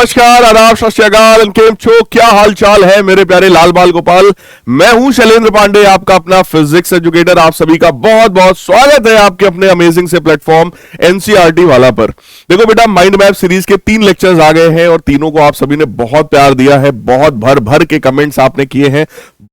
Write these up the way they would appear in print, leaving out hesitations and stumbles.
नमस्कार, आदाब, सत श्री अकाल, केम छो, क्या हाल चाल है मेरे प्यारे लाल बाल गोपाल। मैं हूं शैलेंद्र पांडे, आपका अपना फिजिक्स एजुकेटर। आप सभी का बहुत बहुत स्वागत है आपके अपने अमेजिंग से प्लेटफॉर्म एनसीईआरटी वाला पर। देखो बेटा, माइंड मैप सीरीज के 3 लेक्चर्स आ गए हैं और तीनों को आप सभी ने बहुत प्यार दिया है, बहुत भर भर के कमेंट्स आपने किए हैं,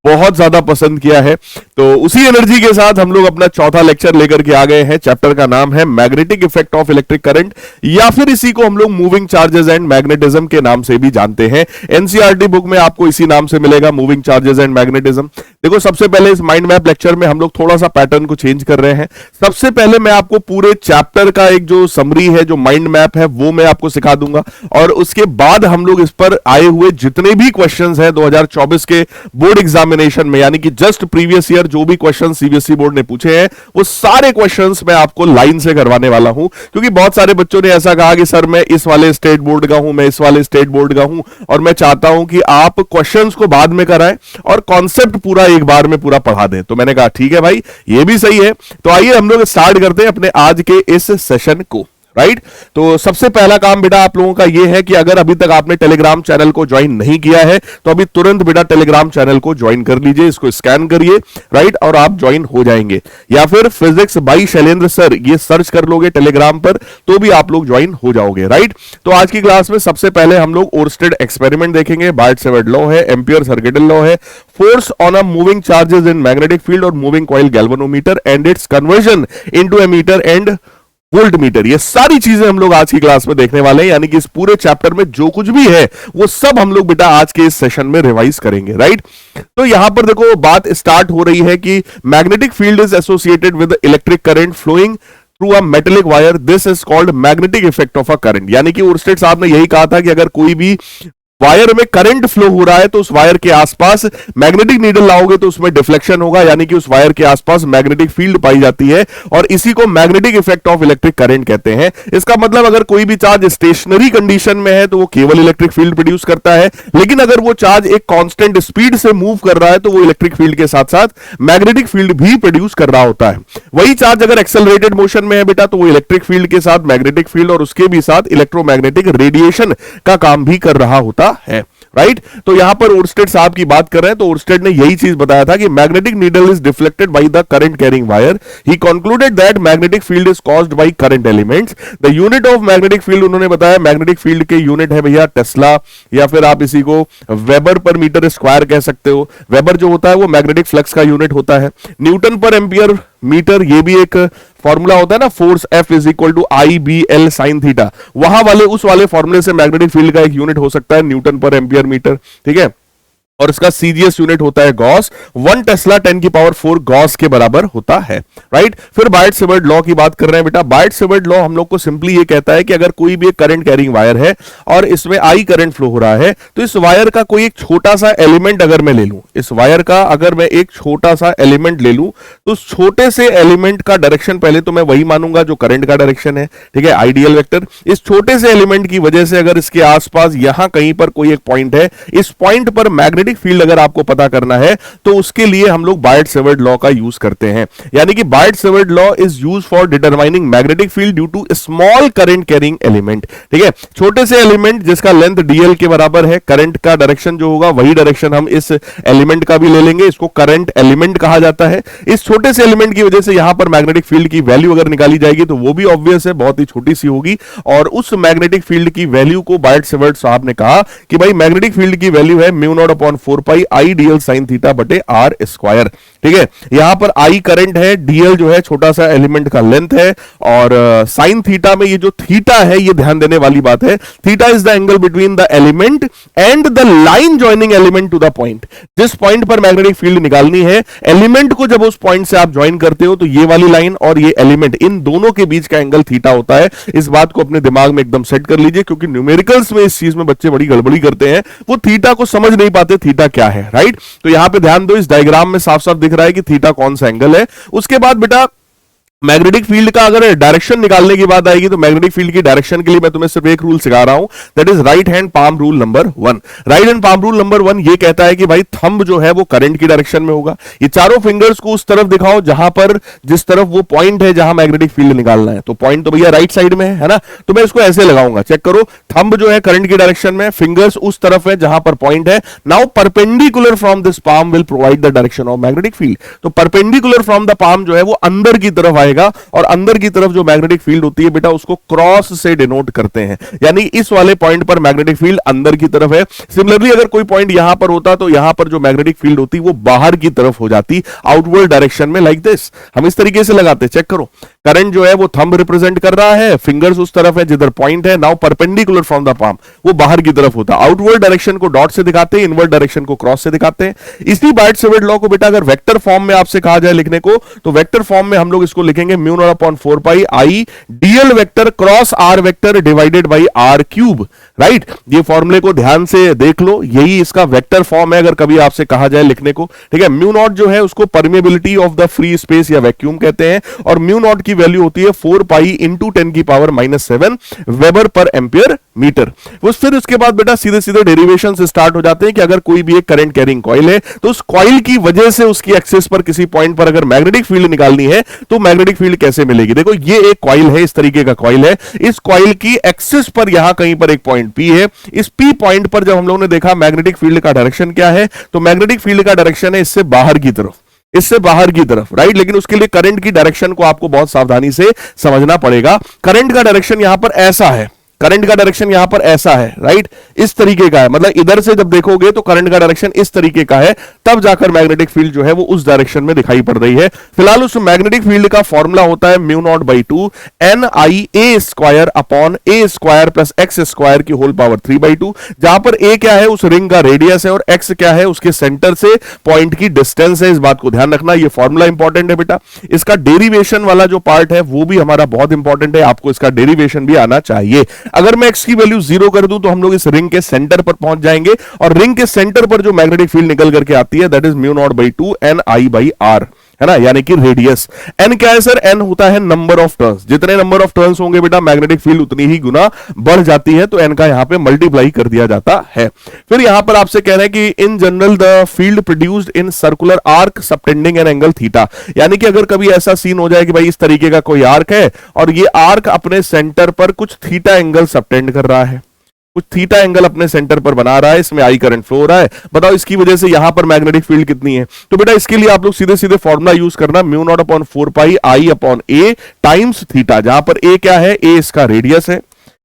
बहुत ज्यादा पसंद किया है। तो उसी एनर्जी के साथ हम लोग अपना चौथा लेक्चर लेकर के आ गए हैं। चैप्टर का नाम है magnetic effect of electric current, या फिर इसी को हम लोग मूविंग चार्जेस एंड मैग्नेटिज्म के नाम से भी जानते हैं। एनसीईआरटी बुक में आपको इसी नाम से मिलेगा, मूविंग चार्जेस एंड मैग्नेटिज्म। देखो, सबसे पहले इस माइंड मैप लेक्चर में हम लोग थोड़ा सा पैटर्न को चेंज कर रहे हैं। सबसे पहले मैं आपको पूरे चैप्टर का एक जो समरी है, जो माइंड मैप है, वो मैं आपको सिखा दूंगा, और उसके बाद हम लोग इस पर आए हुए जितने भी क्वेश्चंस हैं 2024 के बोर्ड एग्जामिनेशन में, यानी कि जस्ट प्रीवियस ईयर जो भी क्वेश्चन सीबीएसई बोर्ड ने पूछे हैं, वो सारे क्वेश्चंस मैं आपको लाइन से करवाने वाला हूं। क्योंकि बहुत सारे बच्चों ने ऐसा कहा कि सर मैं इस वाले स्टेट बोर्ड का हूं, मैं इस वाले स्टेट बोर्ड का हूं, और मैं चाहता हूं कि आप क्वेश्चंस को बाद में कराएं और कॉन्सेप्ट पूरा एक बार में पूरा पढ़ा दें। तो मैंने कहा ठीक है भाई, ये भी सही है। तो आइए हम लोग स्टार्ट करते हैं अपने आज के इस सेशन को। राइट तो सबसे पहला काम बेटा आप लोगों का यह है कि अगर अभी तक आपने टेलीग्राम चैनल को ज्वाइन नहीं किया है तो अभी तुरंत बेटा टेलीग्राम चैनल को ज्वाइन कर लीजिए, इसको स्कैन करिए, राइट, और आप ज्वाइन हो जाएंगे। या फिर फिजिक्स बाई शैलेंद्र सर ये सर्च कर लोगे टेलीग्राम पर तो भी आप लोग ज्वाइन हो जाओगे। राइट तो आज की क्लास में सबसे पहले हम लोग ओरस्टेड एक्सपेरिमेंट देखेंगे, बार्ट-सेवर्ट लॉ है, एम्पियर सर्किटल लॉ है, force on a moving charges in magnetic field और moving coil galvanometer and its conversion into ammeter and volt meter. ये सारी चीजें हम लोग आज की क्लास में देखने वाले हैं, यानी कि इस पूरे चैप्टर में जो कुछ भी है वो सब हम लोग बेटा आज के इस सेशन में रिवाइज करेंगे। राइट तो यहां पर देखो बात स्टार्ट हो रही है कि magnetic field is associated with electric current flowing through a metallic wire, this is called magnetic effect of a current. यानी कि ओरस्टेड साहब ने यही कहा था कि अगर कोई भी वायर में करंट फ्लो हो रहा है तो उस वायर के आसपास मैग्नेटिक नीडल लाओगे तो उसमें डिफ्लेक्शन होगा, यानी कि उस वायर के आसपास मैग्नेटिक फील्ड पाई जाती है, और इसी को magnetic effect of electric current कहते हैं। इसका मतलब अगर कोई भी चार्ज स्टेशनरी कंडीशन में है तो वो केवल इलेक्ट्रिक फील्ड प्रोड्यूस करता है, लेकिन अगर वो चार्ज एक कांस्टेंट स्पीड से मूव कर रहा है तो वो इलेक्ट्रिक फील्ड के साथ साथ मैग्नेटिक फील्ड भी प्रोड्यूस कर रहा होता है। वही चार्ज अगर एक्सेलरेटेड मोशन में है बेटा तो वो इलेक्ट्रिक फील्ड के साथ मैग्नेटिक फील्ड और उसके भी साथ इलेक्ट्रोमैग्नेटिक रेडिएशन का काम भी कर रहा होता है। राइट तो यहां पर ओरस्टेड साहब की बात कर रहे हैं तो ओरस्टेड ने यही चीज बताया था कि magnetic needle is deflected by the current carrying wire. He concluded that magnetic field is caused by current elements. The unit of magnetic field उन्होंने बताया, मैग्नेटिक फील्ड के यूनिट है भैया टेस्ला, या फिर आप इसी को वेबर पर मीटर स्क्वायर कह सकते हो। वेबर जो होता है वो मैग्नेटिक फ्लक्स का यूनिट होता है। न्यूटन पर एम्पियर मीटर ये भी एक फॉर्मूला होता है ना, force F is equal to IBL sine theta, वहां वाले उस वाले फॉर्मूले से मैग्नेटिक फील्ड का एक यूनिट हो सकता है न्यूटन पर एम्पियर मीटर। ठीक है, और इसका सीजीएस यूनिट होता है गॉस, 1 टेस्ला 10 की पावर 4 गॉस के बराबर होता है। राइट फिर बार्ट-सेवर्ट लॉ की बात कर रहे हैं बेटा। बार्ट-सेवर्ट लॉ हम लोग को सिंपली ये कहता है कि अगर कोई भी एक करंट कैरिंग वायर है और इसमें आई करंट फ्लो हो रहा है तो इस वायर का कोई एक छोटा सा एलिमेंट अगर मैं ले लूं, इस वायर का अगर मैं एक छोटा सा एलिमेंट ले लूं तो उस छोटे से एलिमेंट का डायरेक्शन पहले तो मैं वही मानूंगा जो करंट का डायरेक्शन है। ठीक है, आइडियल वेक्टर। इस छोटे से एलिमेंट की वजह से अगर इसके आसपास यहां कहीं पर कोई एक पॉइंट है, इस पॉइंट पर मैग्नेटिक फील्ड अगर आपको पता करना है तो उसके लिए हम लोग बार्ट-सेवर्ट लॉ का यूज करते हैं। यानी कि Biot Savart law is use for determining magnetic field due to small current carrying element. ठीक है, छोटे से एलिमेंट जिसका लेंथ dl के बराबर है, करंट का डायरेक्शन जो होगा वही डायरेक्शन हम इस एलिमेंट का भी ले लेंगे, इसको करंट एलिमेंट कहा जाता है। इस छोटे से एलिमेंट की वजह से यहां पर मैग्नेटिक फील्ड की वैल्यू अगर निकाली जाएगी तो वो भी ऑब्वियस है, बहुत ही छोटी सी होगी, और उस मैग्नेटिक फील्ड की वैल्यू को बार्ट-सेवर्ट साहब ने कहा कि भाई मैग्नेटिक फील्ड की वैल्यू है μ0/4π IDL sin थीटा बटे R स्क्वायर। ठीक है, यहां पर I करंट है, DL जो है छोटा सा एलिमेंट का लेंथ है, और साइन थीटा में ये जो थीटा है ये ध्यान देने वाली बात है, theta is the angle between the element and the line joining element to the point. जिस पॉइंट पर मैग्नेटिक फील्ड निकालनी है, एलिमेंट को जब उस पॉइंट से आप ज्वाइन करते हो तो ये वाली लाइन और ये एलिमेंट, इन दोनों के बीच का एंगल थीटा होता है। इस बात को अपने दिमाग में एकदम सेट कर लीजिए, क्योंकि न्यूमेरिकल्स में इस चीज में बच्चे बड़ी गड़बड़ी करते हैं, वो थीटा को समझ नहीं पाते थीटा क्या है। राइट तो यहां पे ध्यान दो, इस डायग्राम में साफ साफ दिख रहा है कि थीटा कौन सा एंगल है। उसके बाद बेटा मैग्नेटिक फील्ड का अगर डायरेक्शन निकालने की बात आएगी तो मैग्नेटिक फील्ड की डायरेक्शन के लिए मैं तुम्हें सिर्फ एक रूल सिखा रहा हूं, that is right hand palm rule number 1। Right hand palm rule number 1 ये कहता है कि भाई थंब जो है वो करंट की डायरेक्शन में होगा। ये चारों फिंगर्स को उस तरफ दिखाओ जहां पर, जिस तरफ वो पॉइंट है जहां मैग्नेटिक फील्ड निकालना है। तो पॉइंट तो भैया राइट साइड में है ना, तो मैं इसको ऐसे लगाऊंगा, चेक करो, थंब जो है करंट की डायरेक्शन में, फिंगर्स उस तरफ है जहां पर पॉइंट है। Now perpendicular from this palm will provide the direction of magnetic field. तो परपेंडिकुलर फ्रॉम द पाम जो है वो अंदर की तरफ आएगा, और अंदर की तरफ जो मैग्नेटिक फील्ड होती है बेटा उसको क्रॉस से डिनोट करते हैं, यानी इस वाले पॉइंट पर मैग्नेटिक फील्ड अंदर की तरफ है। सिमिलरली अगर कोई पॉइंट यहां पर होता तो यहां पर जो मैग्नेटिक फील्ड होती वो बाहर की तरफ हो जाती, आउटवर्ड डायरेक्शन में, लाइक दिस। हम इस तरीके से लगाते, चेक करो, करंट जो है वो थंब रिप्रेजेंट कर रहा है, फिंगर्स उस तरफ है जिधर पॉइंट है। Now perpendicular from the palm, वो बाहर की तरफ होता, आउटवर्ड डायरेक्शन को डॉट से दिखाते हैं, इनवर्ड डायरेक्शन को क्रॉस से दिखाते हैं। इसी बायट-सेवर्ट लॉ को बेटा अगर वेक्टर फॉर्म में आपसे कहा जाए लिखने को, तो वेक्टर फॉर्म में हम लोग इसको लिखेंगे mu naught upon 4 pi I DL vector cross R vector divided by R cube. Right, ये फॉर्मूले को ध्यान से देख लो, यही इसका वेक्टर फॉर्म है अगर कभी आपसे कहा जाए लिखने को। ठीक है, म्यू नॉट जो है उसको permeability of the free space या वैक्यूम कहते हैं, और म्यू नॉट की वैल्यू होती है 4 पाई इंटू 10 की power -7 weber per ampere metre. फिर उसके बाद बेटा सीधे सीधे डेरिवेशन से स्टार्ट हो जाते हैं कि अगर कोई भी एक करंट कैरिंग कॉइल है तो उस कॉइल की वजह से उसकी एक्सिस पर किसी पॉइंट पर अगर मैग्नेटिक फील्ड निकालनी है तो मैग्नेटिक फील्ड कैसे मिलेगी। देखो ये एक कॉइल है, इस तरीके का कॉइल है, इस कॉइल की एक्सिस पर यहां कहीं पर एक पॉइंट P है। इस P पॉइंट पर जब हम लोगों ने देखा मैग्नेटिक फील्ड का डायरेक्शन क्या है, तो मैग्नेटिक फील्ड का डायरेक्शन है इससे बाहर की तरफ, इससे बाहर की तरफ। राइट, लेकिन उसके लिए करंट की डायरेक्शन को आपको बहुत सावधानी से समझना पड़ेगा। करंट का डायरेक्शन यहां पर ऐसा है, करंट का डायरेक्शन यहां पर ऐसा है, राइट, इस तरीके का है, मतलब इधर से जब देखोगे तो करंट का डायरेक्शन इस तरीके का है, तब जाकर मैग्नेटिक फील्ड जो है वो उस डायरेक्शन में दिखाई पड़ रही है। फिलहाल उस मैग्नेटिक फील्ड का फॉर्मूला होता है mu naught by 2 NIA square upon A square plus X square की होल पावर 3/2, जहां पर A क्या है उस रिंग का रेडियस है और X क्या है उसके सेंटर से पॉइंट की डिस्टेंस है। इस बात को ध्यान रखना, ये फॉर्मूला इंपॉर्टेंट है बेटा। इसका डेरिवेशन वाला जो पार्ट है वो भी हमारा बहुत इंपॉर्टेंट है, आपको इसका डेरिवेशन भी आना चाहिए। अगर मैं x की वैल्यू 0 कर दूं तो हम लोग इस रिंग के सेंटर पर पहुंच जाएंगे, और रिंग के सेंटर पर जो मैग्नेटिक फील्ड निकल करके आती है that is mu naught by 2 NI by R, है ना, यानी कि रेडियस। n क्या है सर, n होता है नंबर ऑफ टर्न्स, जितने नंबर ऑफ टर्न्स होंगे बेटा मैग्नेटिक फील्ड उतनी ही गुना बढ़ जाती है, तो n का यहां पे मल्टीप्लाई कर दिया जाता है। फिर यहां पर आपसे कह रहे हैं कि in general the field produced in circular arc subtending an angle theta, यानी कि अगर कभी ऐसा सीन हो जाए कि भाई इस तरीके का कोई आर्क है और ये आर्क अपने सेंटर पर कुछ थीटा एंगल सबटेंड कर रहा है, कुछ थीटा एंगल अपने सेंटर पर बना रहा है, इसमें आई करंट फ्लो हो रहा है, बताओ इसकी वजह से यहां पर मैग्नेटिक फील्ड कितनी है। तो बेटा इसके लिए आप लोग सीधे सीधे फॉर्मूला यूज करना, mu naught upon 4 pi I upon A times theta, जहां पर ए क्या है, ए इसका रेडियस है,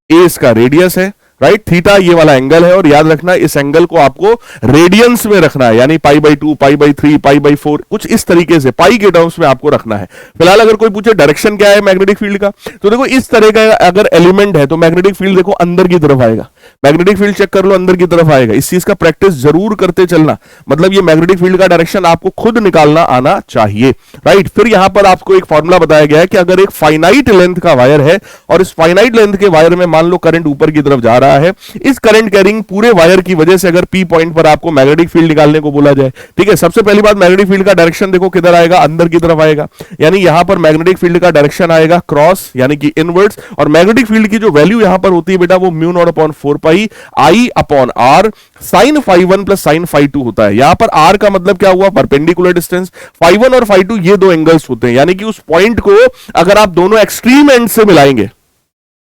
ए इसका रेडियस है, राइट, थीटा ये वाला एंगल है, और याद रखना इस एंगल को आपको रेडियंस में रखना है, यानी pi by 2, pi by 3, pi by 4, कुछ इस तरीके से पाई के टर्म्स में आपको रखना है। फिलहाल अगर कोई पूछे डायरेक्शन क्या है मैग्नेटिक फील्ड का, तो देखो इस तरह का अगर एलिमेंट है तो मैग्नेटिक फील्ड देखो अंदर की तरफ आएगा, मैग्नेटिक फील्ड चेक कर लो अंदर की तरफ आएगा। इस चीज का प्रैक्टिस जरूर करते चलना, मतलब ये मैग्नेटिक फील्ड का डायरेक्शन आपको खुद निकालना आना चाहिए। राइट, फिर यहां पर आपको एक फॉर्मूला बताया गया है कि अगर एक फाइनाइट लेंथ का वायर है और इस फाइनाइट लेंथ के वायर में मान लो करंट ऊपर की तरफ जा रहा है, इस करंट कैरिंग पूरे वायर की वजह से अगर P पॉइंट पर आपको मैग्नेटिक फील्ड निकालने को बोला जाए, ठीक है, सबसे पहली बात मैग्नेटिक फील्ड का डायरेक्शन देखो किधर आएगा, अंदर की तरफ आएगा, यानी यहां पर मैग्नेटिक फील्ड का डायरेक्शन आएगा क्रॉस यानी कि इनवर्ड्स, और मैग्नेटिक फील्ड की जो वैल्यू यहां पर होती है बेटा वो mu naught upon 4 pi I upon R sine phi 1 plus sine phi 2 होता है। यहां पर आर का मतलब क्या हुआ, परपेंडिकुलर डिस्टेंस, फाई 1 और फाई 2 ये दो एंगल्स होते हैं, यानी कि उस पॉइंट को अगर आप दोनों एक्सट्रीम एंड से मिलाएंगे,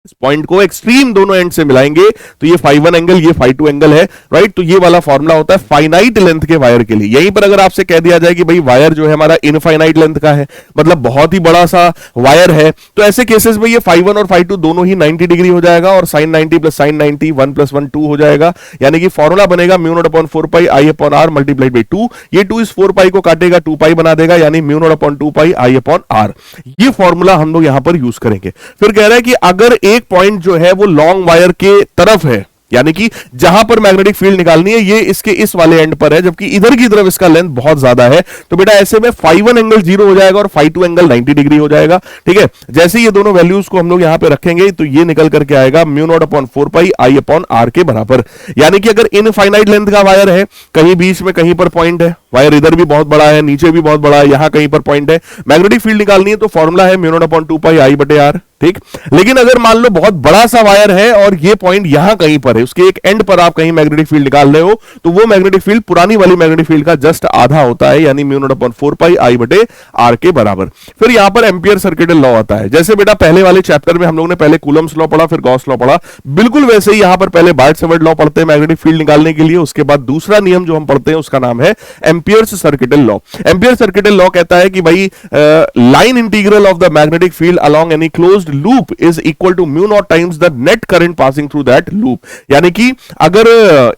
इस पॉइंट को एक्सट्रीम दोनों एंड से मिलाएंगे तो ये फाई 1 एंगल ये फाई 2 एंगल है, राइट। तो ये वाला फॉर्मूला होता है फाइनाइट लेंथ के वायर के लिए। यहीं पर अगर आपसे कह दिया जाए कि भाई वायर जो है हमारा इनफाइनाइट लेंथ का है, मतलब बहुत ही बड़ा सा वायर है, तो ऐसे केसेस में ये फाई 1 और फाई 2 दोनों ही 90 डिग्री हो जाएगा और साइन 90 प्लस साइन 90 1 प्लस 1 2 हो जाएगा, यानी कि फॉर्मूला बनेगा mu naught upon 4 pi I upon R multiplied by 2। ये 2 इस 4 पाई को काटेगा 2 पाई बना देगा, यानी mu naught upon 2 pi I upon R. ये फॉर्मूला हम लोग यहां पर यूज करेंगे। फिर कह रहा है कि अगर एक पॉइंट जो है वो लॉन्ग वायर के तरफ है, यानी कि जहां पर मैग्नेटिक फील्ड निकालनी है ये इसके इस वाले एंड पर है, जबकि इधर की तरफ इसका लेंथ बहुत ज्यादा है, तो बेटा ऐसे में फाई 1 एंगल 0 हो जाएगा और फाई 2 एंगल 90 डिग्री हो जाएगा। ठीक है, जैसे ये दोनों वैल्यूज को हम लोग यहां पे रखेंगे तो ये निकल करके आएगा mu naught upon 4 pi I upon R के बराबर। यानी कि अगर इनफाइनाइट लेंथ का वायर है, कहीं बीच में कहीं पर पॉइंट है, वायर इधर भी बहुत बड़ा है, नीचे भी बहुत बड़ा है, यहां कहीं पर पॉइंट है, मैग्नेटिक फील्ड निकालनी है तो फॉर्मूला है म्यू नॉट अपॉन 2 पाई आई बटे आर। ठीक, लेकिन अगर मान लो बहुत बड़ा सा वायर है और ये पॉइंट यहां कहीं पर है, उसके एक एंड पर आप कहीं मैग्नेटिक फील्ड निकाल रहे हो, तो वो मैग्नेटिक फील्ड पुरानी वाली मैग्नेटिक फील्ड का जस्ट आधा होता है, यानी म्यू नॉट अपॉन 4 पाई आई बटे आर के बराबर। फिर यहां पर एम्पियर सर्किटल लॉ आता है। जैसे बेटा पहले वाले चैप्टर में हम लोगों ने पहले कूलम्स लॉ पढ़ा, फिर गॉस लॉ पढ़ा, बिल्कुल वैसे ही यहां पर पहले बार्ट-सेवर्ट लॉ पढ़ते हैं मैग्नेटिक फील्ड निकालने के लिए, उसके बाद दूसरा नियम जो हम पढ़ते हैं उसका नाम है Ampere's circuital law. Ampere circuital law कहता है कि भाई line integral of the magnetic field along any closed loop is equal to mu naught times the net current passing through that loop. यानी कि अगर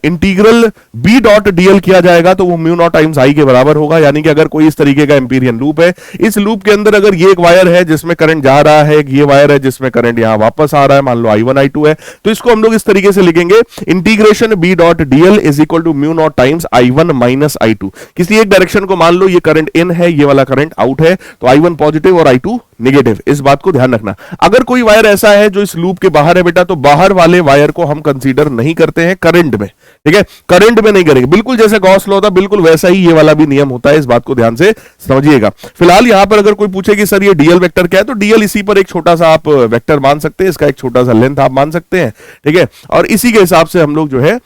इंटीग्रल बी डॉट डीएल किया जाएगा तो वो म्यू नॉट टाइम्स आई के बराबर होगा। यानी कि अगर कोई इस तरीके का एम्पीरियन लूप है, इस लूप के अंदर अगर ये एक वायर है जिसमें करंट जा रहा है, ये वायर है जिसमें करंट यहां वापस आ रहा है, मान लो i1 i2 है, तो इसको हम लोग इस तरीके से लिखेंगे integration B dot DL is equal to mu naught times i1 minus i2। किसी एक डायरेक्शन को मान लो ये करंट इन है, ये वाला करंट आउट है, तो i1 पॉजिटिव और i2 नेगेटिव, इस बात को ध्यान रखना। अगर कोई वायर ऐसा है जो इस लूप के बाहर है बेटा, तो बाहर वाले वायर को हम कंसीडर नहीं करते हैं करंट में। ठीक है, करंट में नहीं करेंगे, बिल्कुल जैसे गॉस लॉ था बिल्कुल वैसा ही ये वाला भी नियम होता है, इस बात को ध्यान से समझिएगा। फिलहाल यहां पर अगर कोई पूछे कि सर ये डीएल वेक्टर क्या है, तो डीएल इसी पर एक छोटा सा आप वेक्टर मान सकते हैं, इसका एक छोटा सा लेंथ आप मान सकते हैं। ठीक है, और इसी के हिसाब से हम लोग जो है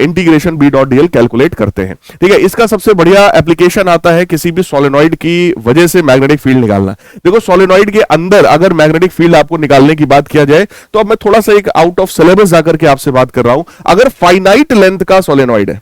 integration B dot DL calculate करते हैं। ठीक है, इसका सबसे बढ़िया एप्लीकेशन आता है किसी भी सोलेनॉइड की वजह से मैग्नेटिक फील्ड निकालना। देखो सोलेनॉइड के अंदर अगर मैग्नेटिक फील्ड आपको निकालने की बात किया जाए, तो अब मैं थोड़ा सा एक आउट ऑफ सिलेबस जाकर के आपसे बात कर रहा हूं। अगर फाइनाइट लेंथ का सोलेनॉइड है,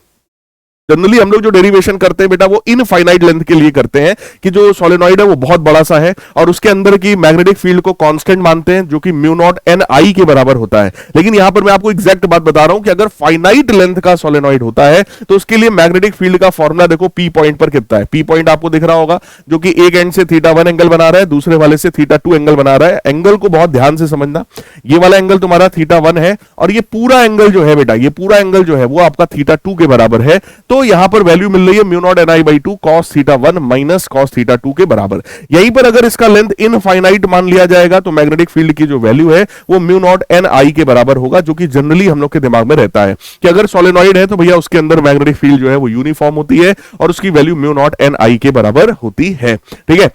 जनरली हम लोग जो डेरिवेशन करते हैं बेटा वो इनफाइनाइट लेंथ के लिए करते हैं कि जो सोलेनॉइड है वो बहुत बड़ा सा है और उसके अंदर की मैग्नेटिक फील्ड को कांस्टेंट मानते हैं जो कि म्यू नॉट एन आई के बराबर होता है। लेकिन यहां पर मैं आपको एग्जैक्ट बात बता रहा हूं कि अगर फाइनाइट लेंथ का सोलेनॉइड होता है तो उसके लिए मैग्नेटिक फील्ड का फॉर्मूला देखो पी पॉइंट पर कितना है। पी पॉइंट आपको दिख रहा होगा जो कि एक एंड से θ1 एंगल बना रहा है, दूसरे वाले से θ2 एंगल बना रहा है। एंगल को बहुत ध्यान से समझना, ये वाला एंगल तुम्हारा θ1 है और ये पूरा एंगल जो है बेटा, ये पूरा एंगल जो है वो आपका θ2 के बराबर है। तो यहां पर वैल्यू मिल रही है mu naught N I by 2 cos θ1 minus cos θ2 के बराबर। यहीं पर अगर इसका लेंथ इनफाइनाइट मान लिया जाएगा तो मैग्नेटिक फील्ड की जो वैल्यू है वो म्यू नॉट एन आई के बराबर होगा, जो कि जनरली हम लोग के दिमाग में रहता है कि अगर सोलेनॉइड है तो भैया उसके अंदर मैग्नेटिक फील्ड जो है वो यूनिफॉर्म होती है और उसकी वैल्यू म्यू नॉट एन आई के बराबर होती है। ठीक है,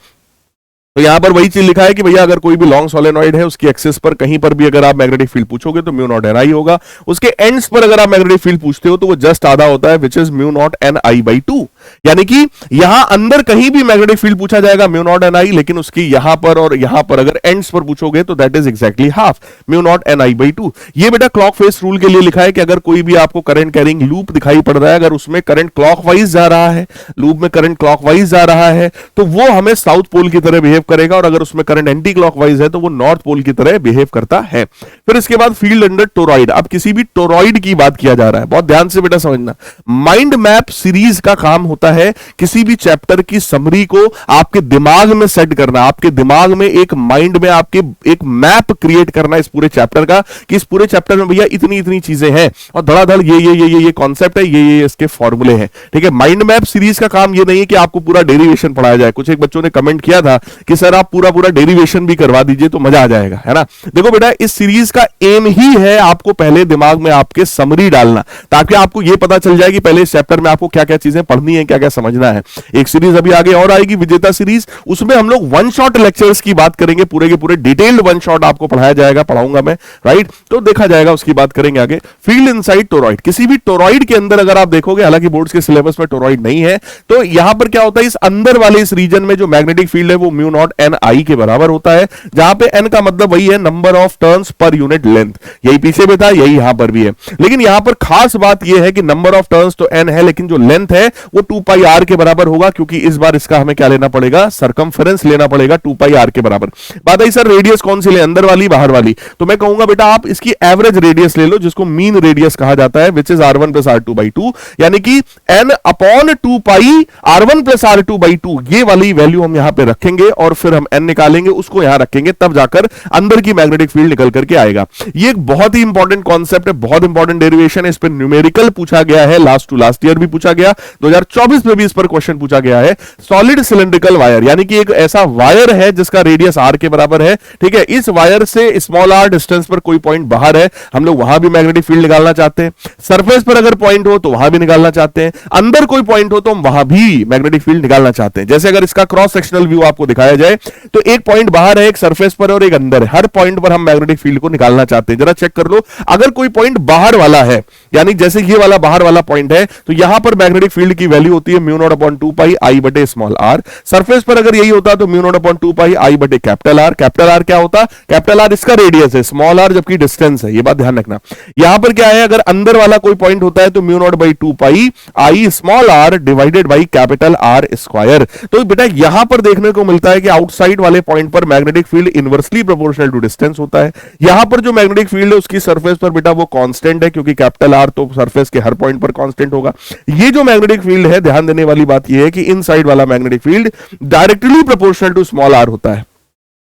तो यहां पर वही चीज लिखा है कि भैया अगर कोई भी लॉन्ग सोलेनॉइड है उसकी एक्सिस पर कहीं पर भी अगर आप मैग्नेटिक फील्ड पूछोगे तो म्यू नॉट एन आई होगा। उसके एंड्स पर अगर आप मैग्नेटिक फील्ड पूछते हो तो वो जस्ट आधा होता है, which is mu naught N I by 2। यानी कि यहां अंदर कहीं भी मैग्नेटिक फील्ड पूछा जाएगा म्यू नॉट एन आई, लेकिन उसकी यहां पर और यहां पर अगर एंड्स पर पूछोगे तो that is exactly half mu naught N I by 2। ये बेटा क्लॉक फेस रूल के लिए लिखा है कि अगर कोई भी आपको करंट कैरिंग लूप दिखाई पड़ रहा है, अगर उसमें करंट क्लॉकवाइज जा रहा है, लूप में करंट क्लॉकवाइज जा रहा है तो वो हमें साउथ पोल की तरह बिहेव करेगा, और अगर उसमें करंट एंटी क्लॉकवाइज है तो वो नॉर्थ पोल की तरह बिहेव करता है। फिर इसके बाद फील्ड अंडर टोरॉइड। अब किसी भी टोरॉइड की बात किया जा रहा है, बहुत ध्यान से बेटा समझना। माइंड मैप सीरीज का काम होता है किसी भी चैप्टर की समरी को आपके दिमाग में सेट करना, आपके दिमाग में एक माइंड में आपके एक मैप क्रिएट करना इस पूरे चैप्टर का कि इस पूरे चैप्टर में भैया इतनी इतनी चीजें हैं और धड़ाधड़ ये कॉन्सेप्ट है, ये इसके फॉर्मूले हैं। ठीक है, माइंड मैप सीरीज का काम ये नहीं है कि आपको पूरा डेरिवेशन पढ़ाया जाए। कुछ एक बच्चों ने कमेंट किया था कि सर आप पूरा डेरिवेशन भी करवा दीजिए तो मजा आ जाएगा, है ना। देखो बेटा इस सीरीज का एम ही है आपको पहले दिमाग में आपके समरी डालना, ताकि आपको यह पता चल जाए कि पहले इस चैप्टर में आपको क्या क्या चीजें पढ़नी है, क्या क्या समझना है। एक सीरीज अभी आगे और आएगी विजेता सीरीज, उसमें हम लोग वन शॉट लेक्चर्स की बात करेंगे, पूरे के पूरे डिटेल्ड वन शॉट आपको पढ़ाया जाएगा, पढ़ाऊंगा मैं, राइट। तो देखा जाएगा, उसकी बात करेंगे आगे। फील्ड इनसाइड टोरॉइड, किसी भी टोरॉइड के अंदर अगर आप देखोगे, हालांकि बोर्ड्स के सिलेबस में टोरॉइड नहीं है, तो यहां पर क्या होता है, इस अंदर वाले इस रीजन में जो मैग्नेटिक फील्ड है वो म्यू नॉट एन आई के बराबर होता है, जहां पे n का मतलब वही है number of turns per unit length. यही पीछे भी था, यही यहां पर भी है, लेकिन यहां पर खास बात यह है कि नंबर ऑफ टर्न्स तो n है, लेकिन जो लेंथ है वो 2 पाई r के बराबर होगा, क्योंकि इस बार इसका हमें क्या लेना पड़ेगा, सरकमफेरेंस लेना पड़ेगा 2 पाई r के बराबर। बात आई सर रेडियस कौन सी ले, अंदर वाली बाहर वाली, तो मैं कहूंगा बेटा आप इसकी एवरेज रेडियस ले लो, जिसको मीन रेडियस कहा जाता है, which is r1 plus r2 by 2, यानी कि n upon 2 pi r1 plus r2 by 2, ये वाली वैल्यू हम यहां पे रखेंगे और फिर हम n निकालेंगे, उसको यहां रखेंगे, तब जाकर अंदर की मैग्नेटिक फील्ड निकल करके आएगा। ये एक बहुत ही इंपॉर्टेंट कॉन्सेप्ट है, बहुत इंपॉर्टेंट डेरिवेशन है, इस पे न्यूमेरिकल पूछा गया है, लास्ट टू लास्ट ईयर भी पूछा गया, 2024 2024 में भी इस पर क्वेश्चन पूछा गया है। सॉलिड सिलेंड्रिकल वायर, यानी कि एक ऐसा वायर है जिसका रेडियस r के बराबर है, ठीक है। इस वायर से स्मॉल r डिस्टेंस पर कोई पॉइंट बाहर है, हम लोग वहां भी मैग्नेटिक फील्ड निकालना चाहते हैं। सरफेस पर अगर पॉइंट हो तो वहां भी निकालना चाहते हैं, अंदर कोई पॉइंट हो तो हम वहां भी मैग्नेटिक फील्ड निकालना चाहते हैं। जैसे अगर इसका क्रॉस सेक्शनल व्यू आपको दिखाया जाए तो एक पॉइंट बाहर है, एक सरफेस पर और एक अंदर है, हर पॉइंट पर हम मैग्नेटिक फील्ड को निकालना चाहते हैं। जरा चेक कर लो, अगर कोई पॉइंट बाहर वाला है, यानी जैसे ये वाला बाहर वाला पॉइंट है, तो यहां पर मैग्नेटिक फील्ड की वैल्यू होती है म्यू नॉट अपॉन 2 पाई आई बटे स्मॉल r। सरफेस पर अगर यही होता तो म्यू नॉट अपॉन 2 पाई आई बटे कैपिटल R। कैपिटल R क्या होता? कैपिटल R इसका रेडियस है, स्मॉल r जबकि डिस्टेंस है, ये बात ध्यान रखना। यहां पर क्या है, अगर अंदर वाला कोई पॉइंट होता है तो mu naught by 2 pi I small r divided by capital R square. तो बेटा यहां पर देखने को मिलता है कि आउटसाइड वाले पॉइंट पर magnetic field inversely proportional to distance होता है। यहां पर जो मैग्नेटिक फील्ड है उसकी सरफेस पर बेटा वो कांस्टेंट है, क्योंकि कैपिटल R तो सरफेस के हर पॉइंट पर कांस्टेंट होगा। ये जो मैग्नेटिक फील्ड है, ध्यान देने वाली बात यह है कि इनसाइड वाला magnetic field directly proportional to small r होता है,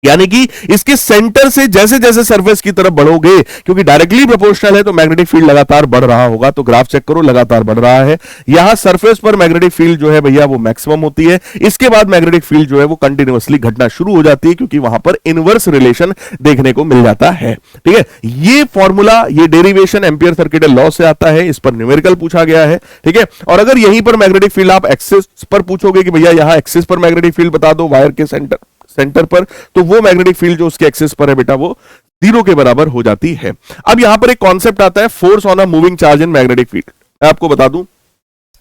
यानी कि इसके सेंटर से जैसे जैसे सरफेस की तरफ बढ़ोगे, क्योंकि डायरेक्टली प्रोपोर्शनल है तो मैग्नेटिक फील्ड लगातार बढ़ रहा होगा। तो ग्राफ चेक करो, लगातार बढ़ रहा है। यहां सरफेस पर मैग्नेटिक फील्ड जो है भैया वो मैक्सिमम होती है, इसके बाद मैग्नेटिक फील्ड जो है वो कंटिन्यूअसली घटना शुरू हो जाती है, क्योंकि वहां पर इनवर्स रिलेशन देखने को मिल जाता है, ठीक है। ये फॉर्मूला, ये डेरिवेशन एम्पियर सर्किट लॉ से आता है, इस पर न्यूमेरिकल पूछा गया है, ठीक है। और अगर यहीं पर मैग्नेटिक फील्ड आप एक्सिस पर पूछोगे कि भैया यहां एक्सिस पर मैग्नेटिक फील्ड बता दो वायर के सेंटर पर, तो वो मैग्नेटिक फील्ड जो उसके एक्सिस पर है बेटा वो 0 के बराबर हो जाती है। अब यहां पर एक कॉन्सेप्ट आता है force on a moving charge in magnetic field. मैं आपको बता दूं,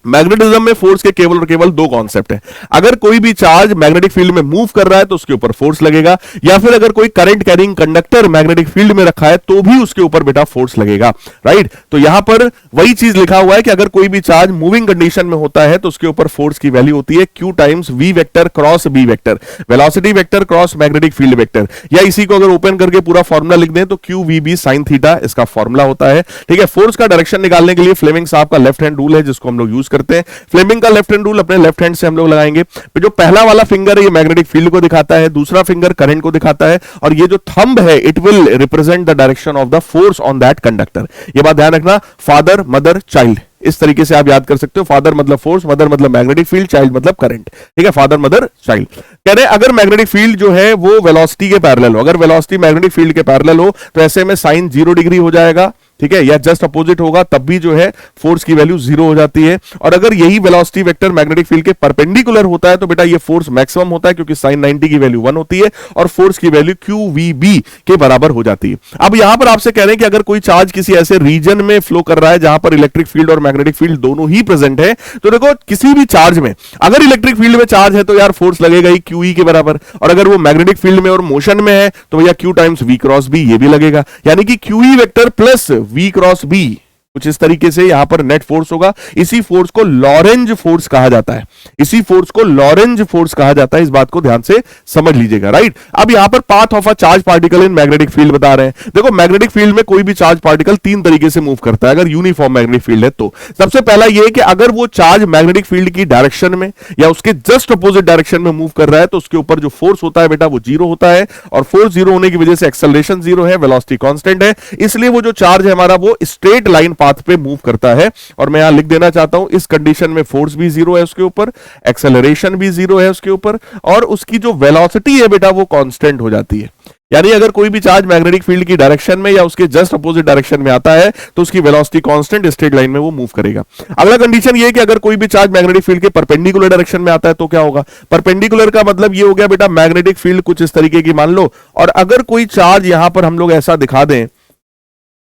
मैग्नेटिज्म में फोर्स के केवल और केवल दो कॉन्सेप्ट हैं। अगर कोई भी चार्ज मैग्नेटिक फील्ड में मूव कर रहा है तो उसके ऊपर फोर्स लगेगा, या फिर अगर कोई current carrying conductor magnetic field में रखा है तो भी उसके ऊपर बेटा फोर्स लगेगा, राइट। तो यहां पर वही चीज लिखा हुआ है कि अगर कोई भी चार्ज मूविंग कंडीशन में होता है तो उसके ऊपर फोर्स की वैल्यू होती है Q times V vector cross B vector, velocity vector cross magnetic field vector. या इसी को अगर ओपन करके पूरा फॉर्मूला लिख दें तो QVB sin थीटा इसका फॉर्मूला होता है, ठीक है। फोर्स का डायरेक्शन निकालने के लिए फ्लेमिंग साहब का लेफ्ट हैंड रूल है जिसको हम लोग यूज करते हैं। फ्लेमिंग का लेफ्ट हैंड रूल अपने लेफ्ट हैंड से हम लोग लगाएंगे। जो पहला वाला फिंगर है ये मैग्नेटिक फील्ड को दिखाता है, दूसरा फिंगर करंट को दिखाता है, और ये जो थंब है it will represent the direction of the force on that conductor. ये बात ध्यान रखना, फादर मदर चाइल्ड, इस तरीके से आप याद कर सकते हो। फादर मतलब फोर्स, मदर मतलब मैग्नेटिक फील्ड, चाइल्ड मतलब करंट, ठीक है। फादर मदर चाइल्ड कह रहे हैं अगर मैग्नेटिक फील्ड जो है वो वेलोसिटी के पैरेलल हो, अगर वेलोसिटी मैग्नेटिक फील्ड के पैरेलल हो तो ऐसे में साइन 0 डिग्री हो जाएगा, ठीक है, या जस्ट अपोजिट होगा तब भी जो है फोर्स की वैल्यू 0 हो जाती है। और अगर यही वेलोसिटी वेक्टर मैग्नेटिक फील्ड के परपेंडिकुलर होता है तो बेटा ये फोर्स मैक्सिमम होता है, क्योंकि sin 90 की वैल्यू 1 होती है और फोर्स की वैल्यू QVB के बराबर हो जाती है। अब यहां पर आपसे कह रहे हैं कि अगर कोई चार्ज किसी ऐसे रीजन में फ्लो कर रहा है जहां पर इलेक्ट्रिक फील्ड और मैग्नेटिक फील्ड दोनों ही प्रेजेंट है, तो देखो किसी भी चार्ज में अगर इलेक्ट्रिक फील्ड में चार्ज है तो यार फोर्स लगेगा ही QE के बराबर, और अगर वो मैग्नेटिक फील्ड में और मोशन में है तो भैया Q times V cross B ये भी लगेगा, यानी कि QE vector plus V cross B कुछ इस तरीके से यहां पर नेट फोर्स होगा। इसी फोर्स को लॉरेंज फोर्स कहा जाता है, इसी फोर्स को लॉरेंज फोर्स कहा जाता है, इस बात को ध्यान से समझ लीजिएगा, राइट। अब यहां पर path of a charge particle in magnetic field बता रहे हैं। देखो मैग्नेटिक फील्ड में कोई भी चार्ज पार्टिकल 3 तरीके से मूव करता है अगर यूनिफॉर्म मैग्नेटिक फील्ड है तो। सबसे पहला यह है कि अगर वो चार्ज मैग्नेटिक फील्ड की डायरेक्शन में या उसके जस्ट अपोजिट डायरेक्शन में मूव कर रहा है तो उसके ऊपर जो फोर्स होता है बेटा वो 0 होता है, और फोर्स 0 होने की वजह से एक्सेलरेशन 0 है, वेलोसिटी कांस्टेंट है, इसलिए वो जो चार्ज है हमारा वो स्ट्रेट लाइन पाथ पे मूव करता है। और मैं यहां लिख देना चाहता हूं इस कंडीशन में फोर्स भी 0 है उसके ऊपर, एक्सेलरेशन भी 0 है उसके ऊपर, और उसकी जो वेलोसिटी है बेटा वो कांस्टेंट हो जाती है। यानी अगर कोई भी चार्ज मैग्नेटिक फील्ड की डायरेक्शन में या उसके जस्ट अपोजिट डायरेक्शन में आता है तो उसकी वेलोसिटी कांस्टेंट स्ट्रेट लाइन में वो मूव करेगा। अगला कंडीशन ये है कि अगर कोई भी चार्ज मैग्नेटिक फील्ड के परपेंडिकुलर डायरेक्शन में आता है तो क्या होगा। परपेंडिकुलर का मतलब ये हो गया बेटा मैग्नेटिक फील्ड कुछ इस तरीके की मान लो, और अगर कोई चार्ज यहां पर हम लोग ऐसा दिखा दें,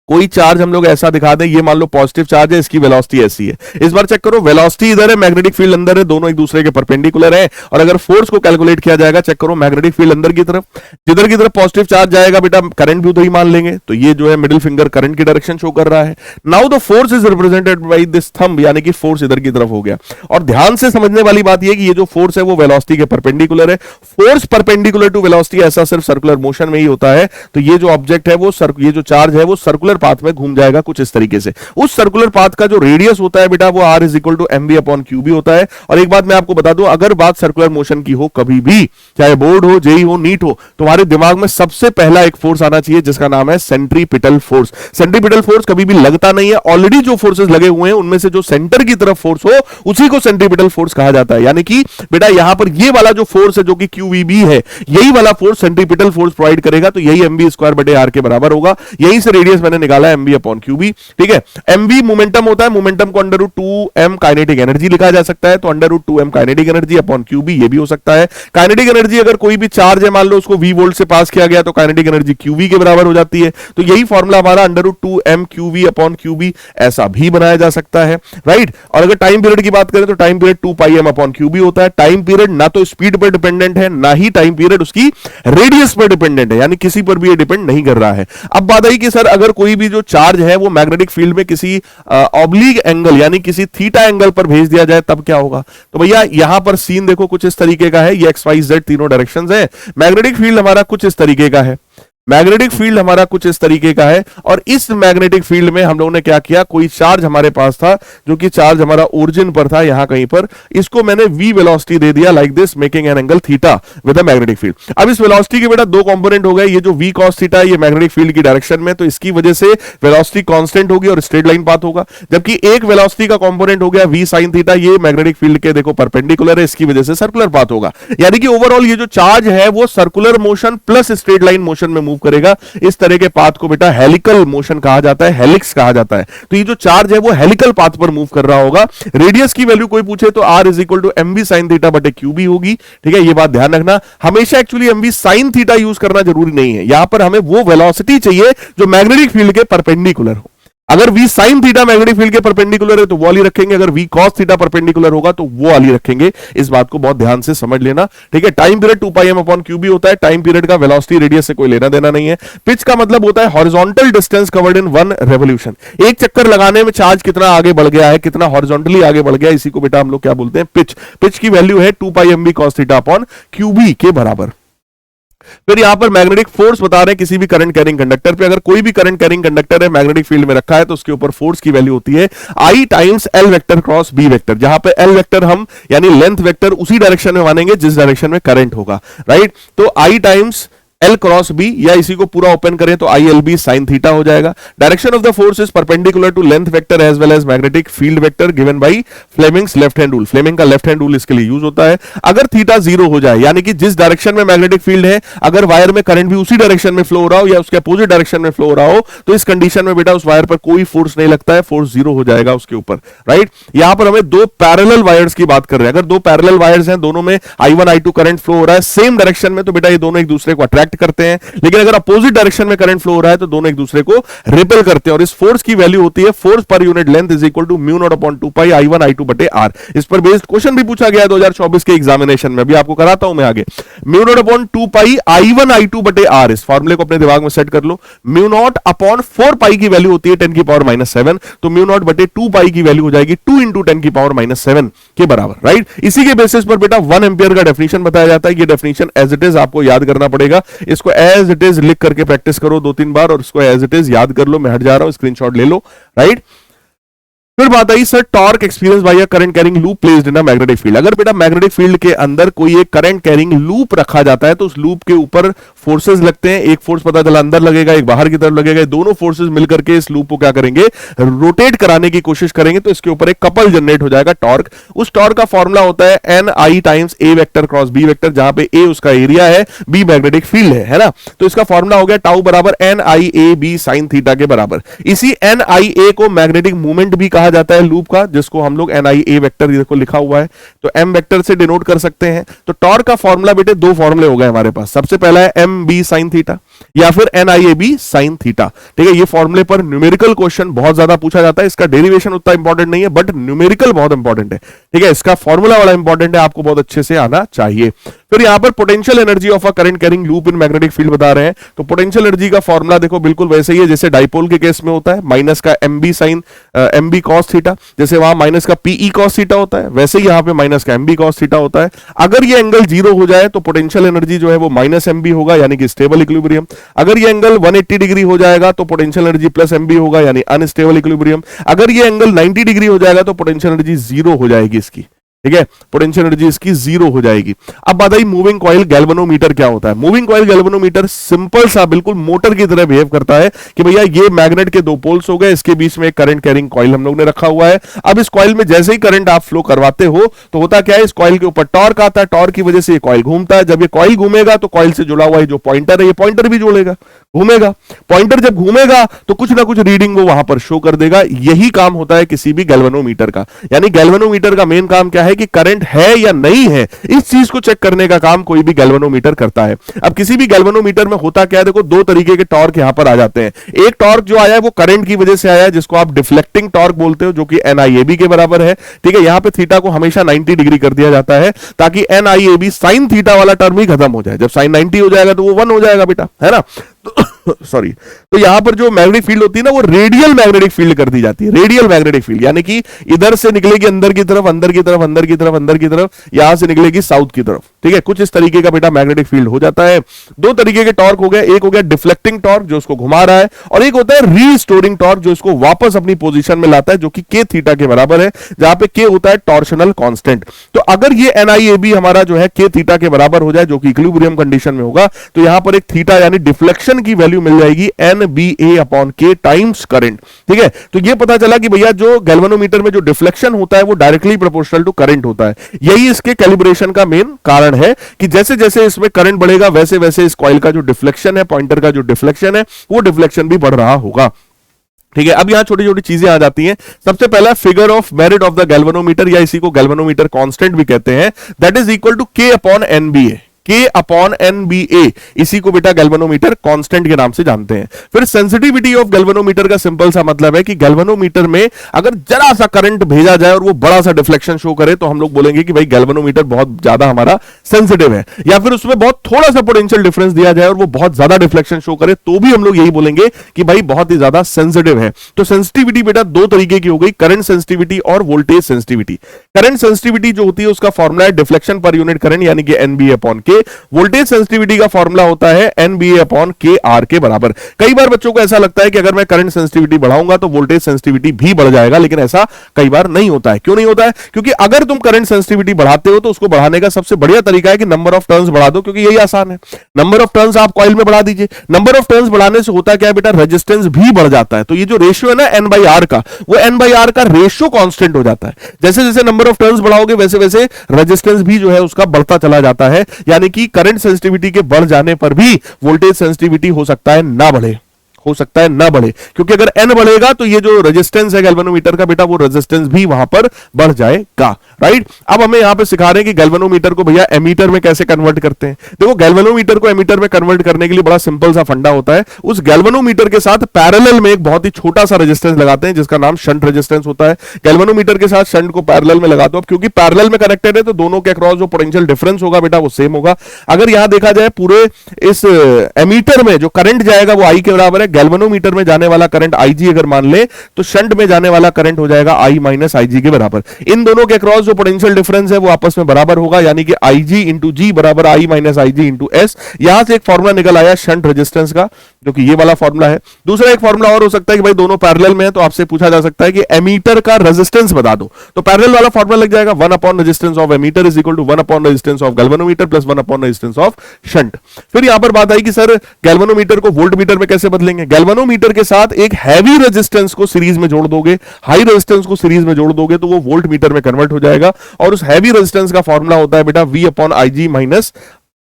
कोई चार्ज हम लोग ऐसा दिखा दें, ये मान लो पॉजिटिव चार्ज है, इसकी वेलोसिटी ऐसी है। इस बार चेक करो, वेलोसिटी इधर है, मैग्नेटिक फील्ड अंदर है, दोनों एक दूसरे के परपेंडिकुलर है। और अगर फोर्स को कैलकुलेट किया जाएगा, चेक करो मैग्नेटिक फील्ड अंदर की तरफ, जिधर की तरफ पॉजिटिव चार्ज जाएगा बेटा करंट भी उधर ही मान लेंगे, तो ये जो है मिडिल फिंगर करंट की डायरेक्शन शो कर रहा है। Now the force is represented by this thumb, यानी कि फोर्स इधर की तरफ हो गया। और ध्यान से समझने वाली बात यह कि ये जो फोर्स है वो वेलोसिटी के परपेंडिकुलर है। फोर्स परपेंडिकुलर टू वेलोसिटी ऐसा सिर्फ सर्कुलर मोशन में ही होता है। तो ये जो ऑब्जेक्ट है वो ये जो चार्ज है वो सर्कुलर सर्कुलर पाथ में घूम जाएगा कुछ इस तरीके से। उस सर्कुलर पाथ का जो रेडियस होता है बेटा वो r is equal to M B upon Q B होता है। और एक बात मैं आपको बता दूं, अगर बात सर्कुलर मोशन की हो कभी भी, चाहे बोर्ड हो, जेई हो, नीट हो, तुम्हारे दिमाग में सबसे पहला एक फोर्स आना चाहिए जिसका नाम है सेंट्रीपिटल फोर्स। सेंट्रीपिटल फोर्स कभी भी लगता नहीं है, ऑलरेडी जो फोर्सेस लगे हुए हैं उनमें से जो सेंटर की तरफ फोर्स हो उसी को सेंट्रीपिटल फोर्स कहा जाता है। यानी कि बेटा यहां पर ये वाला जो फोर्स है जो कि QVB है, यही वाला फोर्स सेंट्रीपिटल फोर्स प्रोवाइड करेगा, तो यही mv स्क्वायर बटे r के बराबर होगा। यहीं से रेडियस मैंने निकाला mv अपॉन QB। ठीक है, mv मोमेंटम होता है, मोमेंटम को under root 2m kinetic energy लिखा जा सकता है, तो under root 2m kinetic energy upon QB ये भी हो सकता है। काइनेटिक एनर्जी अगर कोई भी चार्ज है, मान लो उसको v वोल्ट से पास किया गया, तो काइनेटिक एनर्जी QV के बराबर हो जाती है। तो यही फॉर्मूला हमारा under root 2m QV upon QB ऐसा भी बनाया जा सकता है, राइट। और अगर टाइम पीरियड की बात करें तो टाइम पीरियड 2 पाई m अपॉन QB होता है। टाइम पीरियड ना तो स्पीड पर डिपेंडेंट है, ना ही टाइम पीरियड उसकी रेडियस पर डिपेंडेंट है, यानी किसी पर भी ये डिपेंड नहीं कर रहा है। अब बात आई कि सर अगर कोई भी जो चार्ज है वो मैग्नेटिक फील्ड में किसी ऑब्लिक एंगल यानी किसी थीटा एंगल पर भेज दिया जाए तब क्या होगा? तो भैया यहां पर सीन देखो कुछ इस तरीके का है, ये एक्स वाई जेड तीनों डायरेक्शंस है। मैग्नेटिक फील्ड हमारा कुछ इस तरीके का है, मैग्नेटिक फील्ड हमारा कुछ इस तरीके का है, और इस मैग्नेटिक फील्ड में हम लोगों ने क्या किया, कोई चार्ज हमारे पास था जो कि चार्ज हमारा ओरिजिन पर था यहां कहीं पर, इसको मैंने v वेलोसिटी दे दिया like this, making an angle theta with the magnetic field. अब इस वेलोसिटी के बेटा दो कंपोनेंट हो गए, ये जो v cos थीटा ये मैग्नेटिक फील्ड की डायरेक्शन में, तो इसकी वजह से वेलोसिटी कांस्टेंट होगी और स्ट्रेट लाइन पाथ होगा। जबकि एक वेलोसिटी का कंपोनेंट हो गया v sin थीटा, ये मैग्नेटिक फील्ड के देखो परपेंडिकुलर है, इसकी वजह से सर्कुलर पाथ होगा। यानी कि ओवरऑल ये जो चार्ज है वो circular motion plus straight line motion में मूव करेगा। इस तरह के पाथ को बेटा हेलिकल मोशन कहा जाता है, हेलिक्स कहा जाता है। तो ये जो चार्ज है वो हेलिकल पाथ पर मूव कर रहा होगा। रेडियस की वैल्यू कोई पूछे तो r is equal to mv sin theta बटे QB होगी। ठीक है, ये बात ध्यान रखना, हमेशा actually mv sin theta use करना जरूरी नहीं है, यहां पर हमें वो वेलोसिटी चाहिए जो मैग्नेटिक फील्ड के परपेंडिकुलर हो। अगर v sin theta magnetic field के परपेंडिकुलर है तो वो वाली रखेंगे, अगर v cos थीटा परपेंडिकुलर होगा तो वो वाली रखेंगे। इस बात को बहुत ध्यान से समझ लेना। ठीक है, टाइम पीरियड 2 पाई m अपॉन QB होता है, टाइम पीरियड का वेलोसिटी रेडियस से कोई लेना देना नहीं है। पिच का मतलब होता है horizontal distance covered in 1 revolution, एक चक्कर लगाने में चार्ज कितना आगे बढ़ गया है, कितना हॉरिजॉन्टली आगे बढ़ गया, इसी को बेटा हम लोग क्या बोलते हैं, पिच। पिच की वैल्यू है 2 पाई mv cos theta upon QB के बराबर। फिर यहां पर मैग्नेटिक फोर्स बता रहे हैं किसी भी करंट कैरिंग कंडक्टर पे, अगर कोई भी करंट कैरिंग कंडक्टर है मैग्नेटिक फील्ड में रखा है तो उसके ऊपर फोर्स की वैल्यू होती है I times L vector cross B vector, जहां पे L वेक्टर हम यानी लेंथ वेक्टर उसी डायरेक्शन में मानेंगे जिस डायरेक्शन में करंट होगा, राइट। तो I times L cross B, या इसी को पूरा ओपन करें तो ILB sin थीटा हो जाएगा। Direction of the force is perpendicular to length vector as well as magnetic field vector given by Fleming's left hand rule. Fleming का left hand rule इसके लिए यूज होता है। अगर थीटा 0 हो जाए, यानी कि जिस डायरेक्शन में मैग्नेटिक फील्ड है अगर वायर में करंट भी उसी डायरेक्शन में फ्लो हो रहा हो या उसके अपोजिट डायरेक्शन में फ्लो हो रहा हो, तो इस कंडीशन में बेटा उस वायर पर कोई फोर्स नहीं लगता है, फोर्स 0 हो जाएगा उसके ऊपर, राइट। यहां पर हमें दो पैरेलल वायर्स की बात कर रहे हैं, अगर दो पैरेलल वायर्स हैं, दोनों में I1 I2 करंट फ्लो हो रहा है सेम डायरेक्शन में, तो बेटा ये दोनों एक दूसरे को अट्रैक्ट करते हैं। लेकिन अगर अपोजिट डायरेक्शन में करंट फ्लो हो रहा है तो दोनों एक दूसरे को रिपेल करते हैं, और इस फोर्स की वैल्यू होती है force per unit length is equal to mu naught upon 2 pi I1 I2 बटे R। इस पर बेस्ड क्वेश्चन भी पूछा गया है 2024 के एग्जामिनेशन में, अभी आपको कराता हूं मैं आगे। Mu naught upon 2 pi I1 I2 बटे R, इस फॉर्मूले को अपने दिमाग में सेट कर लो। म्यू नॉट अपॉन 4 पाई की वैल्यू होती है 10 की पावर -7, तो म्यू नॉट बटे 2 पाई की वैल्यू हो जाएगी 2 इंटू 10 की पावर -7 के बराबर, राइट। इसी के बेसिस पर बेटा 1 एम्पियर का डेफिनेशन बताया जाता है। ये डेफिनेशन एज इट इज आपको याद करना पड़ेगा, इसको एज इट इज लिख करके प्रैक्टिस करो 2-3 बार, और इसको एज इट इज याद कर लो। मैं हट जा रहा हूं, स्क्रीनशॉट ले लो, राइट। फिर बात आई sir torque experience by a current carrying loop placed in a magnetic field. अगर बेटा मैग्नेटिक फील्ड के अंदर कोई एक करंट कैरिंग लूप रखा जाता है तो उस लूप के ऊपर फोर्सेस लगते हैं, एक फोर्स पता चला अंदर लगेगा, एक बाहर की तरफ लगेगा, दोनों फोर्सेस मिलकर के इस लूप को क्या करेंगे, रोटेट कराने की कोशिश करेंगे, तो इसके ऊपर एक कपल जनरेट हो जाएगा टॉर्क। उस टॉर्क का फॉर्मूला होता है NI times A vector cross B vector, जहां पे A उसका एरिया है, B मैग्नेटिक फील्ड है ना। तो इसका फॉर्मूला हो गया टाउ बराबर NIAB sin थीटा के बराबर। इसी NIA को मैग्नेटिक मूवमेंट भी कहा जाता है लूप का, जिसको हम लोग NIA वेक्टर देखो लिखा हुआ है तो M वेक्टर से डिनोट कर सकते हैं। तो टॉर्क का फॉर्मूला बेटे दो फॉर्मूले हो गए हमारे पास, सबसे पहला है MB sin थीटा या फिर NIAB sin थीटा। ठीक है, ये फॉर्मूले पर न्यूमेरिकल क्वेश्चन बहुत ज्यादा पूछा जाता है, इसका डेरिवेशन उतना इंपॉर्टेंट नहीं है बट न्यूमेरिकल बहुत इंपॉर्टेंट है। ठीक है, इसका फॉर्मूला वाला इंपॉर्टेंट है, आपको बहुत अच्छे से आना चाहिए। फिर यहां पर potential energy of a current carrying loop in magnetic field बता रहे हैं, तो पोटेंशियल एनर्जी का फॉर्मूला देखो बिल्कुल वैसे ही है जैसे डाइपोल के केस में होता है, माइनस का MB sine MB cos theta, जैसे वहां माइनस का पीई कॉस थीटा होता है वैसे ही यहां पे माइनस का एमबी कॉस थीटा होता है। अगर ये एंगल 0 हो जाए तो पोटेंशियल एनर्जी जो है वो माइनस एमबी होगा यानी कि स्टेबल इक्विलिब्रियम। अगर ये एंगल 180 डिग्री हो जाएगा तो पोटेंशियल एनर्जी प्लस एमबी होगा यानी अनस्टेबल इक्विलिब्रियम। अगर ये एंगल 90 डिग्री हो जाएगा तो पोटेंशियल एनर्जी 0 हो जाएगी इसकी, ठीक है, पोटेंशियल एनर्जी इसकी 0 हो जाएगी। अब बात आई मूविंग कॉइल गैल्वेनोमीटर क्या होता है। मूविंग कॉइल गैल्वेनोमीटर सिंपल सा बिल्कुल मोटर की तरह बिहेव करता है कि भैया ये मैग्नेट के 2 पोल्स हो गए, इसके बीच में एक करंट कैरिंग कॉइल हम लोग ने रखा हुआ है। अब इस कॉइल में जैसे ही करंट आप फ्लो करवाते हो तो होता क्या है, इस कॉइल के ऊपर टॉर्क आता है, टॉर्क की वजह से ये कॉइल घूमता है। जब ये कॉइल घूमेगा तो कॉइल से जुड़ा हुआ है जो पॉइंटर है, ये पॉइंटर भी जुड़ेगा, घूमेगा। पॉइंटर जब घूमेगा तो कुछ ना कुछ रीडिंग वो वहां पर शो कर देगा। यही काम होता है किसी भी गैल्वेनोमीटर का, यानी गैल्वेनोमीटर का मेन काम क्या है कि करंट है या नहीं है, इस चीज को चेक करने का काम कोई भी गैल्वेनोमीटर करता है। अब किसी भी गैल्वेनोमीटर में होता क्या है, देखो 2 तरीके के टॉर्क यहां पर आ जाते हैं। एक टॉर्क जो आया है वो करंट की वजह से आया है, जिसको आप डिफ्लेक्टिंग टॉर्क बोलते हो, जो कि NIAB के बराबर है, ठीक है। यहां पे थीटा को हमेशा 90 डिग्री कर दिया जाता है ताकि NIAB साइन थीटा वाला टर्म ही खत्म हो जाए। जब साइन 90 हो जाएगा तो वो 1 हो जाएगा बेटा, है ना। सॉरी, तो यहां पर जो मैग्नेटिक फील्ड होती है ना वो रेडियल मैग्नेटिक फील्ड कर दी जाती है। रेडियल मैग्नेटिक फील्ड यानी कि इधर से निकलेगी अंदर की तरफ, अंदर की तरफ, अंदर की तरफ, अंदर की तरफ, यहां से निकलेगी साउथ की तरफ, ठीक है। कुछ इस तरीके का बेटा मैग्नेटिक फील्ड हो जाता है। 2 तरीके के टॉर्क हो गए, एक हो गया डिफ्लेक्टिंग टॉर्क जो उसको घुमा रहा है, और एक होता है रीस्टोरिंग टॉर्क जो इसको वापस अपनी पोजीशन में लाता है, जो कि के थीटा के बराबर है, जहां पे के होता है टॉर्शनल कांस्टेंट। तो अगर ये NIAB हमारा जो है के थीटा के बराबर हो जाए, जो कि इक्विलिब्रियम कंडीशन में होगा, तो यहां पर एक थीटा यानी डिफ्लेक्शन की वैल्यू मिल जाएगी NBA अपॉन के टाइम्स करंट, ठीक है। तो ये पता चला कि भैया जो गैल्वेनोमीटर में जो डिफ्लेक्शन होता है वो डायरेक्टली प्रोपोर्शनल टू करंट होता है। यही इसके कैलिब्रेशन का मेन कारण है कि जैसे जैसे इसमें करंट बढ़ेगा वैसे वैसे इस कॉइल का जो डिफ्लेक्शन है, पॉइंटर का जो डिफ्लेक्शन है, वो डिफ्लेक्शन भी बढ़ रहा होगा, ठीक है। अब यहां छोटी छोटी चीजें आ जाती हैं। सबसे पहला figure of merit of the galvanometer, या इसी को गैल्वेनोमीटर कांस्टेंट भी कहते हैं, दैट इज इक्वल टू के upon NBA। K upon NBA, इसी को बेटा गैल्वेनोमीटर कांस्टेंट के नाम से जानते हैं। फिर सेंसिटिविटी ऑफ गैल्वेनोमीटर का सिंपल सा मतलब है कि गैल्वेनोमीटर में अगर जरा सा करंट भेजा जाए और वो बड़ा सा डिफ्लेक्शन शो करे तो हम लोग बोलेंगे कि भाई गैल्वेनोमीटर बहुत ज्यादा हमारा सेंसिटिव है। या फिर उसमें बहुत थोड़ा सा पोटेंशियल डिफरेंस दिया जाए और वो बहुत ज्यादा डिफ्लेक्शन शो करे तो भी हम लोग यही बोलेंगे कि भाई बहुत ही ज्यादा सेंसिटिव है। तो सेंसिटिविटी बेटा 2 तरीके की हो गई, करंट सेंसिटिविटी और वोल्टेज सेंसिटिविटी। करंट सेंसिटिविटी जो होती है उसका फॉर्मूला है डिफ्लेक्शन पर यूनिट करंट यानी कि NBA अपॉन के। वोल्टेज सेंसिटिविटी का फॉर्मूला होता है NBA अपॉन KR के बराबर। कई बार बच्चों को ऐसा लगता है कि अगर मैं करंट सेंसिटिविटी बढ़ाऊंगा तो वोल्टेज सेंसिटिविटी भी बढ़ जाएगा, लेकिन ऐसा कई बार नहीं होता है। क्यों नहीं होता है? क्योंकि अगर तुम करंट सेंसिटिविटी बढ़ाते हो तो उसको बढ़ाने का सबसे बढ़िया तरीका है कि नंबर ऑफ टर्न्स बढ़ा दो, क्योंकि यही आसान है। नंबर ऑफ टर्न्स आप कॉइल में बढ़ा दीजिए। नंबर ऑफ टर्न्स बढ़ाने से होता क्या है बेटा, रेजिस्टेंस भी बढ़ जाता है। तो ये जो रेशियो है ना N/R का, वो N/R का रेशियो कांस्टेंट हो जाता है। जैसे जैसे नंबर ऑफ टर्न्स बढ़ाओगे वैसे वैसे रेजिस्टेंस भी जो है उसका बढ़ता चला जाता है। यानी कि करंट सेंसिटिविटी के बढ़ जाने पर भी वोल्टेज सेंसिटिविटी हो सकता है ना बढ़े, हो सकता है ना बढ़े, क्योंकि अगर N बढ़ेगा तो ये जो रेजिस्टेंस है गैल्वेनोमीटर का बेटा, वो रेजिस्टेंस भी वहां पर बढ़ जाएगा, राइट। अब हमें यहां पे सिखा रहे हैं कि गैल्वेनोमीटर को भैया एमीटर में कैसे कन्वर्ट करते हैं। देखो गैल्वेनोमीटर को एमीटर में कन्वर्ट करने के लिए बड़ा सिंपल सा फंडा होता है। उस गैल्वेनोमीटर के साथ पैरेलल में एक बहुत ही छोटा सा रेजिस्टेंस लगाते हैं जिसका नाम शंट रेजिस्टेंस होता है। गैल्वेनोमीटर के साथ शंट को पैरेलल में लगाते हो, क्योंकि पैरेलल में कनेक्टेड है तो दोनों के अक्रॉस जो पोटेंशियल डिफरेंस होगा बेटा वो सेम होगा। अगर यहां देखा जाए पूरे इस एमीटर में जो करंट जाएगा वो I के बराबर है। गैल्वेनोमीटर में जाने वाला करंट IG अगर मान ले तो शंट में जाने वाला करंट हो जाएगा I माइनस IG के बराबर। इन दोनों के अक्रॉस जो पोटेंशियल डिफरेंस है वो आपस में बराबर होगा, यानी कि IG इंटू G बराबर I minus IG into S। यहां से एक फॉर्मूला निकल आया शंट रेजिस्टेंस का, जो कि ये वाला फॉर्मूला है। दूसरा एक फॉर्मूला और हो सकता है कि भाई दोनों पैरेलल में है तो आपसे पूछा जा सकता है कि एमीटर का रेजिस्टेंस बता दो, तो पैरेलल वाला फॉर्मूला लग जाएगा 1 upon resistance of ammeter is equal to 1 upon resistance of galvanometer plus 1 upon resistance of shunt. फिर यहां पर बात आई कि सर गैल्वेनोमीटर को वोल्टमीटर में कैसे बदलेंगे। गैल्वेनोमीटर के साथ एक हैवी रेजिस्टेंस को सीरीज में जोड़ दोगे, हाई रेजिस्टेंस को सीरीज में जोड़ दोगे तो वो वोल्ट मीटर में कन्वर्ट हो जाएगा। और उस हैवी रेजिस्टेंस का फॉर्मूला होता है बेटा V अपॉन IG माइनस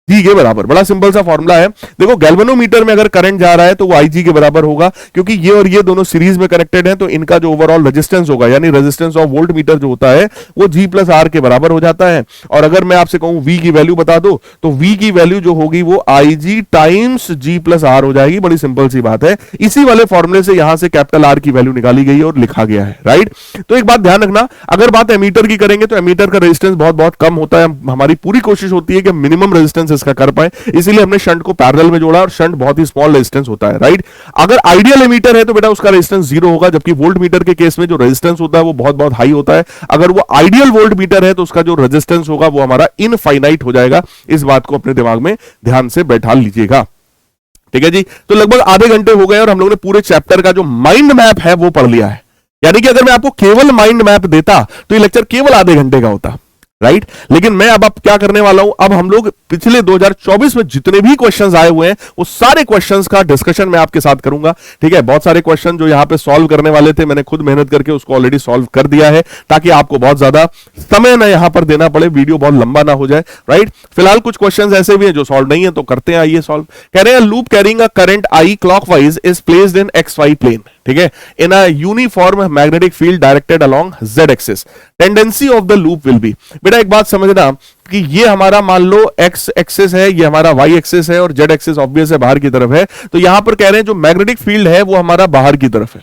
जी के बराबर। बड़ा सिंपल सा फॉर्मूला है। देखो गैल्वेनोमीटर में अगर करंट जा रहा है तो वो IG के बराबर होगा, क्योंकि ये और ये दोनों सीरीज में कनेक्टेड हैं, तो इनका जो ओवरऑल रेजिस्टेंस होगा यानी रेजिस्टेंस ऑफ वोल्ट मीटर जो होता है वो G प्लस R के बराबर हो जाता है। और अगर मैं आपसे कहूं V की वैल्यू बता दो तो V की वैल्यू जो होगी वो IG times G plus R हो जाएगी। बड़ी सिंपल सी बात है। इसी वाले फॉर्मूले से यहां से कैपिटल R की वैल्यू निकाली गई है और लिखा गया है, राइट। तो एक बात ध्यान रखना, अगर बात एमीटर की करेंगे तो एमीटर का रेजिस्टेंस बहुत बहुत कम होता है। हमारी पूरी कोशिश होती है कि मिनिमम रेजिस्टेंस इसका कर पाए, इसीलिए हमने शंट को पैरेलल में जोड़ा और शंट बहुत ही स्मॉल रेजिस्टेंस होता है, राइट। अगर आइडियल एमीटर है तो बेटा उसका रेजिस्टेंस जीरो होगा, जबकि वोल्ट मीटर के केस में जो रेजिस्टेंस होता है वो बहुत बहुत हाई होता है। अगर वो आइडियल वोल्ट मीटर है तो उसका जो रेजिस्टेंस होगा वो हमारा इनफाइनाइट हो जाएगा। इस बात को अपने दिमाग में ध्यान से बैठा लीजिएगा, ठीक है जी। तो लगभग आधे घंटे हो गए और हम लोगों ने पूरे चैप्टर का जो माइंड मैप है वो पढ़ लिया है। यानी कि अगर मैं आपको केवल माइंड मैप देता तो ये लेक्चर केवल आधे घंटे का होता, राइट। लेकिन मैं अब क्या करने वाला हूं, अब हम लोग पिछले 2024 में जितने भी क्वेश्चंस आए हुए हैं वो सारे क्वेश्चंस का डिस्कशन मैं आपके साथ करूंगा, ठीक है। बहुत सारे क्वेश्चन जो यहां पे सॉल्व करने वाले थे मैंने खुद मेहनत करके उसको ऑलरेडी सॉल्व कर दिया है, ताकि आपको बहुत ज्यादा समय ना यहां पर देना पड़े, वीडियो बहुत लंबा ना हो जाए, राइट। फिलहाल कुछ क्वेश्चन ऐसे भी हैं जो सॉल्व नहीं है, तो करते हैं, आइए सॉल्व। कह रहे हैं loop carrying a current I clockwise is placed in XY plane, ठीक है, in a uniform magnetic field directed along Z axis, tendency of the loop will be. बेटा एक बात समझना कि ये हमारा मान लो X एक्सिस है, ये हमारा Y एक्सिस है और Z एक्सिस ऑब्वियस है बाहर की तरफ है। तो यहां पर कह रहे हैं जो मैग्नेटिक फील्ड है वो हमारा बाहर की तरफ है।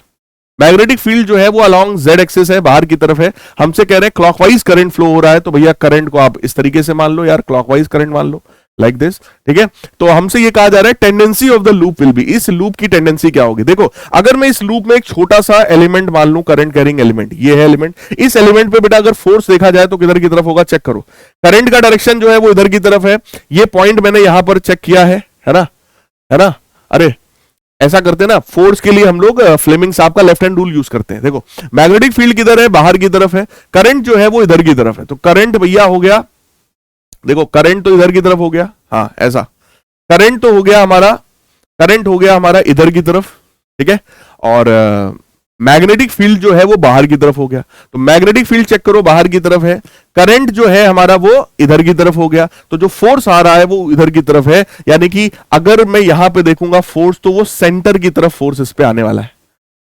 मैग्नेटिक फील्ड जो है वो अलोंग Z एक्सिस है, बाहर की तरफ है। हमसे कह रहे हैं क्लॉकवाइज करंट फ्लो हो रहा है, तो भैया करंट को आप इस तरीके से मान लो यार, क्लॉकवाइज करंट मान लो, लाइक दिस, ठीक है। तो हमसे ये कहा जा रहा है tendency of the loop will B, इस लूप की टेंडेंसी क्या होगी। देखो अगर मैं इस लूप में एक छोटा सा एलिमेंट मान लूं, करंट कैरिंग एलिमेंट, ये है एलिमेंट, इस एलिमेंट पे बेटा अगर फोर्स देखा जाए तो किधर की तरफ होगा, चेक करो। करंट का डायरेक्शन जो है वो इधर की तरफ है, ये पॉइंट मैंने यहां पर चेक किया है ना, है ना। अरे ऐसा करते हैं ना, फोर्स के लिए हम लोग फ्लेमिंग साहब का लेफ्ट हैंड रूल यूज करते हैं। देखो मैग्नेटिक फील्ड किधर है, बाहर की तरफ है, करंट जो है वो इधर की तरफ है, तो करंट भैया हो गया, देखो करंट तो इधर की तरफ हो गया, हाँ ऐसा करंट तो हो गया हमारा, करंट हो गया हमारा इधर की तरफ, ठीक है। और मैग्नेटिक फील्ड जो है वो बाहर की तरफ हो गया, तो मैग्नेटिक फील्ड चेक करो बाहर की तरफ है, करंट जो है हमारा वो इधर की तरफ हो गया, तो जो फोर्स आ रहा है वो इधर की तरफ है। यानी कि अगर मैं यहां पे देखूंगा फोर्स तो वो सेंटर की तरफ फोर्स इस पे आने वाला है,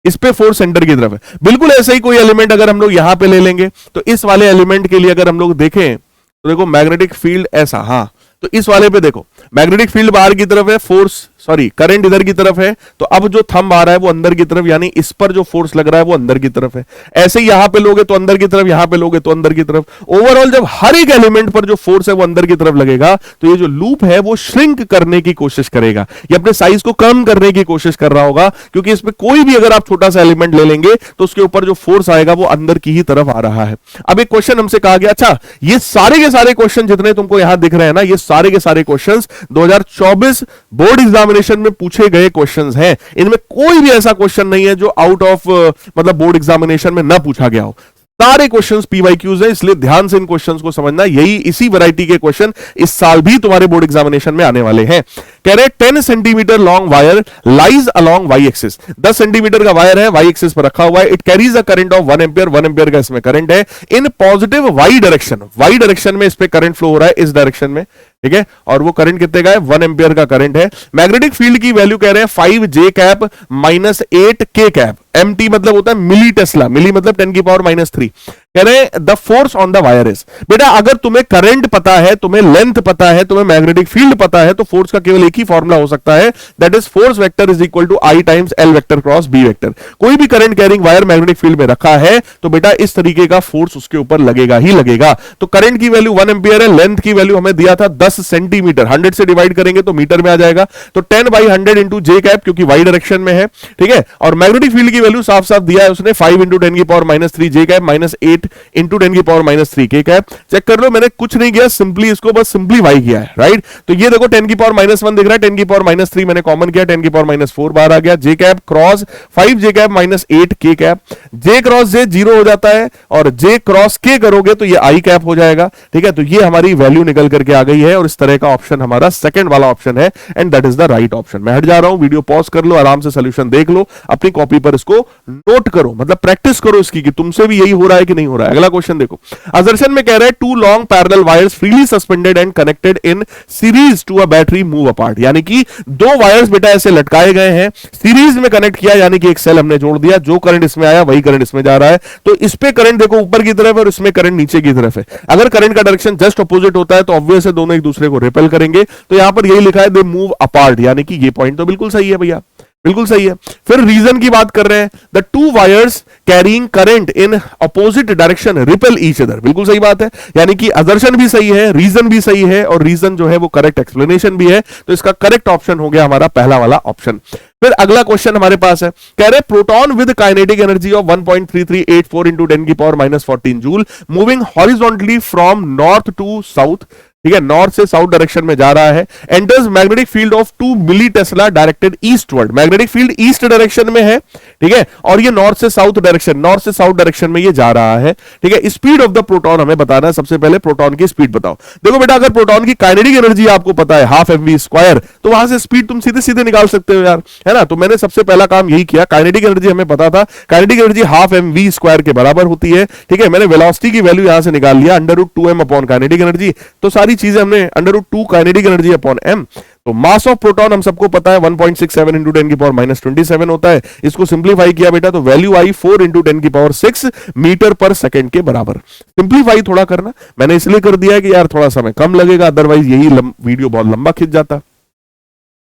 इस पे फोर्स सेंटर की तरफ है। बिल्कुल ऐसे ही कोई एलिमेंट अगर हम लोग यहां पे ले लेंगे तो इस वाले एलिमेंट के लिए अगर हम लोग देखें तो देखो मैग्नेटिक फील्ड ऐसा, हाँ तो इस वाले पे देखो मैग्नेटिक फील्ड बाहर की तरफ है, फोर्स सॉरी करंट इधर की तरफ है, तो अब जो थंब आ रहा है वो अंदर की तरफ, यानी इस पर जो फोर्स लग रहा है वो अंदर की तरफ है। ऐसे ही यहां पे लोगे तो अंदर की तरफ, यहां पे लोगे तो अंदर की तरफ। ओवरऑल जब हर एक एलिमेंट पर जो फोर्स है वो अंदर की तरफ लगेगा तो ये जो लूप है वो श्रिंक करने की कोशिश करेगा, ये अपने साइज को कम करने की कोशिश कर रहा होगा, क्योंकि इसमें कोई भी अगर आप छोटा सा एलिमेंट ले लेंगे तो उसके ऊपर जो फोर्स आएगा वो अंदर की ही तरफ आ रहा है। अब एक क्वेश्चन हमसे कहा गया, अच्छा ये सारे के सारे क्वेश्चन जितने तुमको यहां दिख रहे हैं ना, ये सारे के सारे क्वेश्चन 2024 बोर्ड एग्जामिनेशन में पूछे गए क्वेश्चंस हैं, इनमें कोई भी ऐसा क्वेश्चन नहीं है जो आउट ऑफ मतलब बोर्ड एग्जामिनेशन में ना पूछा गया हो। सारे क्वेश्चंस पीवाईक्यूज हैं, इसलिए ध्यान से इन क्वेश्चंस को समझना। यही इसी वैरायटी के क्वेश्चन इस साल भी तुम्हारे बोर्ड एग्जामिनेशन में आने वाले हैं। कह रहे 10 centimetre long wire lies along Y axis, 10 centimetre का वायर है, वाई एक्सिस पर रखा हुआ है। It carries a current of 1 ampere, 1 ampere का इसमें करंट है in positive Y direction, Y direction में इस पे करंट फ्लो हो रहा है, इस डायरेक्शन में, ठीक है। और वो करंट कितने का है, 1 एम्पियर का करंट है। मैग्नेटिक फील्ड की वैल्यू कह रहे हैं 5 J cap minus 8 K cap, MT मतलब होता है मिली टेस्ला, मिली मतलब 10 की पावर -3। कह रहे हैं the force on the wire is, बेटा अगर तुम्हें करंट पता है, तुम्हें लेंथ पता है, तुम्हें मैग्नेटिक फील्ड पता है, तो फोर्स का केवल एक ही फॉर्मूला हो सकता है, that is force vector is equal to I times L vector cross B vector. कोई भी current carrying wire magnetic field में रखा है तो बेटा इस तरीके का फोर्स उसके ऊपर लगेगा ही लगेगा। तो करंट की वैल्यू 1 एम्पियर है, लेंथ की वैल्यू हमें दिया था 10 सेंटीमीटर, 100 से डिवाइड करेंगे तो मीटर में आ जाएगा, तो 10/100 इंटू J कैप, क्योंकि वाई डायरेक्शन में है, ठीक है। और मैग्नेटिक फील्ड की वैल्यू साफ साफ दिया है उसने 5 इंटू 10 की power -3 J cap minus 8 into 10 की पावर -3 K कैप। चेक कर लो, मैंने कुछ नहीं किया, सिंपली इसको बस सिंपलीफाई किया है, राइट। तो ये देखो 10 की पावर -1 दिख रहा है, 10 की पावर -3 मैंने कॉमन किया, 10 की पावर -4 बाहर आ गया। J cap cross 5 J cap minus 8 K cap, J cross J 0 हो जाता है और J क्रॉस K करोगे तो ये I कैप हो जाएगा, ठीक है। तो ये हमारी वैल्यू निकल करके आ गई है और इस तरह का ऑप्शन हमारा सेकंड वाला ऑप्शन है and that is the right option. मैं हट जा रहा हूं, वीडियो पॉज कर लो, आराम से सॉल्यूशन देख लो, अपनी कॉपी पर इसको नोट करो, मतलब प्रैक्टिस करो इसकी कि तुमसे भी यही हो रहा है कि नहीं हो हो रहा है। अगला क्वेश्चन देखो, असर्शन में कह रहा है two long parallel wires freely suspended and connected in series to a battery move apart, यानी कि दो वायर्स बेटा ऐसे लटकाए गए हैं, सीरीज में कनेक्ट किया, यानी कि एक सेल हमने जोड़ दिया, जो करंट इसमें आया वही करंट इसमें जा रहा है, तो इस पे करंट देखो ऊपर की तरफ है और इसमें करंट नीचे की तरफ है। अगर करंट का डायरेक्शन जस्ट अपोजिट होता है तो ऑब्वियस है दोनों एक दूसरे को रिपेल करेंगे, तो यहां पर यही लिखा है दे मूव अपार्ट, यानी कि ये पॉइंट तो बिल्कुल सही है भैया, बिल्कुल सही है। फिर रीजन की बात कर रहे हैं, the two wires carrying current in opposite direction repel each other, बिल्कुल सही बात है, यानी कि असर्शन भी सही है, रीजन भी सही है, और रीजन जो है वो करेक्ट एक्सप्लेनेशन भी है, तो इसका करेक्ट ऑप्शन हो गया हमारा पहला वाला ऑप्शन। फिर अगला क्वेश्चन हमारे पास है, कह रहे proton with kinetic energy of 1.3384 into 10 की power -14 joule moving horizontally from north to south, ठीक है, नॉर्थ से साउथ डायरेक्शन में जा रहा है, enters magnetic field of 2 millitesla directed eastward, magnetic field east direction में है, ठीक है, और ये नॉर्थ से साउथ डायरेक्शन में ये जा रहा है, ठीक है। स्पीड ऑफ द प्रोटॉन हमें बताना है, सबसे पहले प्रोटॉन की स्पीड बताओ। देखो बेटा, अगर प्रोटॉन की काइनेटिक एनर्जी आपको पता है 12 mv², तो वहां से स्पीड तुम सीधे सीधे निकाल सकते हो यार, है ना। तो मैंने सबसे पहला काम यही किया, काइनेटिक एनर्जी हमें पता था, काइनेटिक एनर्जी 12 mv² के बराबर होती है, ठीक है। मैंने वेलोसिटी की वैल्यू यहां से निकाल लिया, √2m अपॉन काइनेटिक एनर्जी, तो सारी चीजें हमने √2 काइनेटिक एनर्जी अपॉन m। तो मास ऑफ प्रोटॉन हम सबको पता है 1.67 into 10 की पावर -27 होता है, इसको सिंप्लीफाई किया बेटा तो वैल्यू आई 4 into 10 की पावर 6 मीटर पर सेकंड के बराबर। सिंप्लीफाई थोड़ा करना मैंने इसलिए कर दिया है कि यार थोड़ा समय कम लगेगा, अदरवाइज यही वीडियो बहुत लंबा खिंच जाता।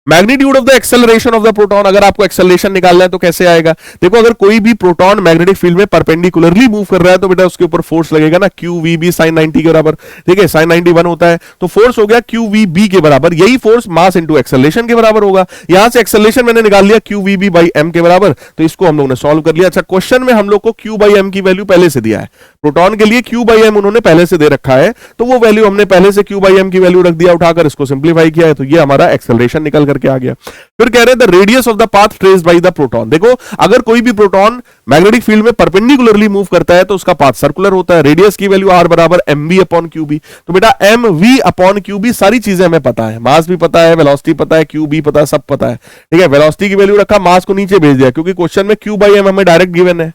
Magnitude of the acceleration of the proton, अगर आपको एक्सेलरेशन निकालना है तो कैसे आएगा, देखो अगर कोई भी प्रोटॉन मैग्नेटिक फील्ड में परपेंडिकुलरली मूव कर रहा है तो बेटा उसके ऊपर फोर्स लगेगा ना, QVB sin 90 के बराबर, ठीक है, sin 90 1 होता है, तो फोर्स हो गया QVB के बराबर, यही फोर्स मास इंटू एक्सेलरेशन के बराबर होगा। यहां से एक्सेलरेशन मैंने निकाल लिया QVB by m के बराबर, तो इसको हम लोगों ने सॉल्व कर लिया। अच्छा, क्वेश्चन में हम लोग को Q by m की वैल्यू पहले से दिया है, प्रोटॉन के लिए Q by m उन्होंने पहले से दे रखा है, तो वो वैल्यू हमने पहले से Q by m की वैल्यू रख दिया उठाकर, इसको सिंप्लीफाई किया है, तो ये हमारा एक्सेलरेशन निकल करके आ गया। फिर कह रहे हैं the radius of the path traced by the proton, देखो अगर कोई भी प्रोटॉन मैग्नेटिक फील्ड में परपेंडिकुलरली मूव करता है तो उसका पाथ सर्कुलर होता है, रेडियस की वैल्यू r बराबर mv अपॉन qb, तो बेटा mv अपॉन qb सारी चीजें हमें पता है, मास भी पता है, वेलोसिटी पता है, qb पता है, सब पता है, ठीक है। वेलोसिटी की वैल्यू रखा, मास को नीचे भेज दिया क्योंकि क्वेश्चन में q by m हमें डायरेक्ट गिवन है,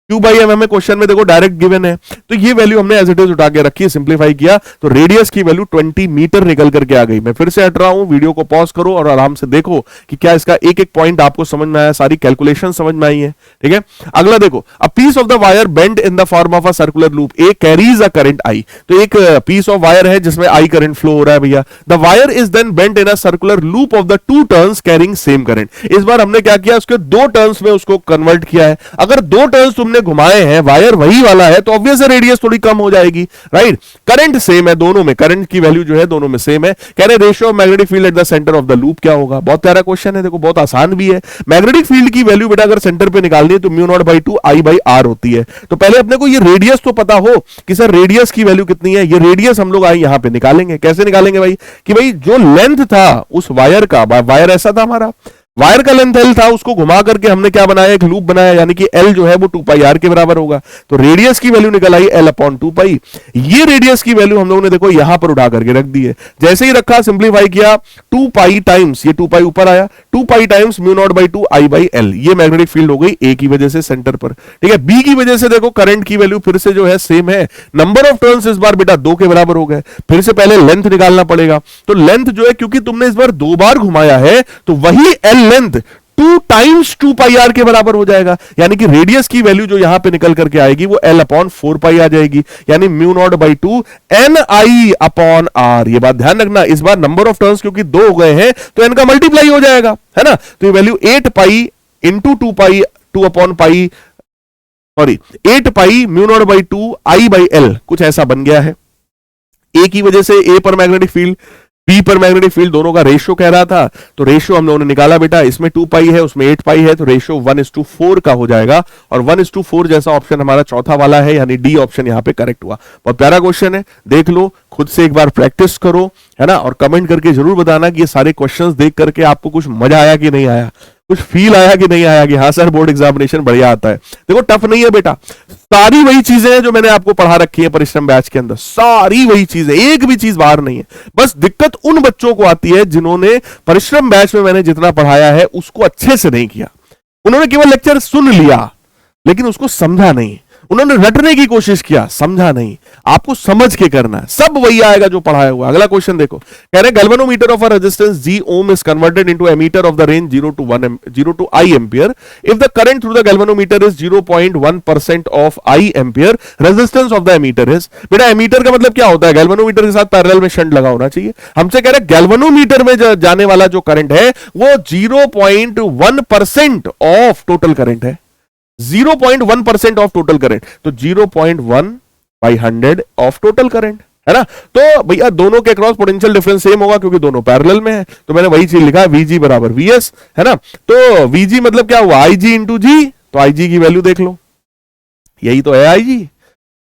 Q by m हमें क्वेश्चन में देखो डायरेक्ट गिवन है, तो ये वैल्यू हमने एज इट इज उठा के रखी, सिंप्लीफाई किया तो रेडियस की वैल्यू 20 मीटर निकल करके आ गई। मैं फिर से हट रहा हूं, वीडियो को पॉज करो और आराम से देखो कि क्या इसका एक एक पॉइंट आपको समझ में आया, सारी कैलकुलेशन समझ में आई है, ठीक है। अगला देखो, a piece of the wire bend in the form of a circular loop A carries a current I, तो एक पीस ऑफ वायर है जिसमें आई करंट फ्लो हो रहा है भैया, the wire is then bend in a circular loop of the 2 turns carrying same current. इस बार हमने क्या किया, उसके 2 टर्न्स में उसको कन्वर्ट किया है। अगर 2 टर्न्स तुमने घुमाए हैं, वायर वही वाला है, तो ऑब्वियस है रेडियस थोड़ी कम हो जाएगी, राइट। करंट सेम है दोनों में, करंट की वैल्यू जो है दोनों में सेम है। कह रहे ratio of magnetic field at the centre of the loop क्या होगा, बहुत प्यारा क्वेश्चन है, देखो बहुत आसान भी है। मैग्नेटिक फील्ड की वैल्यू बेटा अगर सेंटर पे निकालनी है तो μ0/2 I/r होती है, तो पहले अपने को ये रेडियस तो पता हो कि सर रेडियस की वैल्यू कितनी है, ये रेडियस हम लोग यहां पे निकालेंगे। कैसे निकालेंगे भाई, कि भाई जो लेंथ था उस वायर का, वायर ऐसा था हमारा, वायर का लेंथ L था, उसको घुमा करके हमने क्या बनाया, एक लूप बनाया, यानी कि L जो है वो 2πr के बराबर होगा, तो रेडियस की वैल्यू निकल आई L अपॉन 2π। ये रेडियस की वैल्यू हम लोगों ने देखो यहां पर उठा करके रख दी है, जैसे ही रखा सिंप्लीफाई किया 2π टाइम्स, ये 2π ऊपर आया, 2π टाइम्स μ0/2 I/L, ये मैग्नेटिक फील्ड हो गई A की वजह से सेंटर पर, ठीक है। B की वजह से देखो करंट की वैल्यू फिर से जो है सेम है, नंबर ऑफ टर्न्स इस बार बेटा 2 के बराबर हो गए, फिर से पहले लेंथ निकालना पड़ेगा, तो लेंथ जो है क्योंकि तुमने इस बार 2 बार घुमाया है तो वही L लेंथ 2 टाइम्स 2πr के बराबर हो जाएगा, यानी कि रेडियस की वैल्यू जो यहां पे निकल करके आएगी वो L अपॉन 4π आ जाएगी, यानी μ0/2 ni अपॉन r। ये बात ध्यान रखना, इस बार नंबर ऑफ टर्न्स क्योंकि 2 हो गए हैं तो n का मल्टीप्लाई हो जाएगा, है ना, तो ये value 8π into 2π 2 upon pi, sorry 8π μ0/2 I/L कुछ ऐसा बन गया है। A की वजह से A पर मैग्नेटिक फील्ड, बी पर मैग्नेटिक फील्ड, दोनों का रेशियो कह रहा था, तो रेशियो हम लोगों ने निकाला बेटा, इसमें 2π है उसमें 8π है, तो रेशियो 1:4 का हो जाएगा, और 1:4 जैसा ऑप्शन हमारा चौथा वाला है, यानी डी ऑप्शन यहां पे करेक्ट हुआ। बहुत प्यारा क्वेश्चन है, देख लो, खुद से एक बार प्रैक्टिस करो, है ना, और कमेंट करके जरूर बताना कि ये सारे क्वेश्चंस देख करके आपको कुछ मजा आया कि नहीं आया, कुछ फील आया कि नहीं आया कि हाँ सर बोर्ड एग्जामिनेशन बढ़िया आता है। देखो टफ नहीं है बेटा, सारी वही चीजें हैं जो मैंने आपको पढ़ा रखी है परिश्रम बैच के अंदर, सारी वही चीजें, एक भी चीज बाहर नहीं है। बस दिक्कत उन बच्चों को आती है जिन्होंने परिश्रम बैच में मैंने जितना पढ़ाया है उसको अच्छे से नहीं किया, उन्होंने केवल लेक्चर सुन लिया लेकिन उसको समझा नहीं, उन्होंने रटने की कोशिश किया, समझा नहीं। आपको समझ के करना है, सब वही आएगा जो पढ़ाया हुआ। अगला क्वेश्चन देखो, कह रहे galvanometer of a resistance G ohm is converted into ammeter of the range 0 to I ampere if the current through the galvanometer is 0.1% of I ampere, resistance of the ammeter is. बेटा ammeter का मतलब क्या होता है? Galvanometer के साथ parallel में shunt लगा होना चाहिए। हमसे कह रहे गैल्वेनोमीटर में जाने वाला जो करंट है वो 0.1% ऑफ टोटल करंट है, 0.1% ऑफ टोटल करंट, तो 0.1 बाई 100 ऑफ टोटल करंट, है ना। तो भैया दोनों के क्रॉस पोटेंशियल डिफरेंस सेम होगा क्योंकि दोनों पैरेलल में है, तो मैंने वही चीज लिखा VG बराबर VS, है ना। तो VG मतलब क्या हुआ? IG इंटू जी, तो IG की वैल्यू देख लो, यही तो है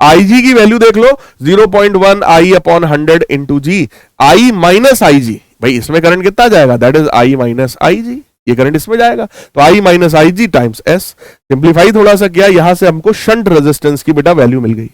IG की वैल्यू देख लो 0.1 I upon 100 into G, I minus IG, भाई इसमें करंट कितना जाएगा? That is I minus IG, ये करंट इसमें जाएगा, तो I minus IG times S। Simplify थोड़ा सा किया, यहां से हमको शंट रेजिस्टेंस की बेटा वैल्यू मिल गई,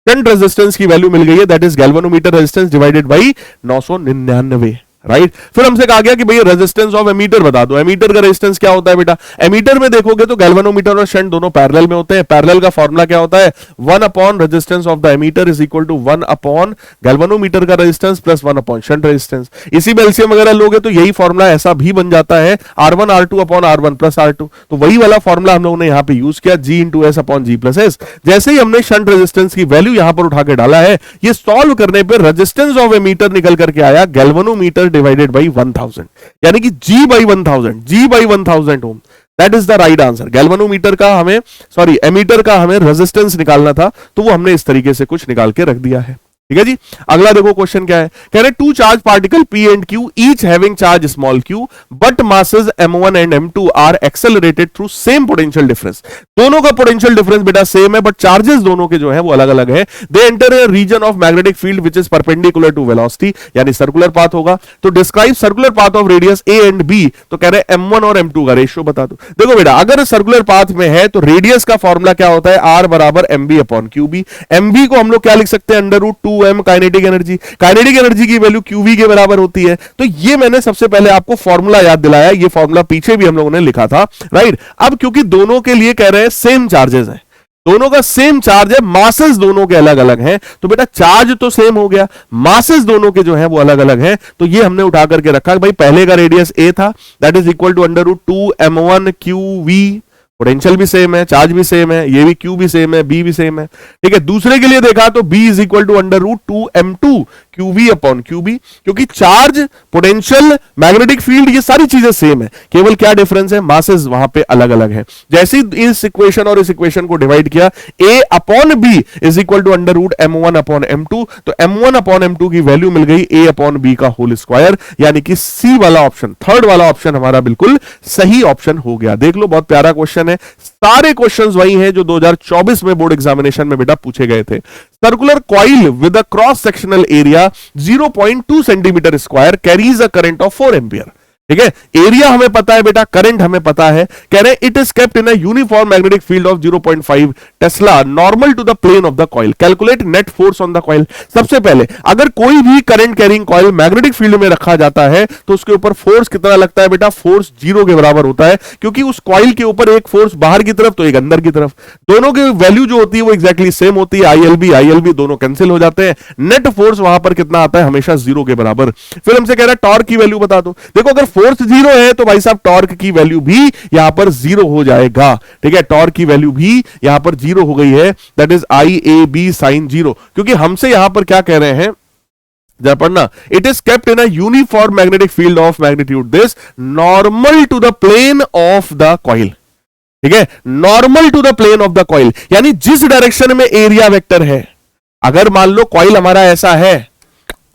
शंट रेजिस्टेंस की वैल्यू मिल गई है, that is galvanometer resistance divided by 999, right. फिर हमसे कहा गया कि भैया रेजिस्टेंस ऑफ एमीटर बता दो। एमीटर का रेजिस्टेंस क्या होता है बेटा? एमीटर में देखोगे तो गैल्वेनोमीटर और शंट दोनों पैरेलल में होते हैं। पैरेलल का फॉर्मूला क्या होता है? 1 upon resistance of the ammeter is equal to 1 upon galvanometer का resistance plus 1 upon shunt resistance. इसी में एलसीएम वगैरह लोगे तो यही फॉर्मूला ऐसा भी बन जाता है, R1 R2 upon R1 plus R2। तो वही वाला फॉर्मूला हम लोगों ने यहाँ पे यूज किया, G इंटू एस अपॉन जी प्लस एस। जैसे ही हमने शंट रेजिस्टेंस की वैल्यू यहां पर उठा के डाला है, ये सॉल्व करने पर रेजिस्टेंस ऑफ एमीटर निकल करके आया गैल्वेनोमीटर डिवाइडेड बाई 1000, यानी कि G by 1000 ohm. That is the right answer. Galvanometer का हमें, सॉरी एमीटर का हमें रेजिस्टेंस निकालना था, तो वो हमने इस तरीके से कुछ निकाल के रख दिया है। ठीक है जी। अगला देखो क्वेश्चन क्या है, कह रहे two charge particle P and Q each having charge small q but masses m1 and m2 are accelerated through same potential difference. दोनों का पोटेंशियल डिफरेंस बेटा सेम है, बट चार्जेस दोनों के जो है वो अलग अलग है। They enter a region of magnetic field which is perpendicular to velocity, यानी सर्कुलर पाथ होगा। तो describe circular path of radius a and b, तो कह रहे m1 और m2 का रेशियो बता दो। देखो बेटा अगर सर्कुलर पाथ में है तो रेडियस का फॉर्मूला क्या होता है? r बराबर mb अपॉन qb। mb को हम लोग क्या लिख सकते हैं? Under root 2m kinetic energy. Kinetic energy की वैल्यू qv के बराबर होती है। तो ये मैंने सबसे पहले आपको फॉर्मूला याद दिलाया, ये फॉर्मूला पीछे भी हम लोगों ने लिखा था, राइट। अब क्योंकि दोनों के लिए कह रहे हैं सेम चार्जेस हैं, दोनों का सेम चार्ज है, मासेस दोनों के अलग अलग हैं, तो बेटा चार्ज तो सेम हो गया, मासेस दोनों के जो है वो अलग अलग हैं। तो ये हमने उठा करके रखा, भाई पहले का रेडियस a था, that is equal to under root 2m1 qv, potential भी सेम है, चार्ज भी सेम है, ये भी Q भी सेम है, B भी सेम है। ठीक है, दूसरे के लिए देखा तो B is equal to under root 2m2 QV upon QB, क्योंकि चार्ज, पोटेंशियल, मैग्नेटिक फील्ड ये सारी चीजें सेम है, केवल क्या डिफरेंस है? मासेस वहां पे अलग अलग है। जैसे ही इस इक्वेशन और इस इक्वेशन को डिवाइड किया, A upon B is equal to under root m1 upon m2, तो m1 अपॉन m2 की वैल्यू मिल गई A अपॉन B का होल स्क्वायर, यानी कि C वाला ऑप्शन, थर्ड वाला ऑप्शन हमारा बिल्कुल सही ऑप्शन हो गया। देख लो बहुत प्यारा क्वेश्चन है, सारे क्वेश्चंस वही हैं जो 2024 में बोर्ड एग्जामिनेशन में बेटा पूछे गए थे। Circular coil with a cross sectional area 0.2 centimetre square carries a current of 4 ampere. ठीक है, एरिया हमें पता है बेटा, करंट हमें पता है। कह रहे हैं it is kept in a uniform magnetic field of 0.5 tesla normal to the plane of the coil, calculate net force on the coil. सबसे पहले अगर कोई भी current carrying coil magnetic field में रखा जाता है तो उसके ऊपर फोर्स कितना लगता है बेटा? फोर्स 0 के बराबर होता है, क्योंकि उस कॉइल के ऊपर एक फोर्स बाहर की तरफ तो एक अंदर की तरफ, दोनों की वैल्यू जो होती है वो एक्जैक्टली सेम होती है। ILB दोनों कैंसिल हो जाते हैं, नेट फोर्स वहां पर कितना आता है? हमेशा 0 के बराबर। फिर हमसे कह रहा है टॉर्क की वैल्यू बता दो। देखो अगर फोर्स 0 है तो भाई साहब टॉर्क की वैल्यू भी यहां पर 0 हो जाएगा। ठीक है, टॉर्क की वैल्यू भी यहां पर 0 हो गई है, दैट इज IAB sin 0, क्योंकि हमसे यहां पर क्या कह रहे हैं जरा पढ़ना, it is kept in a uniform magnetic field of magnitude this normal to the plane of the coil. ठीक है, normal to the plane of the coil, यानी जिस डायरेक्शन में एरिया वेक्टर है, अगर मान लो कॉइल हमारा ऐसा है,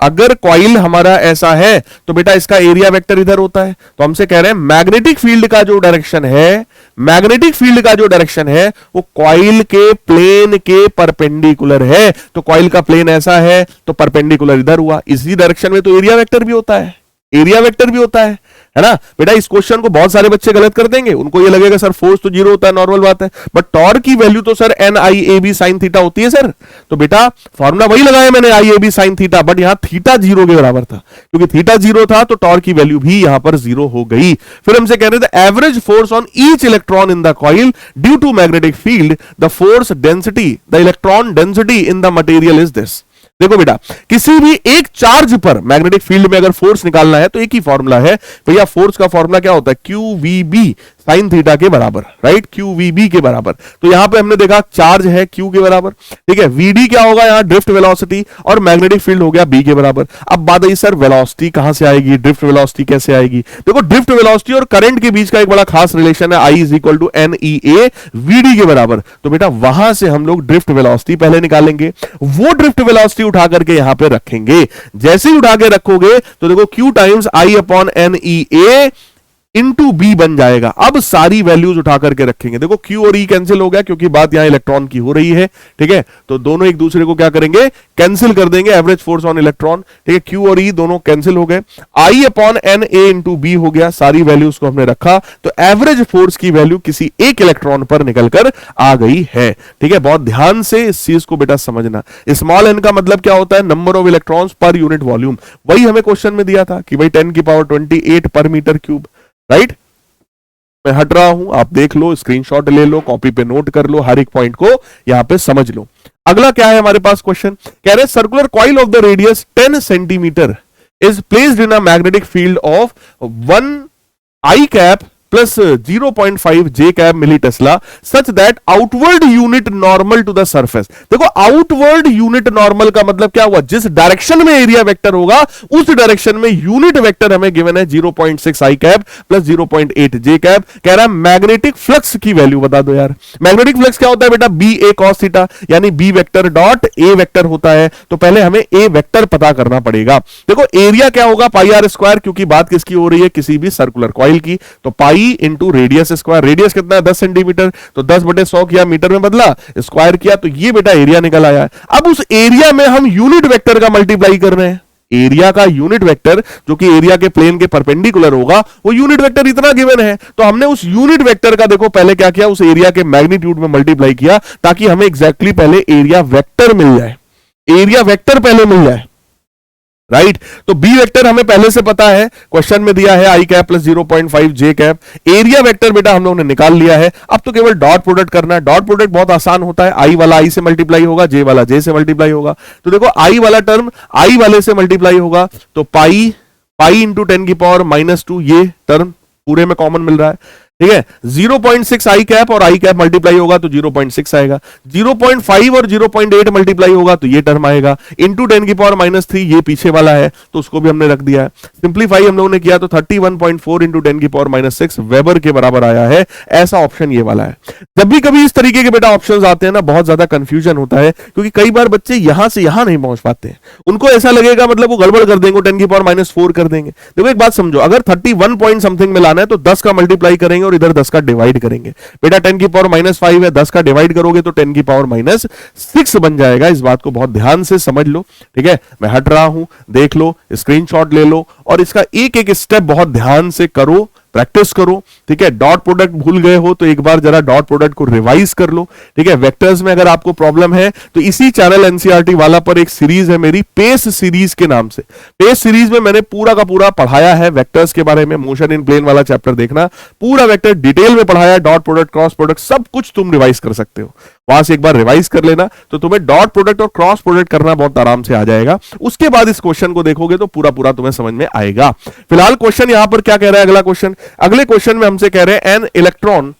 अगर कॉइल हमारा ऐसा है तो बेटा इसका एरिया वेक्टर इधर होता है। तो हमसे कह रहे हैं मैग्नेटिक फील्ड का जो डायरेक्शन है, मैग्नेटिक फील्ड का जो डायरेक्शन है वो कॉइल के प्लेन के परपेंडिकुलर है। तो कॉइल का प्लेन ऐसा है तो परपेंडिकुलर इधर हुआ, इसी डायरेक्शन में तो एरिया वेक्टर भी होता है। एरिया वेक्टर भी होता है ना बेटा। इस क्वेश्चन को बहुत सारे बच्चे गलत कर देंगे, उनको ये लगेगा सर फोर्स तो 0 होता है, नॉर्मल बात है, बट टॉर्क की वैल्यू तो सर NIAB sin थीटा होती है सर। तो बेटा फॉर्मूला वही लगाया मैंने IAB sin थीटा, बट यहां थीटा 0 के बराबर था, क्योंकि थीटा 0 था तो टॉर्क की वैल्यू भी यहां पर 0 हो गई। फिर हमसे कह रहे थे average force on each electron in the coil due to magnetic field, the force density, the electron density in the material is this. देखो बेटा किसी भी एक चार्ज पर मैग्नेटिक फील्ड में अगर फोर्स निकालना है तो एक ही फॉर्मूला है भैया, फोर्स का फॉर्मूला क्या होता है, QVB sin थीटा के बराबर, राइट, QVB के बराबर। तो यहां पे हमने देखा चार्ज है Q के बराबर, ठीक है, VD क्या होगा यहां ड्रिफ्ट वेलोसिटी, और मैग्नेटिक फील्ड हो गया B के बराबर। अब बात आई सर वेलोसिटी कहां से आएगी, ड्रिफ्ट वेलोसिटी कैसे आएगी। देखो ड्रिफ्ट वेलोसिटी और करंट के बीच का एक बड़ा खास रिलेशन है, I = NEA VD के बराबर। तो बेटा वहां से हम लोग ड्रिफ्ट वेलोसिटी पहले निकालेंगे, वो ड्रिफ्ट वेलोसिटी उठा करके यहां पे रखेंगे। जैसे ही उठा के रखोगे तो देखो Q times I/NEA into B बन जाएगा। अब सारी वैल्यूज उठा करके रखेंगे, देखो Q और E कैंसिल हो गया क्योंकि बात यहां इलेक्ट्रॉन की हो रही है, ठीक है, तो दोनों एक दूसरे को क्या करेंगे, कैंसिल कर देंगे, एवरेज फोर्स ऑन इलेक्ट्रॉन, ठीक है, Q और E दोनों कैंसिल हो गए, I/NA इंटू बी हो गया, सारी वैल्यूज को हमने रखा, तो एवरेज फोर्स की वैल्यू किसी एक इलेक्ट्रॉन पर निकलकर आ गई है, ठीक है। बहुत ध्यान से इस चीज को बेटा समझना, स्मॉल n का मतलब क्या होता है, number of electrons per unit volume, वही हमें क्वेश्चन में दिया था कि भाई 10⁻28 पर मीटर क्यूब, राइट। मैं हट रहा हूं, आप देख लो, स्क्रीनशॉट ले लो, कॉपी पे नोट कर लो, हर एक पॉइंट को यहां पे समझ लो। अगला क्या है हमारे पास क्वेश्चन, कह रहे circular coil of the radius 10 centimetre is placed in a magnetic field of 1 I cap plus 0.5 J cap millitesla such that outward unit normal to the surface. देखो आउटवर्ड यूनिट नॉर्मल का मतलब क्या हुआ, जिस direction में area vector होगा उस direction में यूनिट वेक्टर हमें गिवन है 0.6 I cap plus 0.8 J cap. कह रहा है मैग्नेटिक फ्लक्स की वैल्यू बता दो यार। मैग्नेटिक फ्लक्स क्या होता है बेटा, BA cos थीटा, यानी B vector dot A vector होता है, तो पहले हमें A वेक्टर पता करना पड़ेगा। देखो एरिया क्या होगा πr², क्योंकि बात किसकी हो रही है, किसी भी सर्कुलर कॉइल की, तो pi into radius square, radius कितना है 10 सेंटीमीटर, तो 10/100 किया, मीटर में बदला, स्क्वायर किया, तो ये बेटा एरिया निकल आया है। अब उस एरिया में हम यूनिट वेक्टर का मल्टीप्लाई कर रहे हैं, एरिया का यूनिट वेक्टर जो कि एरिया के प्लेन के परपेंडिकुलर होगा, वो यूनिट वेक्टर इतना गिवन है, तो हमने उस यूनिट वेक्टर का देखो पहले क्या किया, उस एरिया के मैग्नीट्यूड में मल्टीप्लाई किया, ताकि हमें एग्जैक्टली पहले एरिया वेक्टर मिल जाए, एरिया वेक्टर पहले मिल जाए, राइट। तो बी वेक्टर हमें पहले से पता है, क्वेश्चन में दिया है I cap plus 0.5 J cap. Area vector बेटा हम लोगों ने निकाल लिया है, अब तो केवल डॉट प्रोडक्ट करना है। डॉट प्रोडक्ट बहुत आसान होता है, I वाला I से मल्टीप्लाई होगा, J वाला J से मल्टीप्लाई होगा, तो देखो I वाला टर्म I वाले से मल्टीप्लाई होगा, तो पाई इंटू 10⁻⁻², ये टर्म पूरे में कॉमन मिल रहा है, ठीक है। 0.6 I कैप और I कैप मल्टीप्लाई होगा तो 0.6 आएगा, 0.5 और 0.8 मल्टीप्लाई होगा तो ये टर्म आएगा, इंटू 10⁻³ ये पीछे वाला है तो उसको भी हमने रख दिया है। सिंप्लीफाई हम लोगों ने किया तो 31.4 इंटू 10⁻�6 वेबर के बराबर आया है, ऐसा ऑप्शन ये वाला है। जब भी कभी इस तरीके के बेटा ऑप्शंस आते हैं ना, बहुत ज्यादा कंफ्यूजन होता है, क्योंकि कई बार बच्चे यहां से यहां नहीं पहुंच पाते हैं, उनको ऐसा लगेगा मतलब वो गड़बड़ कर देंगे, 10⁻⁴ कर देंगे। देखो एक बात समझो, अगर 31 पॉइंट समथिंग में लाना है तो 10 का मल्टीप्लाई करेंगे और इधर 10 का डिवाइड करेंगे। बेटा 10⁻⁵ है, 10 का डिवाइड करोगे तो 10⁻⁶ बन जाएगा। इस बात को बहुत ध्यान से समझ लो, ठीक है। मैं हट रहा हूं, देख लो, स्क्रीनशॉट ले लो और इसका एक एक स्टेप बहुत ध्यान से करो, प्रैक्टिस करो, ठीक है। डॉट प्रोडक्ट भूल गए हो तो एक बार जरा डॉट प्रोडक्ट को रिवाइज कर लो, ठीक है। वेक्टर्स में अगर आपको प्रॉब्लम है तो इसी चैनल एनसीईआरटी वाला पर एक सीरीज है मेरी, पेस सीरीज के नाम से। पेस सीरीज में मैंने पूरा का पूरा पढ़ाया है वेक्टर्स के बारे में, मोशन इन प्लेन वाला चैप्टर देखना, पूरा वेक्टर डिटेल में पढ़ाया है, डॉट प्रोडक्ट, क्रॉस प्रोडक्ट, सब कुछ तुम रिवाइज कर सकते हो, वहां से एक बार रिवाइज कर लेना तो तुम्हें डॉट प्रोडक्ट और क्रॉस प्रोडक्ट करना बहुत आराम से आ जाएगा। उसके बाद इस क्वेश्चन को देखोगे तो पूरा पूरा तुम्हें समझ में आएगा। फिलहाल क्वेश्चन यहां पर क्या कह रहा है, अगला क्वेश्चन, अगले क्वेश्चन में हमसे कह रहे हैं एन इलेक्ट्रॉन,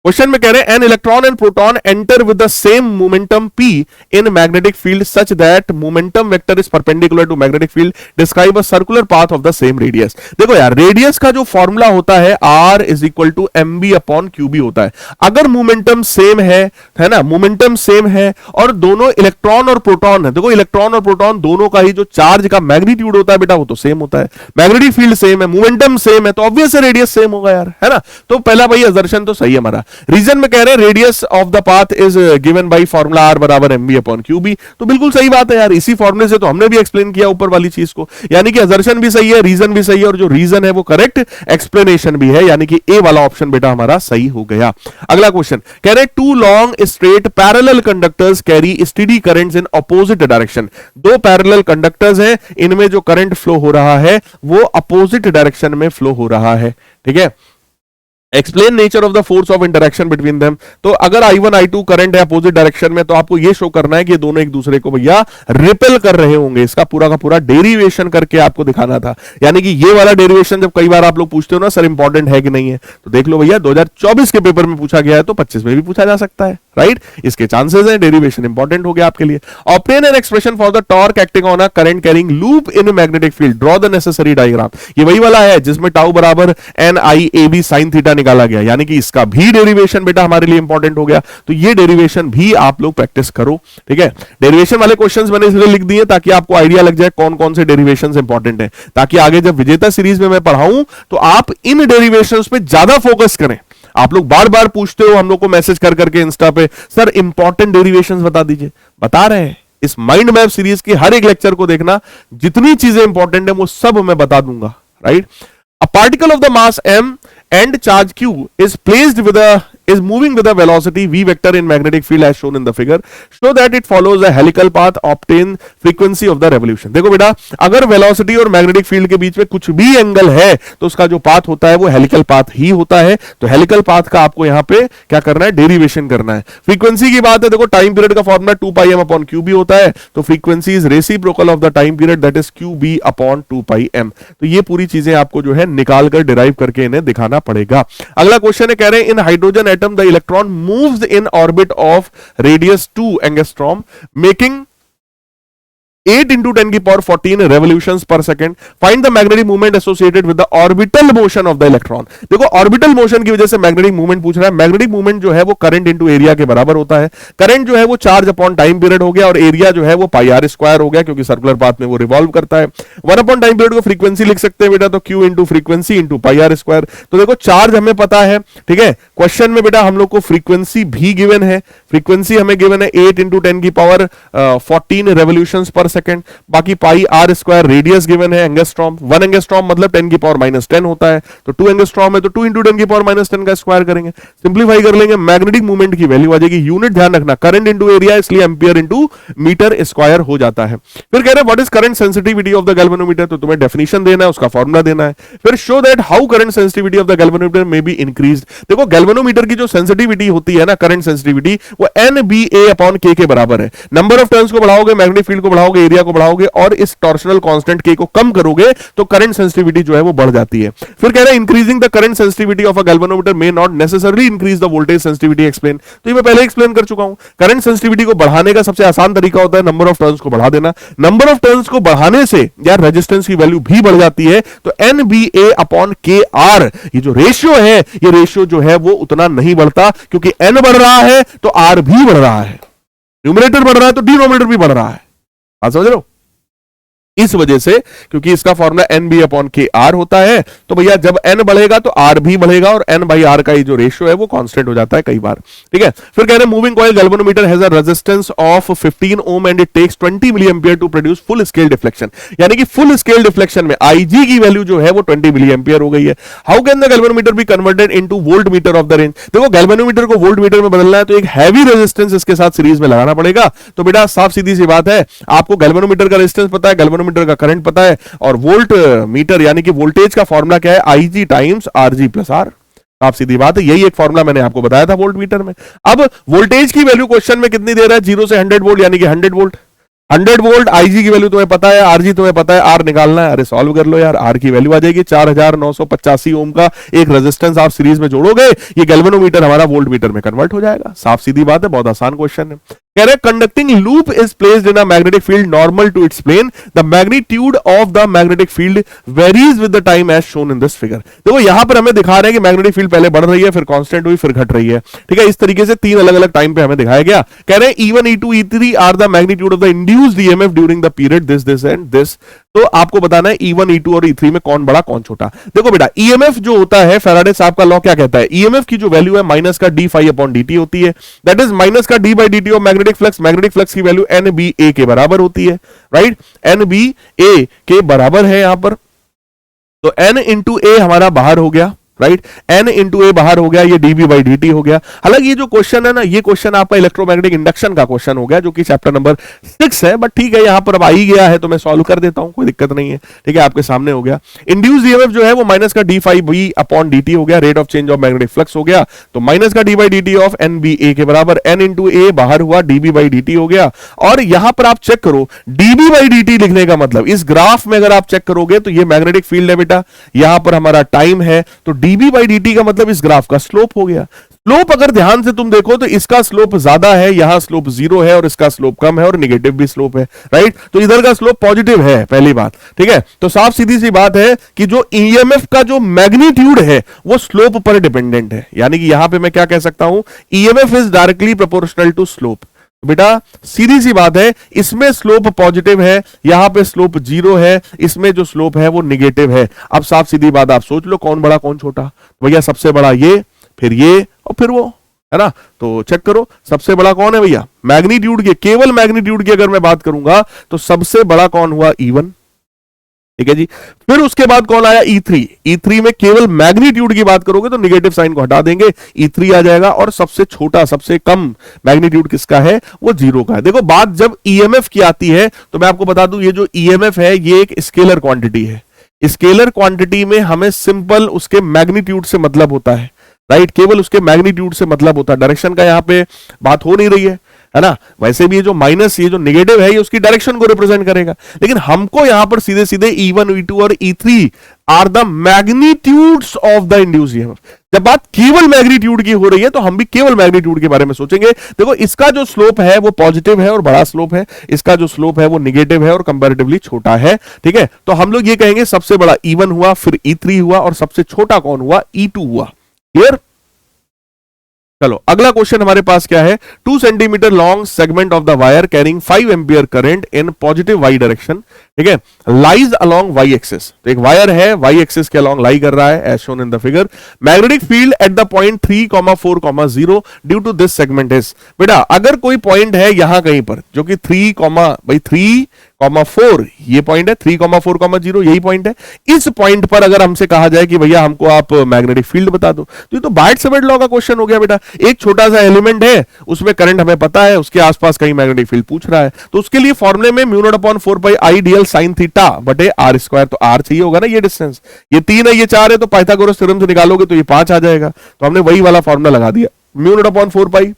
क्वेश्चन में कह रहे हैं an electron and proton enter with the same momentum p in magnetic field such that momentum vector is perpendicular to magnetic field, describe a circular path of the same radius. देखो यार, radius का जो formula होता है r = mb/qb होता है। अगर momentum same है ना, मोमेंटम सेम है और दोनों इलेक्ट्रॉन और प्रोटॉन है, देखो इलेक्ट्रॉन और प्रोटॉन दोनों का ही जो चार्ज का मैग्नीट्यूड होता है बेटा वो तो सेम होता है, मैग्नेटिक फील्ड सेम है, मोमेंटम सेम है, तो ऑब्वियस रेडियस सेम होगा यार, है ना। तो पहला भाई असर्शन तो सही है हमारा। रीजन में कह रहे हैं radius of the path is given by formula r बराबर mb अपॉन qb, तो बिल्कुल सही बात है यार, इसी फॉर्मूले से तो हमने भी एक्सप्लेन किया ऊपर वाली चीज को, यानी कि असर्शन भी सही है, रीजन भी सही है, और जो रीजन है वो करेक्ट एक्सप्लेनेशन भी है, यानी कि ए वाला ऑप्शन बेटा हमारा सही हो गया। अगला क्वेश्चन कह रहे हैं two long straight parallel conductors carry steady currents in opposite direction. दो पैरेलल कंडक्टर्स हैं, इनमें जो करंट फ्लो हो रहा है वो अपोजिट डायरेक्शन में फ्लो हो रहा है, ठीक है। Explain nature of the force of interaction between them, तो अगर I1 I2 करंट है अपोजिट डायरेक्शन में, तो आपको ये शो करना है कि दोनों एक दूसरे को भैया रिपेल कर रहे होंगे, इसका पूरा का पूरा डेरिवेशन करके आपको दिखाना था। यानी कि ये वाला डेरिवेशन जब कई बार आप लोग पूछते हो ना सर इंपॉर्टेंट है कि नहीं है, तो देख लो भैया 2024 के पेपर में पूछा गया है, तो 25 में भी पूछा जा सकता है, राइट, इसके चांसेस हैं, डेरिवेशन इंपॉर्टेंट हो गया आपके लिए। Obtain an expression for the torque acting on a current carrying loop in magnetic field, draw the necessary diagram. ये वही वाला है जिसमें टाउ बराबर NIAB sin थीटा निकाला गया, यानी कि इसका भी डेरिवेशन बेटा हमारे लिए इंपॉर्टेंट हो गया, तो ये डेरिवेशन भी आप लोग प्रैक्टिस करो, ठीक है। डेरिवेशन वाले क्वेश्चंस मैंने इसलिए लिख दिए ताकि आपको आइडिया लग जाए कौन कौन से डेरिवेशंस इंपॉर्टेंट है, ताकि आगे जब विजेता सीरीज में मैं पढ़ाऊं तो आप इन डेरिवेशंस पे ज्यादा फोकस करें। आप लोग बार बार पूछते हो हम लोग को मैसेज कर करके इंस्टा पे, सर इंपॉर्टेंट डेरिवेशंस बता दीजिए, बता रहे हैं। इस माइंड मैप सीरीज के हर एक लेक्चर को देखना, जितनी चीजें इंपॉर्टेंट है वो सब मैं बता दूंगा, right. A particle of the mass m and charge q is moving with a velocity v vector in magnetic field as shown in the figure. Show that it follows a helical path, obtain frequency of the revolution. देखो बेटा, अगर velocity और magnetic field के बीच में कुछ भी angle है तो उसका जो पाथ होता है वो हेलिकल पाथ ही होता है। तो हेलिकल पाथ का आपको यहां पे क्या करना है, डेरिवेशन करना है। फ्रीक्वेंसी की बात है, देखो टाइम पीरियड का फॉर्मूला 2πm अपॉन qb होता है, तो frequency is reciprocal of the time period, that is qb upon 2πm। तो ये पूरी चीजें आपको जो है निकाल कर डिराइव करके इन्हें दिखाना पड़ेगा। अगला क्वेश्चन है, कह रहे हैं in hydrogen atom the electron moves in orbit of radius 2 angstrom making 8 into 10 की power 14 revolutions per second. Find the magnetic moment associated with the orbital motion of the electron. देखो ऑर्बिटल मोशन की वजह से magnetic movement पूछ रहा है। Magnetic movement जो है वो करंट इनटू एरिया के बराबर होता है। करंट जो है वो चार्ज अपॉन टाइम पीरियड हो गया, और एरिया जो है वो पाई आर स्क्वायर हो गया, क्योंकि सर्कुलर पाथ में वो रिवॉल्व करता है। 1 अपॉन टाइम पीरियड को फ्रीक्वेंसी लिख सकते हैं बेटा, तो Q into frequency into pi R square. तो देखो चार्ज हमें पता है, ठीक है। क्वेश्चन में बेटा हम लोग को फ्रीक्वेंसी भी गिवन है, फ्रीक्वेंसी हमें गिवन है 8 इंटू 10 की पावर 14 रेवोल्यूशंस पर सेकेंड। बाकी पाई आर स्क्वायर रेडियस गिवन है एंगस्ट्रॉम, 1 एंगस्ट्रॉम मतलब 10 की पावर -10 होता है, तो 2 एंगस्ट्रॉम है तो 2 इंटू 10 की पावर -10 का स्क्वायर करेंगे, सिंप्लीफाई कर लेंगे, मैग्नेटिक मूवमेंट की वैल्यू आ जाएगी। यूनिट ध्यान रखना, करंट इंटू एरिया, इसलिए एम्पियर इंटू मीटर स्क्वायर हो जाता है। फिर कह रहे हैं what is current sensitivity of the galvanometer, तो तुम्हें डेफिनेशन देना है, उसका फॉर्मूला देना है। फिर show that how current sensitivity of the galvanometer may be increased. देखो गैल्वेनोमीटर की जो सेंसिटिविटी होती है ना, करंट सेंसिटिविटी, वो NBA अपॉन K के बराबर है। नंबर ऑफ टर्न्स को बढ़ाओगे, मैग्नेटिक फील्ड को बढ़ाओगे, एरिया को बढ़ाओगे, और इस टॉर्शनल कांस्टेंट K को कम करोगे तो करंट सेंसिटिविटी जो है वो बढ़ जाती है। फिर कह रहे हैं increasing the current sensitivity of a galvanometer may not necessarily increase the voltage sensitivity. Explain, तो ये मैं पहले एक्सप्लेन कर चुका हूं। करंट सेंसिटिविटी को बढ़ाने का सबसे आसान तरीका होता है नंबर ऑफ टर्न्स को बढ़ा देना। नंबर ऑफ टर्न्स को बढ़ाने से यार रेजिस्टेंस की वैल्यू भी बढ़ जाती है, तो NBA अपॉन KR ये जो रेशियो है, ये रेशियो जो है वो उतना नहीं बढ़ता, क्योंकि N बढ़ रहा है तो R भी बढ़ रहा है, न्यूमरेटर बढ़ रहा है तो डिनोमिनेटर भी बढ़ रहा है। आप समझ रहे हो? इस वजह से, क्योंकि इसका फॉर्मूला NB अपॉन KR होता है, तो भैया जब N बढ़ेगा तो R भी बढ़ेगा, और N बाई R का ये जो रेशियो है वो कांस्टेंट हो जाता है कई बार, ठीक है। फिर कह रहे हैं moving coil galvanometer has a resistance of 15 ohm and it takes 20 milli ampere to produce full scale deflection. यानी कि फुल स्केल डिफ्लेक्शन में IG की वैल्यू जो है वो 20 मिली एम्पियर हो गई है। How can the galvanometer be converted into volt meter of the range. देखो गैल्वेनोमीटर को वोल्ट मीटर में बदलना है तो एक हैवी रेजिस्टेंस इसके साथ सीरीज में लगाना पड़ेगा। तो बेटा साफ सीधी सी बात है, आपको गैल्वेनोमीटर का रेजिस्टेंस पता है, गैल्वेनोमीटर का करंट पता है, और वोल्ट मीटर यानी कि वोल्टेज का फॉर्मूला क्या है, IG times RG plus R। आप सीधी बात है, यही एक फॉर्मूला मैंने आपको बताया था वोल्ट मीटर में। अब वोल्टेज की वैल्यू क्वेश्चन में कितनी दे रहा है, 0 से 100 वोल्ट, यानी कि 100 वोल्ट। 100 वोल्ट IG की वैल्यू तुम्हें पता है, RG तुम्हें पता है, R निकालना है। अरे सॉल्व कर लो यार, R की वैल्यू आ जाएगी 4985 ओम का एक रेजिस्टेंस आप सीरीज में जोड़ोगे, ये गैल्वेनोमीटर हमारा वोल्ट मीटर में कन्वर्ट हो जाएगा। साफ सीधी बात है, बहुत आसान क्वेश्चन है। कह रहे conducting loop is placed in a magnetic field normal to its plane, the magnitude of the magnetic field varies with the time as shown in this figure. देखो यहां पर हमें दिखा रहे हैं कि मैग्नेटिक फील्ड पहले बढ़ रही है, फिर कांस्टेंट हुई, फिर घट रही है, ठीक है। इस तरीके से 3 अलग अलग टाइम पे हमें दिखाया गया। कह रहे हैं E1 E2 E3 are the magnitude of the induced EMF during the period this and this. तो आपको बताना है E1 E2 और E3 में कौन बड़ा कौन छोटा। देखो बेटा ईएमएफ जो होता है, फैराडे साहब का लॉ क्या कहता है, ईएमएफ की जो वैल्यू है माइनस का डी फाई अपॉन dt होती है, दैट इज माइनस का d by dt of magnetic flux. Magnetic flux की वैल्यू NBA के बराबर होती है, राइट, NBA के बराबर है यहां पर, तो N इंटू ए हमारा बाहर हो गया, राइट, N इंटू ए बाहर हो गया, ये dB बाई dt हो गया। हालांकि ये जो क्वेश्चन है ना, ये क्वेश्चन आपका इलेक्ट्रोमैग्नेटिक इंडक्शन का क्वेश्चन हो गया जो कि चैप्टर नंबर 6 है, बट ठीक है यहां पर अब आ ही गया है तो मैं सॉल्व कर देता हूं, कोई दिक्कत नहीं है, ठीक है, आपके सामने हो गया। इंड्यूस्ड ईएमएफ जो है वो माइनस का d phi B upon dt हो गया, rate of change of magnetic flux हो गया, तो माइनस का d by dt of NBA के बराबर, N इंटू ए बाहर हुआ, dB बाई dt हो गया। और यहां पर आप चेक करो dB बाई dt लिखने का मतलब, इस ग्राफ में अगर आप चेक करोगे तो ये मैग्नेटिक फील्ड है बेटा, यहां पर हमारा टाइम है, तो dB बाई dt का मतलब इस ग्राफ का स्लोप हो गया। स्लोप अगर ध्यान से तुम देखो तो इसका स्लोप ज्यादा है, यहां स्लोप 0 है और इसका स्लोप कम है और निगेटिव भी स्लोप है, राइट, तो इधर का स्लोप पॉजिटिव है, पहली बात, ठीक है। तो साफ सीधी सी बात है कि जो ईएमएफ का जो मैग्नीट्यूड है वो स्लोप पर डिपेंडेंट है, यानी कि यहां पे मैं क्या कह सकता हूं, EMF is directly proportional to slope. बेटा सीधी सी बात है, इसमें स्लोप पॉजिटिव है, यहां पे स्लोप 0 है, इसमें जो स्लोप है वो निगेटिव है। अब साफ सीधी बात आप सोच लो कौन बड़ा कौन छोटा, भैया सबसे बड़ा ये, फिर ये और फिर वो, है ना, तो चेक करो सबसे बड़ा कौन है भैया, मैग्नीट्यूड के, केवल मैग्नीट्यूड की अगर मैं बात करूंगा तो सबसे बड़ा कौन हुआ, E1, ठीक है जी। फिर उसके बाद कौन आया, E3। E3 में केवल मैग्नीट्यूड की बात करोगे तो निगेटिव साइन को हटा देंगे, E3 आ जाएगा, और सबसे छोटा सबसे कम मैग्नीट्यूड किसका है, वो 0 का है। देखो बात जब ईएमएफ की आती है तो मैं आपको बता दूं ये जो ईएमएफ है ये एक स्केलर क्वांटिटी है, स्केलर क्वांटिटी में हमें सिंपल उसके मैग्नीट्यूड से मतलब होता है, राइट, केवल उसके मैग्नीट्यूड से मतलब होता है, डायरेक्शन का यहां पे बात हो नहीं रही है ना। वैसे भी ये जो माइनस, ये जो नेगेटिव है ये उसकी डायरेक्शन को रिप्रेजेंट करेगा, लेकिन हमको यहां पर सीधे सीधे E1 E2 और E3 are the magnitudes of the induced EMF. जब बात केवल मैग्नीट्यूड की हो रही है तो हम भी केवल मैग्नीट्यूड के बारे में सोचेंगे। देखो इसका जो स्लोप है वो पॉजिटिव है और बड़ा स्लोप है, इसका जो स्लोप है वो निगेटिव है और कंपैरेटिवली छोटा है, ठीक है। तो हम लोग ये कहेंगे सबसे बड़ा E1 हुआ, फिर E3 हुआ और सबसे छोटा कौन हुआ, E2 हुआ। क्लियर? चलो अगला क्वेश्चन हमारे पास क्या है, 2 centimetre long segment of the wire carrying 5 ampere current in positive Y direction, ठीक है, लाइज अलोंग वाई एक्सिस। तो एक वायर है, वाई एक्सिस के अलोंग लाई कर रहा है as shown in the figure. Magnetic field at the point 3,4,0 due to this segment is. बेटा अगर कोई पॉइंट है यहां कहीं पर जो कि 3,4 ये पॉइंट है, 3,4,0 यही पॉइंट है, इस पॉइंट पर अगर हमसे कहा जाए कि भैया हमको आप मैग्नेटिक फील्ड बता दो, तो ये तो बार्ट-सेविड लॉ का क्वेश्चन हो गया बेटा। एक छोटा सा एलिमेंट है, उसमें करंट हमें पता है, उसके आसपास कहीं मैग्नेटिक फील्ड पूछ रहा है, तो उसके लिए फॉर्मूले में mu naught upon 4 pi I DL sine theta बटे आर स्क्वायर, तो आर चाहिए होगा ना, ये डिस्टेंस, ये 3 है ये 4 है, तो पाइथागोरस थ्योरम से निकालोगे तो ये 5 आ जाएगा, तो हमने वही वाला फॉर्मूला लगा दिया, म्यू नॉट अपॉन 4 पाई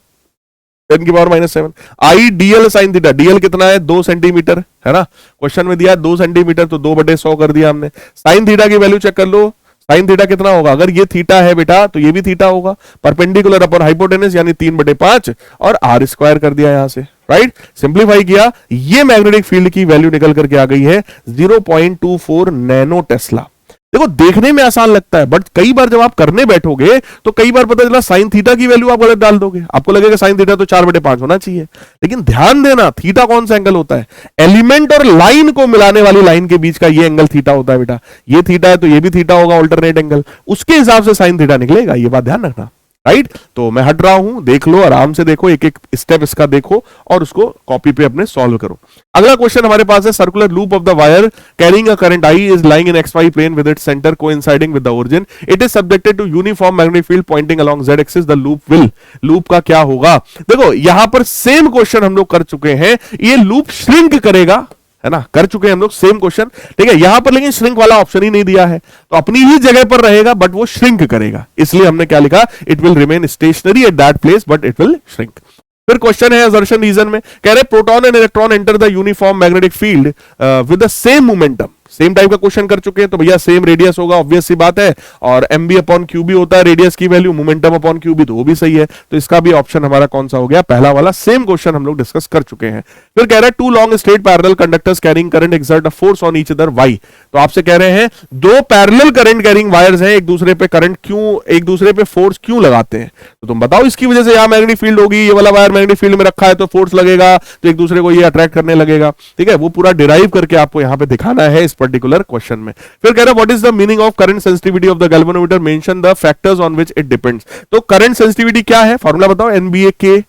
10 की पावर -7 आई डीएल साइन थीटा। डीएल कितना है, 2 सेंटीमीटर है ना, क्वेश्चन में दिया 2 सेंटीमीटर, तो 2/100 कर दिया हमने। साइन थीटा की वैल्यू चेक कर लो, साइन थीटा कितना होगा, अगर ये थीटा है बेटा तो ये भी थीटा होगा, परपेंडिकुलर अपॉन हाइपोटेनस यानी 3/5 और आर स्क्वायर कर दिया यहां से, राइट, सिंप्लीफाई किया, ये मैग्नेटिक फील्ड की वैल्यू निकल करके आ गई है 0.24 नैनो टेस्ला। देखो देखने में आसान लगता है बट कई बार जब आप करने बैठोगे तो कई बार पता चला साइन थीटा की वैल्यू आप गलत डाल दोगे, आपको लगेगा साइन थीटा तो 4/5 होना चाहिए, लेकिन ध्यान देना थीटा कौन सा एंगल होता है, एलिमेंट और लाइन को मिलाने वाली लाइन के बीच का ये एंगल थीटा होता है बेटा। ये थीटा है तो ये भी थीटा होगा, ऑल्टरनेट एंगल, उसके हिसाब से साइन थीटा निकलेगा, ये बात ध्यान रखना, राइट। तो मैं हट रहा हूं, देख लो आराम से, देखो एक एक स्टेप इसका देखो और उसको कॉपी पे अपने सॉल्व करो। अगला क्वेश्चन हमारे पास है, circular loop of the wire carrying a current I is lying in XY plane with its centre coinciding with the origin, it is subjected to uniform magnetic field pointing along Z axis, the loop will, loop का क्या होगा। देखो यहां पर same question हम लोग कर चुके हैं, ये लूप श्रिंक करेगा, है ना, कर चुके हैं हम लोग सेम क्वेश्चन, ठीक है, यहां पर लेकिन श्रिंक वाला ऑप्शन ही नहीं दिया है, तो अपनी ही जगह पर रहेगा बट वो श्रिंक करेगा, इसलिए हमने क्या लिखा, it will remain stationary at that place but it will shrink. फिर क्वेश्चन है असर्शन रीजन में, कह रहे proton and electron enter the uniform magnetic field with the same momentum, same type का क्वेश्चन कर चुके हैं, तो भैया सेम रेडियस होगा, ऑब्वियस सी बात है, और M B upon Q B होता है रेडियस की value, momentum upon Q B, तो वो भी सही है। तो इसका भी ऑप्शन हमारा कौन सा हो गया, पहला वाला। सेम क्वेश्चन हम लोग डिस्कस कर चुके हैं। फिर कह रहा है two long straight parallel conductors carrying current exert a force on each other why. तो आपसे कह रहे हैं दो पैरेलल करंट कैरिंग वायर्स हैं, एक दूसरे पे करंट क्यों, एक दूसरे पे फोर्स क्यों लगाते हैं, तो तुम बताओ। इसकी वजह से यहां मैग्नेटिक फील्ड होगी, ये वाला वायर मैग्नेटिक फील्ड में रखा है तो फोर्स लगेगा, तो एक दूसरे को ये अट्रैक्ट करने लगेगा। ठीक है, वो पूरा डिराइव करके आपको यहां पे दिखाना है इस पर्टिकुलर क्वेश्चन में। फिर कह रहा है what is the meaning of current sensitivity of the galvanometer, mention the factors on which it depends. तो करंट सेंसिटिविटी क्या है, फार्मूला बताओ, एनबीए के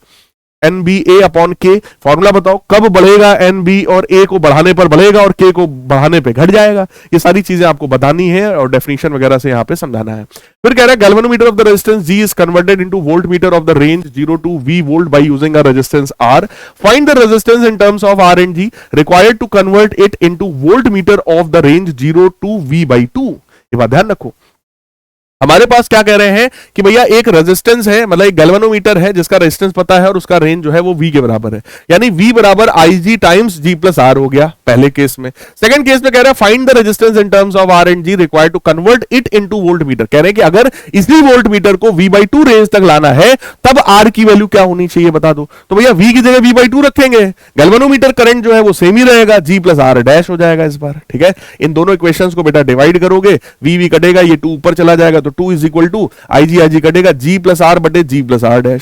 NBA अपॉन के। फॉर्मूला बताओ कब बढ़ेगा, NB और A को बढ़ाने पर बढ़ेगा और K को बढ़ाने पे घट जाएगा। ये सारी चीजें आपको बतानी है और डेफिनेशन वगैरह से यहां पे समझाना है। फिर कह रहा है galvanometer of the resistance G is converted into voltmeter of the range 0 to V volt by using a resistance R। Find the resistance in terms of R and G required to convert it into voltmeter of the range 0 to V/2। ये बात ध्यान रखो। हमारे पास क्या कह रहे हैं कि भैया एक रेजिस्टेंस है, मतलब एक गैल्वेनोमीटर है जिसका रेजिस्टेंस पता है और उसका रेंज जो है वो V के बराबर है, यानी V बराबर IG times G plus R हो गया पहले केस में। सेकंड केस में कह रहा है find the resistance in terms of R and G required to convert it into voltmeter. कह रहे हैं कि अगर इसी वोल्टमीटर को V/2 रेंज तक लाना है तब R की वैल्यू क्या होनी चाहिए बता दो। तो भैया V की जगह V/2 रखेंगे, गैल्वेनोमीटर करंट जो है वो सेम ही रहेगा, G प्लस R डैश हो जाएगा इस बार। ठीक है, इन दोनों इक्वेशंस को बेटा डिवाइड करोगे, V कटेगा, ये 2 ऊपर चला जाएगा, तो 2 इज इक्वल टू IG कटेगा G प्लस R बटे G plus R dash.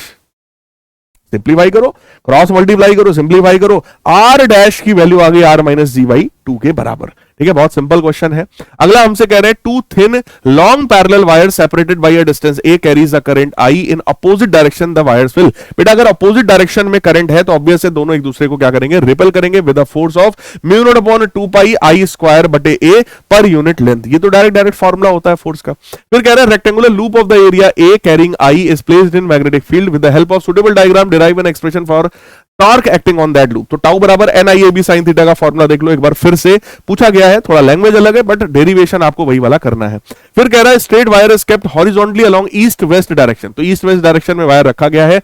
Simplify करो, क्रॉस मल्टीप्लाई करो, सिंप्लीफाई करो, R डैश की वैल्यू आ गई R माइनस G/2 के बराबर। ठीक है, बहुत सिंपल क्वेश्चन है। अगला हमसे कह रहे हैं two thin long parallel wire separated by a distance A carries the current I in opposite direction the wires will. बेटा अगर अपोजिट डायरेक्शन में करंट है तो ऑब्वियस है दोनों एक दूसरे को क्या करेंगे, रिपेल करेंगे with the force of mu naught upon 2 pi I square बटे A पर यूनिट लेंथ। ये तो डायरेक्ट फार्मूला होता है फोर्स का। फिर कह रहा है rectangular loop of the area A carrying I is placed in magnetic field with the help of suitable diagram derive an expression for torque acting on that loop. तो tau बराबर NIAB sin theta का formula देख लो एक बार, फिर से पूछा गया है, थोड़ा लैंग्वेज अलग है बट डेरिवेशन आपको वही वाला करना है। फिर कह रहा है straight wire is kept horizontally along east west direction. तो ईस्ट वेस्ट डायरेक्शन में वायर रखा गया है।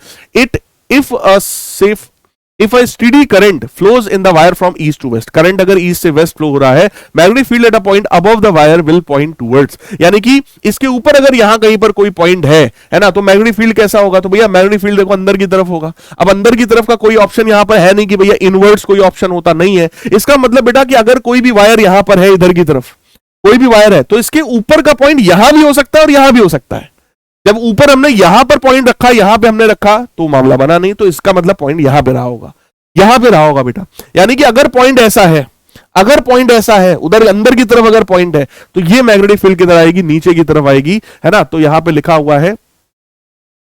If a steady current flows in the wire from east to west, current अगर ईस्ट से वेस्ट फ्लो हो रहा है, magnetic field at a point above the wire will point towards. यानी कि इसके ऊपर अगर यहां कहीं पर कोई पॉइंट है ना, तो मैग्नेटिक फील्ड कैसा होगा, तो भैया मैग्नेटिक फील्ड देखो अंदर की तरफ होगा। अब अंदर की तरफ का कोई ऑप्शन यहां पर है नहीं कि भैया इनवर्ड्स कोई ऑप्शन होता नहीं है। इसका मतलब बेटा कि अगर कोई भी वायर यहां पर है, इधर की तरफ कोई भी वायर है, तो इसके ऊपर का पॉइंट यहां भी हो सकता है और यहां भी हो सकता है। जब ऊपर हमने यहां पर पॉइंट रखा, यहां पे हमने रखा, तो मामला बना नहीं, तो इसका मतलब पॉइंट यहां पे रहा होगा, यहां पे रहा होगा बेटा। यानी कि अगर पॉइंट ऐसा है, अगर पॉइंट ऐसा है उधर अंदर की तरफ अगर पॉइंट है, तो ये मैग्नेटिक फील्ड किधर आएगी, नीचे की तरफ आएगी, है ना। तो यहां पे लिखा हुआ है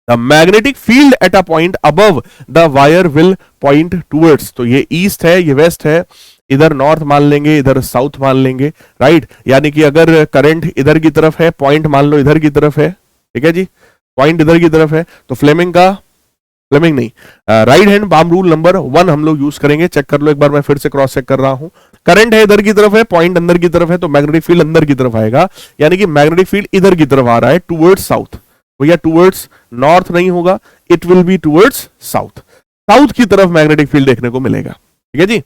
the magnetic field at a point above the wire will point towards. तो ये ईस्ट है, ये वेस्ट है, इधर नॉर्थ मान लेंगे, इधर साउथ मान लेंगे, राइट। यानी कि अगर करंट इधर की तरफ है, पॉइंट मान लो इधर की तरफ है, ठीक है जी, पॉइंट इधर की तरफ है, तो फ्लेमिंग नहीं, right hand palm rule number 1 हम लोग यूज करेंगे। चेक कर लो एक बार, मैं फिर से क्रॉस चेक कर रहा हूं। करंट है इधर की तरफ है, पॉइंट अंदर की तरफ है, तो मैग्नेटिक फील्ड अंदर की तरफ आएगा, यानी कि मैग्नेटिक फील्ड इधर की तरफ आ रहा है टुवर्ड्स साउथ। भैया टुवर्ड्स नॉर्थ नहीं होगा, it will be towards south, south की तरफ मैग्नेटिक फील्ड देखने को मिलेगा। ठीक है जी।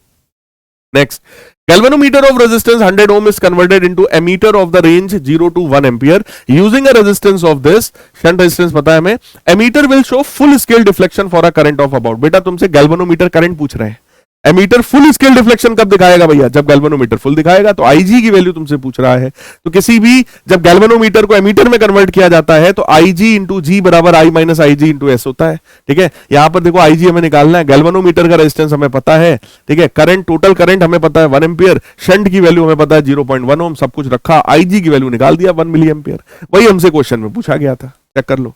Next, galvanometer of resistance 100 ohm is converted into ammeter of the range 0 to 1 ampere using a resistance of this shunt resistance पता है हमें। ammeter will show full scale deflection for a current of about। बेटा तुमसे galvanometer current पूछ रहे हैं, ammeter full scale deflection कब दिखाएगा भैया, जब गैल्वेनोमीटर फुल दिखाएगा। तो IG की वैल्यू तुमसे पूछ रहा है, तो किसी भी जब गैल्वेनोमीटर को एमीटर में कन्वर्ट किया जाता है तो IG इंटू जी बराबर I minus IG into S होता है। ठीक है, यहां पर देखो IG हमें निकालना है, गैल्वेनोमीटर का रेजिस्टेंस हमें पता है, ठीक है, करंट टोटल करंट हमें पता है 1 एम्पियर, शंट की वैल्यू हमें पता है 0.1 ओम, सब कुछ रखा, IG की वैल्यू निकाल दिया 1 मिली एम्पियर। वही हमसे क्वेश्चन में पूछा गया था, चेक कर लो।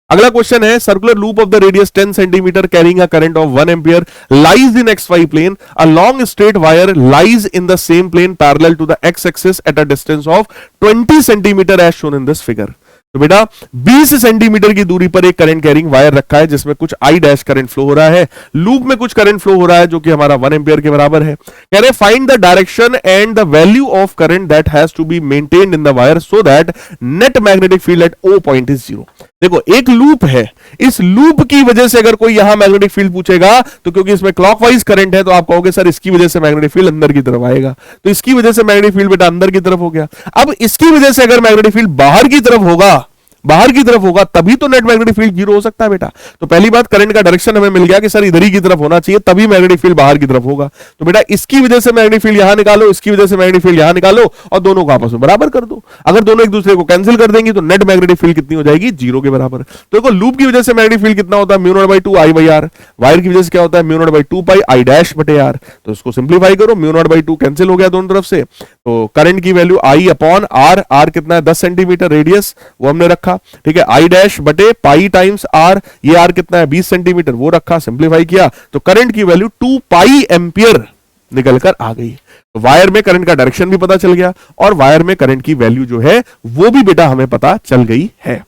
अगला क्वेश्चन है circular loop of the radius 10 centimetre carrying a current of 1 ampere lies in XY plane, a long straight wire lies in the same plane parallel to the X axis at a distance of 20 centimetre as shown in this figure. तो बेटा 20 centimetre की दूरी पर एक current carrying wire रखा है जिसमें कुछ I डैश करंट फ्लो हो रहा है, लूप में कुछ करंट फ्लो हो रहा है जो कि हमारा 1 एम्पियर के बराबर है। कह रहे find the direction and the value of current that has to be maintained in the wire so that net magnetic field at O point is 0। देखो एक लूप है, इस लूप की वजह से अगर कोई यहां मैग्नेटिक फील्ड पूछेगा तो क्योंकि इसमें क्लॉकवाइज करंट है तो आप कहोगे सर इसकी वजह से मैग्नेटिक फील्ड अंदर की तरफ आएगा, तो इसकी वजह से मैग्नेटिक फील्ड बेटा अंदर की तरफ हो गया। अब इसकी वजह से अगर मैग्नेटिक फील्ड बाहर की तरफ होगा, बाहर की तरफ होगा, तभी तो नेट मैग्नेटिक फील्ड जीरो हो सकता है बेटा। तो पहली बात करंट का डायरेक्शन हमें मिल गया कि सर इधर ही की तरफ होना चाहिए, तभी मैग्नेटिक फील्ड बाहर की तरफ होगा। तो बेटा इसकी वजह से मैग्नेटिक फील्ड यहां निकालो, इसकी वजह से मैग्नेटिक फील्ड यहां निकालो और दोनों को आपस में बराबर कर दो। अगर दोनों एक दूसरे को कैंसिल कर देंगे तो नेट मैग्नेटिक फील्ड कितनी हो जाएगी, जीरो के बराबर। तो देखो लूप की वजह से मैग्नेटिक फील्ड कितना होता है, mu naught by 2 I by R. वायर की वजह से क्या होता है, mu naught by 2 pi I dash बटे आर। तो इसको सिंप्लीफाई करो, म्यू नॉट बाई 2 कैंसिल हो गया दोनों तरफ से। तो करंट की value I upon R, R कितना है 10 सेंटीमीटर रेडियस, वो हमने रखा, ठीक है। आई डैश बटे पाई टाइम्स आर, ये आर कितना है 20 सेंटीमीटर, वो रखा, सिंप्लीफाई किया तो करंट की वैल्यू 2 पाई एम्पियर निकलकर आ गई। तो वायर में करंट का डायरेक्शन भी पता चल गया और वायर में करंट की वैल्यू जो है वो भी बेटा हमें पता चल गई है।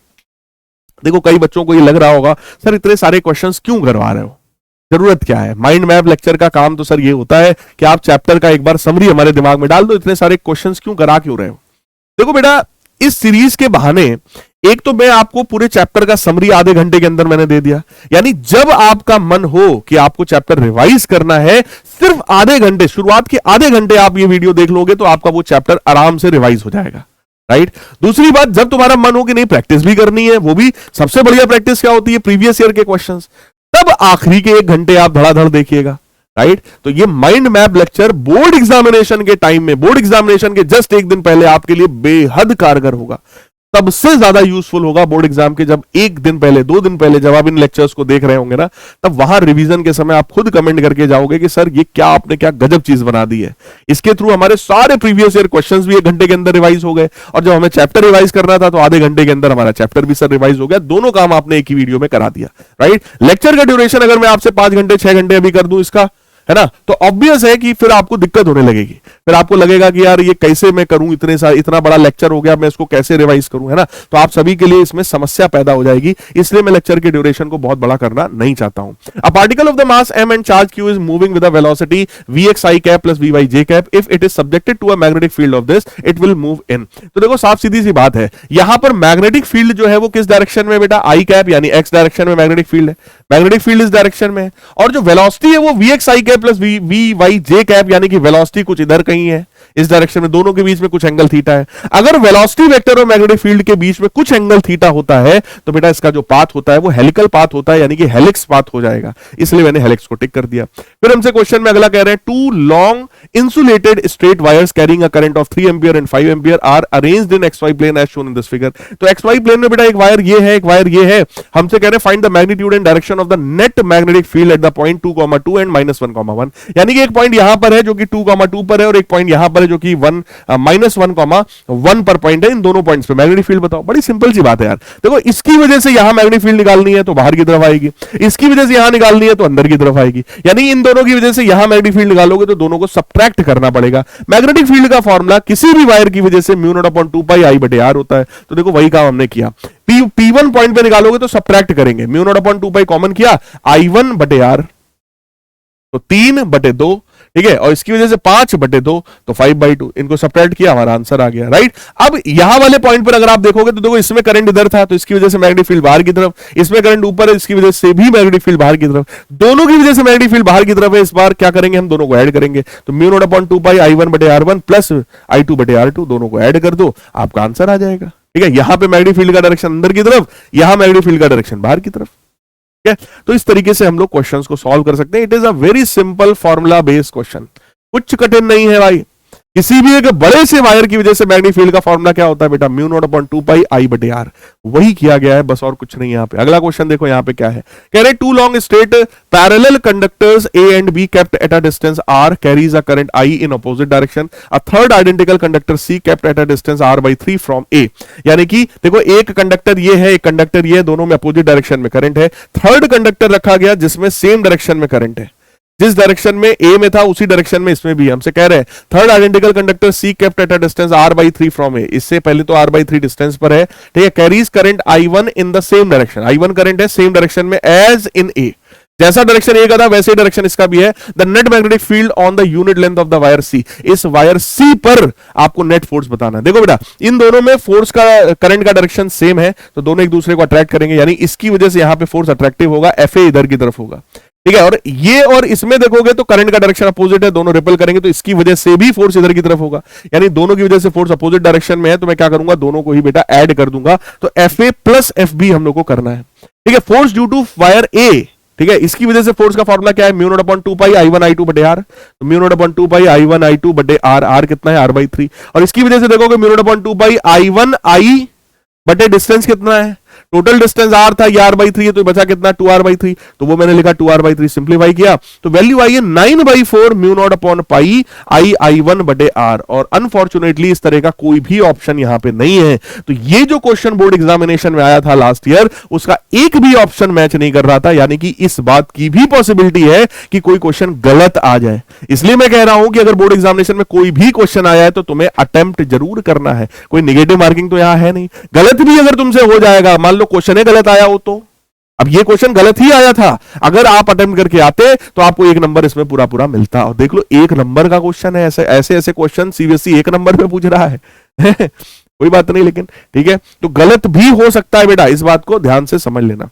देखो कई बच्चों को ये लग रहा होगा सर इतने सारे क्वेश्चंस क्यों करवा रहे हो, जरूरत क्या है। माइंड मैप लेक्चर का काम तो सर ये होता है कि आप चैप्टर का एक बार समरी हमारे दिमाग में डाल दो, इतने सारे क्वेश्चंस क्यों करा क्यों रहे हो। देखो बेटा इस सीरीज के बहाने एक तो मैं आपको पूरे चैप्टर का समरी आधे घंटे के अंदर मैंने दे दिया, यानी जब आपका मन हो कि आपको चैप्टर रिवाइज करना है, सिर्फ आधे घंटे, शुरुआत के आधे घंटे आप ये वीडियो देख लोगे तो आपका वो चैप्टर आराम से रिवाइज हो जाएगा, राइट। दूसरी बात, जब तुम्हारा मन हो कि नहीं प्रैक्टिस भी करनी है, वो भी सबसे बढ़िया प्रैक्टिस क्या होती है, प्रीवियस ईयर के क्वेश्चंस, तब आखिरी के 1 घंटे आप धड़ाधड़ देखिएगा, राइट। तो ये mind map lecture board examination के टाइम में, बोर्ड एग्जामिनेशन के जस्ट 1 दिन पहले आपके लिए बेहद कारगर होगा, सबसे ज्यादा यूजफुल होगा बोर्ड एग्जाम के जब 1 दिन पहले 2 दिन पहले जब आप इन लेक्चर्स को देख रहे होंगे ना, तब वहां रिवीजन के समय आप खुद कमेंट करके जाओगे कि सर ये क्या आपने क्या गजब चीज बना दी है। इसके थ्रू हमारे सारे प्रीवियस ईयर क्वेश्चंस भी 1 घंटे के अंदर रिवाइज हो गए और जब हमें चैप्टर रिवाइज करना था तो आधे घंटे के अंदर हमारा चैप्टर भी सर रिवाइज हो गया। दोनों काम आपने एक ही वीडियो में करा दिया, राइट। लेक्चर का ड्यूरेशन अगर मैं आपसे 5 घंटे 6 घंटे अभी कर दूं इसका, है ना, तो ऑब्वियस है कि फिर आपको दिक्कत होने लगेगी, फिर आपको लगेगा कि यार ये कैसे मैं करूं, इतना बड़ा लेक्चर हो गया, मैं इसको कैसे रिवाइज करूं, है ना। तो आप सभी के लिए इसमें समस्या पैदा हो जाएगी, इसलिए मैं लेक्चर के ड्यूरेशन को बहुत बड़ा करना नहीं चाहता हूं। A particle of the mass m and charge q is moving with a velocity vxi cap plus vy j cap, if it is subjected to a magnetic field of this it will move in. तो देखो साफ सीधी सी बात है, यहां पर magnetic field जो है वो किस डायरेक्शन में बेटा, आई कैप यानी x डायरेक्शन में मैग्नेटिक फील्ड है, मैग्नेटिक फील्ड इस डायरेक्शन में है, और जो वेलोसिटी है वो vxi cap plus vy j cap यानी कि वेलोसिटी कुछ इधर कहीं है इस डायरेक्शन में, दोनों के बीच में कुछ एंगल थीटा है। अगर वेलोसिटी वेक्टर और मैग्नेटिक फील्ड के बीच में कुछ एंगल थीटा होता है तो बेटा इसका जो पाथ होता है वो हेलिकल पाथ होता है, यानी कि हेलिक्स पाथ हो जाएगा, इसलिए मैंने हेलिक्स को टिक कर दिया। फिर हमसे क्वेश्चन में अगला कह रहे हैं, 2 long insulated straight wires carrying a current of 3 ampere and 5 ampere are arranged in xy plane as shown in this figure. तो xy प्लेन में बेटा एक वायर ये है, एक वायर ये है, हमसे कह रहे हैं find the magnitude and direction of the net magnetic field at the point 2,2 and -1,1, यानी कि एक पॉइंट यहां पर है जो कि 2,2 पर है और एक पॉइंट यहां पर है जो कि -1,1 पर पॉइंट है। इन दोनों पॉइंट्स पे मैग्नेटिक फील्ड बताओ। बड़ी सिंपल सी बात है यार, देखो इसकी वजह से यहां मैग्नेटिक फील्ड निकालनी है तो बाहर की तरफ आएगी, इसकी वजह से यहां निकालनी है तो अंदर की तरफ आएगी, यानी इन दोनों की वजह से यहां मैग्नेटिक फील्ड निकालोगे तो दोनों को सब्ट्रैक्ट करना पड़ेगा। मैग्नेटिक फील्ड का फॉर्मूला किसी भी वायर की वजह से म्यू नॉट अपॉन 2 पाई आई बटे आर होता है। तो देखो वही काम हमने किया, P1 पॉइंट पे निकालोगे तो सब्ट्रैक्ट करेंगे, mu naught upon 2 pi common किया, I1 बटे आर तो 3 बटे 2, ठीक है, और इसकी वजह से 5 बटे 2 तो 5/2, इनको सब्ट्रैक्ट किया, हमारा आंसर आ गया, राइट। अब यहां वाले पॉइंट पर अगर आप देखोगे तो देखो इसमें करंट इधर था तो इसकी वजह से मैग्नेटिक फील्ड बाहर की तरफ, इसमें करंट ऊपर है इसकी वजह से भी मैग्नेटिक फील्ड बाहर की तरफ, दोनों की वजह से मैग्नेटिक फील्ड बाहर की तरफ है। इस बार क्या करेंगे, हम दोनों को ऐड करेंगे, तो mu naught upon 2 pi I1 बटे R1 प्लस I2 बटे R2, दोनों को ऐड कर दो, आपका आंसर आ जाएगा, ठीक है। यहां पे मैग्नेटिक फील्ड का डायरेक्शन अंदर की तरफ, यहां मैग्नेटिक फील्ड का डायरेक्शन बाहर की तरफ, ठीक है। तो इस तरीके से हम लोग क्वेश्चंस को सॉल्व कर सकते हैं। It is a very simple formula based question, कुछ कठिन नहीं है भाई। किसी भी एक बड़े से वायर की वजह से मैग्नेटिक फील्ड का फॉर्मूला क्या होता है बेटा, म्यू नॉट अपॉन 2 पाई आई बटे आर, वही किया गया है, बस और कुछ नहीं। यहां पे अगला क्वेश्चन देखो, यहां पे क्या है, कह रहे 2 long straight parallel conductors A and B kept at a distance r carries a current I in opposite direction, a third identical conductor C kept at a distance r/3 from A. यानी कि देखो एक conductor ये है, एक conductor ये है, दोनों में अपोजिट डायरेक्शन में करंट है, थर्ड कंडक्टर रखा गया जिसमें सेम डायरेक्शन में करंट है, जिस डायरेक्शन में ए में था उसी डायरेक्शन में इसमें भी। हमसे कह रहे हैं third identical conductor C kept at a distance r/3 from A, इससे पहले तो r/3 डिस्टेंस पर है, ठीक है, carries current I1 in the same direction, I1 current है सेम डायरेक्शन में एज इन ए, जैसा डायरेक्शन ए का था वैसे डायरेक्शन इसका भी है। The net magnetic field on the unit length of the wire C, इस वायर सी पर आपको नेट फोर्स बताना है। देखो बेटा इन दोनों में फोर्स का करंट का डायरेक्शन सेम है, तो दोनों एक दूसरे को अट्रैक्ट करेंगे, यानी इसकी वजह से यहां पे फोर्स अट्रैक्टिव होगा, एफ ए इधर की तरफ होगा, ठीक है। और ये और इसमें देखोगे तो करंट का डायरेक्शन अपोजिट है, दोनों रिपल करेंगे, तो इसकी वजह से भी फोर्स इधर की तरफ होगा, यानी दोनों की वजह से फोर्स अपोजिट डायरेक्शन में है। तो मैं क्या करूंगा, दोनों को ही बेटा ऐड कर दूंगा, तो F A plus F B हम लोग को करना है, ठीक है। Force due to wire A, ठीक है, इसकी वजह से फोर्स का फॉर्मूला क्या है, mu naught upon 2 pi I1 I2 बटे आर, तो mu naught upon 2 pi I1 I2 बटे आर, आर कितना है R/3, और इसकी वजह से देखोगे mu naught upon 2 pi I1 I बटे डिस्टेंस कितना है, टोटल डिस्टेंस आर था, ये R/3 है, तो बचा कितना 2R/3, तो वो मैंने लिखा 2R/3, सिंप्लीफाई किया तो वैल्यू आई है 9/4 mu naught upon pi I1 बटे आर। और अनफॉर्चुनेटली इस तरह का कोई भी ऑप्शन यहां पे नहीं है, तो ये जो क्वेश्चन बोर्ड एग्जामिनेशन में आया था लास्ट ईयर, उसका एक भी ऑप्शन मैच नहीं कर रहा था, यानी कि इस बात की भी पॉसिबिलिटी है कि कोई क्वेश्चन गलत आ जाए। इसलिए मैं कह रहा हूं कि अगर बोर्ड एग्जामिनेशन में कोई भी क्वेश्चन आया है तो तुम्हें अटेम्प्ट जरूर करना है, कोई नेगेटिव मार्किंग तो यहां है नहीं। गलत भी अगर तुमसे हो जाएगा, मान लो क्वेश्चन है गलत आया हो, तो अब ये क्वेश्चन गलत ही आया था, अगर आप अटेम्प्ट करके आते तो आपको 1 नंबर इसमें पूरा पूरा मिलता। और देख लो 1 नंबर का क्वेश्चन है, ऐसे क्वेश्चन सीबीएसई 1 नंबर पे पूछ रहा है कोई बात नहीं, लेकिन ठीक है, तो गलत भी हो सकता है बेटा, इस बात को ध्यान से समझ लेना।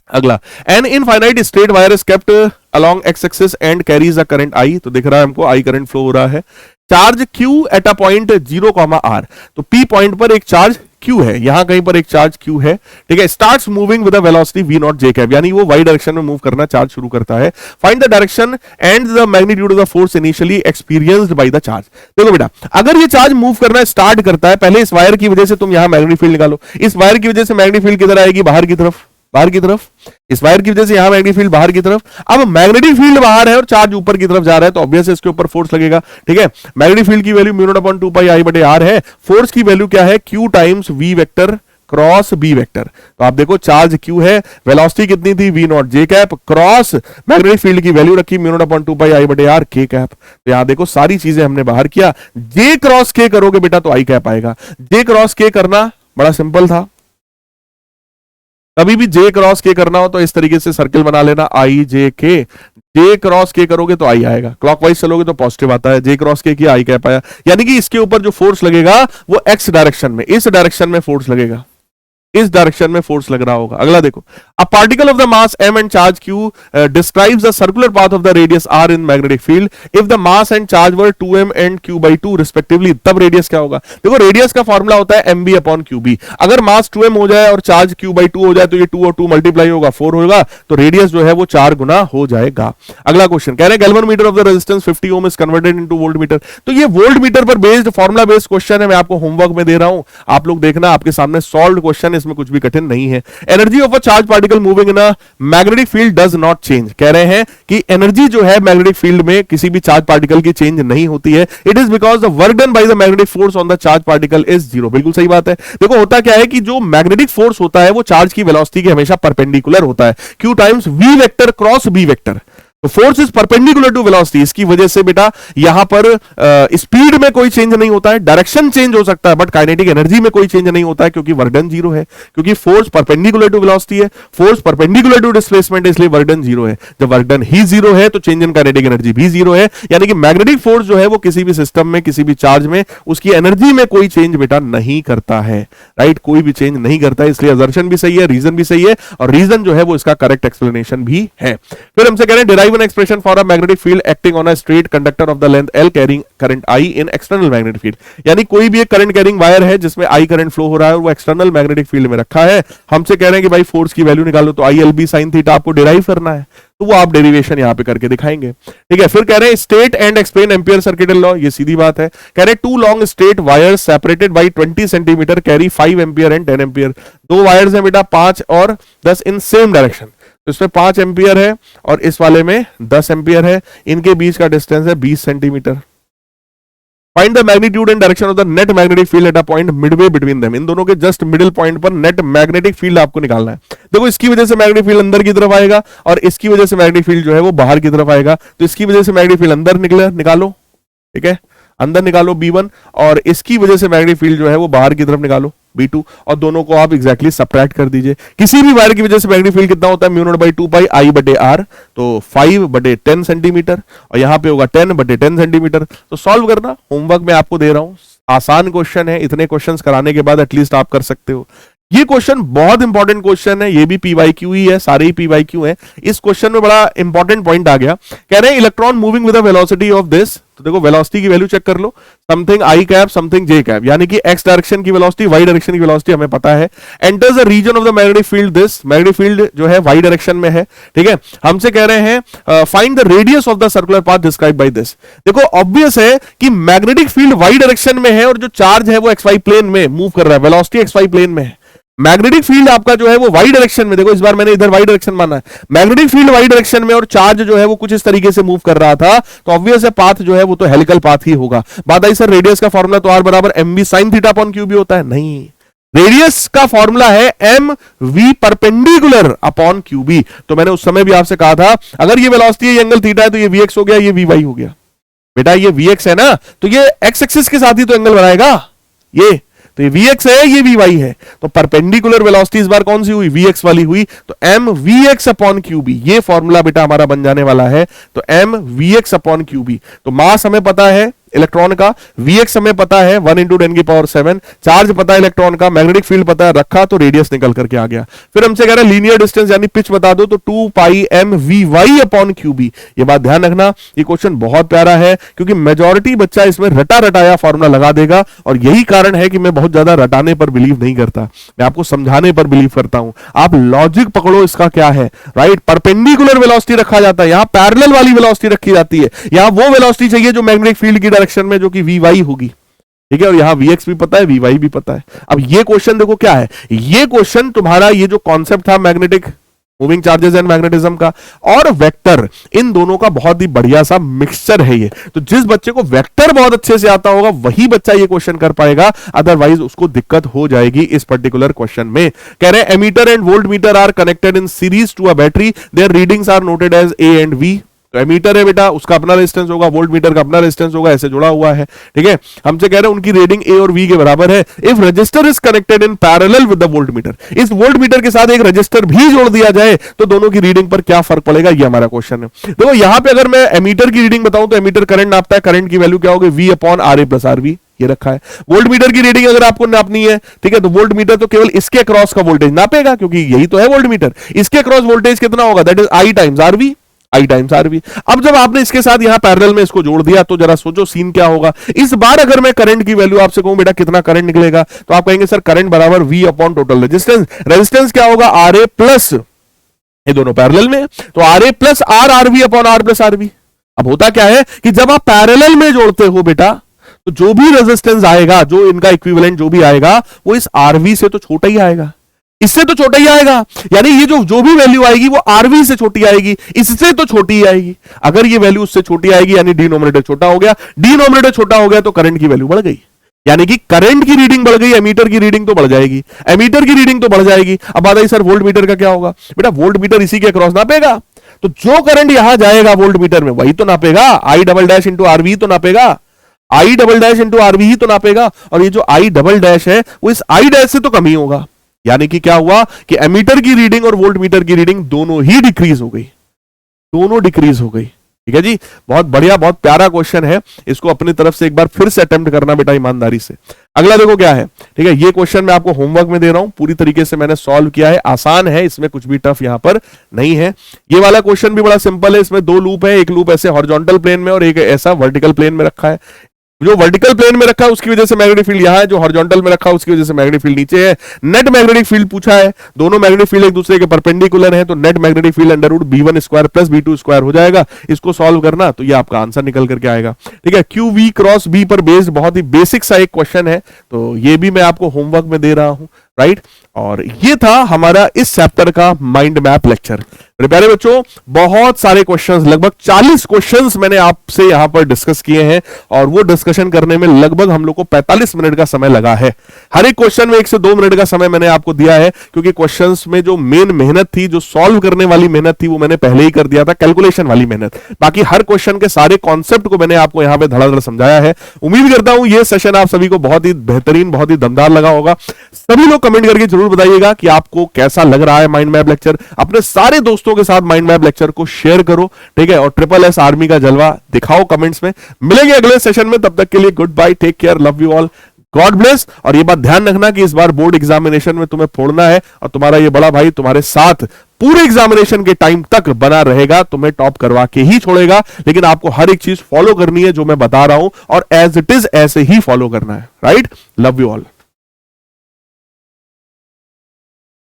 अगला, an infinite straight wire is kept along x axis and carries a current I, तो दिख रहा है हमको I करंट फ्लो हो रहा है। Charge Q eight a point 0, R, तो P पॉइंट पर एक चार्ज Q है, यहां कहीं पर एक चार्ज Q है, ठीक है। Starts moving with a velocity v not j cap, यानी वो y डायरेक्शन में मूव करना चार्ज शुरू करता है। Find the direction and the magnitude of the force initially experienced by the charge. देखो बेटा अगर ये चार्ज मूव करना स्टार्ट करता है, पहले इस वायर की वजह से तुम यहां मैग्नेटिक फील्ड निकालो, इस वायर की वजह से मैग्नेटिक फील्ड किधर आएगी, बाहर की तरफ, बाहर की तरफ, इस वायर की वजह से यहां मैग्नेटिक फील्ड बाहर की तरफ। अब मैग्नेटिक फील्ड बाहर है और चार्ज ऊपर की तरफ जा रहा है, तो ऑब्वियस इसके ऊपर फोर्स लगेगा, ठीक है। मैग्नेटिक फील्ड की value mu naught upon 2 pi I बटे आर है, फोर्स की वैल्यू क्या है, Q times V vector cross B vector. तो आप देखो चार्ज Q है, वेलोसिटी कितनी थी V not J cap, cross magnetic field की वैल्यू रखी mu naught upon 2 pi I बटे आर K कैप। तो यहां देखो सारी चीजें हमने बाहर किया, J क्रॉस K करोगे बेटा तो I कैप आएगा। J क्रॉस K करना बड़ा सिंपल था, कभी भी J क्रॉस K करना हो तो इस तरीके से सर्कल बना लेना, I J K, J cross K करोगे तो I आएगा, क्लॉकवाइज चलोगे तो पॉजिटिव आता है, J क्रॉस K किया I कैप आया, यानी कि इसके ऊपर जो फोर्स लगेगा वो x डायरेक्शन में, इस डायरेक्शन में फोर्स लगेगा, इस डायरेक्शन में फोर्स लग रहा होगा। अगला देखो, अ particle of the mass m and charge q describes the circular path of the radius r in magnetic field if the mass and charge were 2m and q/2 respectively, तब radius क्या होगा। देखो radius का formula होता है mb upon qb, अगर मास 2m हो जाए और चार्ज q/2 हो जाए तो ये 2 और 2 मल्टीप्लाई होगा 4 होगा, तो रेडियस जो है वो 4 गुना हो जाएगा। अगला क्वेश्चन कह रहे हैं galvanometer of the resistance 50 ohm is converted into voltmeter, तो ये वोल्टमीटर पर बेस्ड फॉर्मूला बेस्ड क्वेश्चन है, मैं आपको होमवर्क में दे रहा हूं, आप लोग देखना, आपके सामने सॉल्व्ड क्वेश्चन, इसमें कुछ भी कठिन नहीं है। Energy of a charge particle moving in a magnetic field does not change, कह रहे हैं कि एनर्जी जो है मैग्नेटिक फील्ड में किसी भी चार्ज पार्टिकल की चेंज नहीं होती है, it is because the work done by the magnetic force on the charge particle is zero. बिल्कुल सही बात है। देखो होता क्या है कि जो मैग्नेटिक फोर्स होता है वो चार्ज की वेलोसिटी के हमेशा परपेंडिकुलर होता है, Q times V vector cross B vector, तो force is perpendicular to velocity, इसकी वजह से बेटा यहां पर स्पीड में कोई चेंज नहीं होता है, डायरेक्शन चेंज हो सकता है बट काइनेटिक एनर्जी में कोई चेंज नहीं होता है, क्योंकि वर्क डन जीरो है, क्योंकि फोर्स परपेंडिकुलर टू वेलोसिटी है, फोर्स परपेंडिकुलर टू डिस्प्लेसमेंट है, इसलिए वर्क डन जीरो है। जब वर्क डन ही जीरो है तो चेंज इन काइनेटिक एनर्जी भी जीरो है, यानी कि मैग्नेटिक फोर्स जो है वो किसी भी सिस्टम में, किसी भी चार्ज में उसकी एनर्जी में कोई चेंज बेटा नहीं करता है, राइट, कोई भी चेंज नहीं करता है। इसलिए असर्शन भी सही है, रीजन भी सही है, और रीजन जो है वो इसका करेक्ट एक्सप्लेनेशन भी है। फिर हमसे कह रहे हैं derive an expression for a magnetic field acting on a straight conductor of the length L carrying current I in external magnetic field, यानी कोई भी एक करंट कैरिंग वायर है जिसमें I करंट फ्लो हो रहा है और वो एक्सटर्नल मैग्नेटिक फील्ड में रखा है। हमसे कह रहे हैं कि भाई फोर्स की वैल्यू निकालो, तो ILB sin थीटा आपको डिराइव करना है, तो वो आप डेरिवेशन यहां पे करके दिखाएंगे, ठीक है। फिर कह रहे हैं state and explain ampere circuit law, ये सीधी बात है। कह रहे हैं two long straight wires separated by 20 centimetre carry 5 ampere and 10 ampere, दो वायर्स हैं बेटा 5 और 10 इन सेम डायरेक्शन, तो इसमें 5 एम्पियर है और इस वाले में 10 एम्पियर है, इनके बीच का डिस्टेंस है 20 centimetre. Find the magnitude and direction of the net magnetic field at a point midway between them, इन दोनों के जस्ट मिडिल पॉइंट पर नेट मैग्नेटिक फील्ड आपको निकालना है। देखो इसकी वजह से मैग्नेटिक फील्ड अंदर की तरफ आएगा और इसकी वजह से मैग्नेटिक फील्ड जो है वो बाहर की तरफ आएगा, तो इसकी वजह से मैग्नेटिक फील्ड अंदर निकालो, ठीक है, अंदर निकालो B1, और इसकी वजह से मैग्नेटिक फील्ड जो है वो बाहर की तरफ निकालो, B2 और दोनों को आप एग्जैक्टली सब्ट्रैक्ट कर दीजिए। किसी भी वायर की वजह से मैग्नेटिक फील्ड कितना होता है, म्यू नॉट बाई 2 पाई आई बटे आर, तो 5/10 सेंटीमीटर और यहां पे होगा 10/10 सेंटीमीटर। तो सॉल्व करना, होमवर्क में आपको दे रहा हूं, आसान क्वेश्चन है, इतने क्वेश्चंस कराने के बाद एटलीस्ट आप कर सकते हो। ये क्वेश्चन बहुत इंपॉर्टेंट क्वेश्चन है, ये भी PYQ ही है, सारे ही PYQ हैं। इस क्वेश्चन में बड़ा इंपॉर्टेंट पॉइंट आ गया, कह रहे हैं electron moving with the velocity of this, तो देखो वेलोसिटी की वैल्यू चेक कर लो, something I cap something J cap, यानी कि एक्स डायरेक्शन की वेलोसिटी, वाई डायरेक्शन की वेलोसिटी हमें पता है। Enters the region of the magnetic field, this magnetic field जो है वाई डायरेक्शन में है, ठीक है। हमसे कह रहे हैं find the radius of the circular path describe by this. देखो ऑब्वियस है कि मैग्नेटिक फील्ड वाई डायरेक्शन में है और जो चार्ज है वो एक्स वाई प्लेन में मूव कर रहा है, वेलोसिटी एक्स वाई प्लेन में है। मैग्नेटिक फील्ड आपका जो है वो वाई डायरेक्शन में, देखो इस बार मैंने इधर वाई डायरेक्शन माना है, मैग्नेटिक फील्ड वाई डायरेक्शन में और चार्ज जो है वो कुछ इस तरीके से मूव कर रहा था, तो ऑब्वियस है पाथ जो है वो तो हेलिकल पाथ ही होगा। बात आई सर रेडियस का फॉर्मूला तो r बराबर mv sin theta upon Q भी होता है, नहीं, रेडियस का फॉर्मूला है mv perpendicular upon Q B. तो मैंने उस समय भी आपसे कहा था अगर ये वेलोसिटी है, ये एंगल थीटा है, तो ये vx हो गया, ये vy हो गया। बेटा ये vx है ना, तो ये x एक्सिस के साथ ही तो एंगल बनाएगा, ये तो ये Vx है, ये Vy है, तो परपेंडिकुलर वेलोसिटी इस बार कौन सी हुई, Vx वाली हुई, तो m Vx अपॉन क्यूबी, ये फॉर्मूला बेटा हमारा बन जाने वाला है। तो m Vx अपॉन क्यूबी, तो मास हमें पता है इलेक्ट्रॉन का, Vx हमें पता है 1 × 10⁻⁷, चार्ज पता है इलेक्ट्रॉन का, मैग्नेटिक फील्ड पता है, रखा तो रेडियस निकल करके आ गया। फिर हमसे कह रहा है लीनियर डिस्टेंस यानी पिच बता दो, तो 2 पाई m Vy अपॉन क्यूबी। ये बात ध्यान रखना, ये क्वेश्चन बहुत प्यारा है क्योंकि मेजॉरिटी बच्चा इसमें रटा रटाया फॉर्मूला लगा देगा, और यही कारण है कि मैं बहुत ज्यादा रटाने पर बिलीव नहीं करता, मैं आपको समझाने पर बिलीव करता हूं। आप लॉजिक पकड़ो इसका क्या है, राइट। परपेंडिकुलर वेलोसिटी रखा जाता है, यहां पैरेलल वाली वेलोसिटी रखी जाती है, यहां वो वेलोसिटी चाहिए जो मैग्नेटिक फील्ड की डायरेक्शन में, जो कि Vy होगी, ठीक है, और यहां Vx भी पता है, Vy भी पता है। अब ये क्वेश्चन देखो क्या है, ये क्वेश्चन तुम्हारा ये जो कॉन्सेप्ट था magnetic moving charges and magnetism का और वेक्टर, इन दोनों का बहुत ही बढ़िया सा मिक्सचर है ये। तो जिस बच्चे को वेक्टर बहुत अच्छे से आता होगा वही बच्चा ये क्वेश्चन कर पाएगा, अदरवाइज उसको दिक्कत हो जाएगी इस पर्टिकुलर क्वेश्चन में। कह रहे हैं ammeter and volt meter are connected in series to a battery, their readings are noted as A and V. तो एमीटर है बेटा, उसका अपना रेजिस्टेंस होगा, वोल्ट मीटर का अपना रेजिस्टेंस होगा, ऐसे जुड़ा हुआ है, ठीक है। हमसे कह रहे हैं उनकी रीडिंग ए और वी के बराबर है। If register is connected in parallel with the volt meter, इस वोल्ट मीटर के साथ एक रजिस्टर भी जोड़ दिया जाए तो दोनों की रीडिंग पर क्या फर्क पड़ेगा, ये हमारा क्वेश्चन है। देखो यहां पे अगर मैं एमीटर की रीडिंग बताऊं तो एमीटर करंट नापता है, करंट की वैल्यू क्या होगी, V upon RA plus RV, ये रखा है। वोल्ट मीटर की रीडिंग अगर आपको नापनी है, ठीक है, तो वोल्ट मीटर तो केवल इसके अक्रॉस का वोल्टेज नापेगा, क्योंकि यही तो है वोल्ट मीटर। इसके अक्रॉस वोल्टेज कितना होगा, that is I times RV, I times RV। अब जब आपने इसके साथ यहां पैरेलल में इसको जोड़ दिया तो जरा सोचो सीन क्या होगा। इस बार अगर मैं करंट की वैल्यू आपसे कहूं बेटा कितना करंट निकलेगा, तो आप कहेंगे सर करंट बराबर V upon total resistance. Resistance क्या होगा, RA प्लस, ये दोनों पैरेलल में, तो RA plus R RV upon R plus RV। अब होता क्या है कि जब आप पैरेलल में जोड़ते हो बेटा, तो जो भी रेजिस्टेंस आएगा, जो इनका इक्विवेलेंट जो भी आएगा, वो इस RV से तो छोटा ही आएगा, इससे तो छोटा ही आएगा, यानी ये जो भी वैल्यू आएगी वो RV से छोटी आएगी, इससे तो छोटी ही आएगी। अगर ये वैल्यू उससे छोटी आएगी यानी डिनोमिनेटर छोटा हो गया, डिनोमिनेटर छोटा हो गया तो करंट की वैल्यू बढ़ गई, यानी कि करंट की रीडिंग बढ़ गई, एमीटर की रीडिंग तो बढ़ जाएगी, एमीटर की रीडिंग तो बढ़ जाएगी। अब बात आई सर वोल्ट मीटर का क्या होगा, बेटा वोल्ट मीटर इसी के अक्रॉस नापेगा, तो जो करंट यहां जाएगा वोल्ट मीटर में वही तो नापेगा, I double dash into RV तो नापेगा, I double dash into RV ही तो नापेगा, और ये जो I डबल डैश है वो इस I डैश से तो कम ही होगा। यानी कि क्या हुआ कि एमीटर की रीडिंग और वोल्ट मीटर की रीडिंग दोनों ही डिक्रीज हो गई, दोनों डिक्रीज हो गई, ठीक है जी। बहुत बढ़िया, बहुत प्यारा क्वेश्चन है, इसको अपनी तरफ से एक बार फिर से अटेम्प्ट करना बेटा ईमानदारी से। अगला देखो क्या है, ठीक है, ये क्वेश्चन मैं आपको होमवर्क में दे रहा हूं, पूरी तरीके से मैंने सॉल्व किया है, आसान है, इसमें कुछ भी टफ यहां पर नहीं है। ये वाला क्वेश्चन भी बड़ा सिंपल है, इसमें दो लूप है, एक लूप ऐसे हॉरिजॉन्टल प्लेन में और एक ऐसा वर्टिकल प्लेन में रखा है। जो वर्टिकल प्लेन में रखा है उसकी वजह से मैग्नेटिक फील्ड यहां है, जो हॉरिजॉन्टल में रखा है उसकी वजह से मैग्नेटिक फील्ड नीचे है। नेट मैग्नेटिक फील्ड पूछा है, दोनों मैग्नेटिक फील्ड एक दूसरे के परपेंडिकुलर हैं, तो net magnetic field under root B1 square plus B2 square हो जाएगा। इसको सॉल्व करना तो ये आपका आंसर निकल करके आएगा, ठीक है। QV क्रॉस B पर बेस्ड बहुत ही बेसिक सा एक क्वेश्चन है, तो ये भी मैं आपको होमवर्क में दे रहा हूं, राइट। और ये था हमारा इस चैप्टर का माइंड मैप लेक्चर। मेरे प्यारे बच्चों, बहुत सारे क्वेश्चंस, लगभग 40 क्वेश्चंस मैंने आपसे यहां पर डिस्कस किए हैं और वो डिस्कशन करने में लगभग हम लोग को 45 मिनट का समय लगा है। हर एक क्वेश्चन में 1 से 2 मिनट का समय मैंने आपको दिया है, क्योंकि क्वेश्चंस में जो मेन मेहनत थी, जो सॉल्व करने वाली मेहनत थी, वो मैंने पहले ही कर दिया था, कैलकुलेशन वाली मेहनत। बाकी हर क्वेश्चन के सारे कॉन्सेप्ट को मैंने आपको यहां पे धड़ाधड़ समझाया है। उम्मीद करता हूं ये सेशन आप सभी को बहुत ही बेहतरीन, बहुत ही दमदार लगा होगा। सभी लोग कमेंट करके जरूर बताइएगा कि आपको कैसा लग रहा है माइंड मैप लेक्चर। अपने सारे दोस्तों के साथ माइंड मैप लेक्चर को शेयर करो, ठीक है, और SSS आर्मी का जलवा दिखाओ कमेंट्स में। मिलेंगे अगले सेशन में, तब तक के लिए goodbye, take care, love you all, God bless. और ये बात ध्यान रखना कि इस बार बोर्ड एग्जामिनेशन में तुम्हें फोड़ना है और तुम्हारा ये बड़ा भाई तुम्हारे साथ पूरे एग्जामिनेशन के टाइम तक बना रहेगा, तुम्हें टॉप करवा के ही छोड़ेगा। लेकिन आपको हर एक चीज फॉलो करनी है जो मैं बता रहा हूं, और एज इट इज ऐसे ही फॉलो करना है, राइट। Love you all.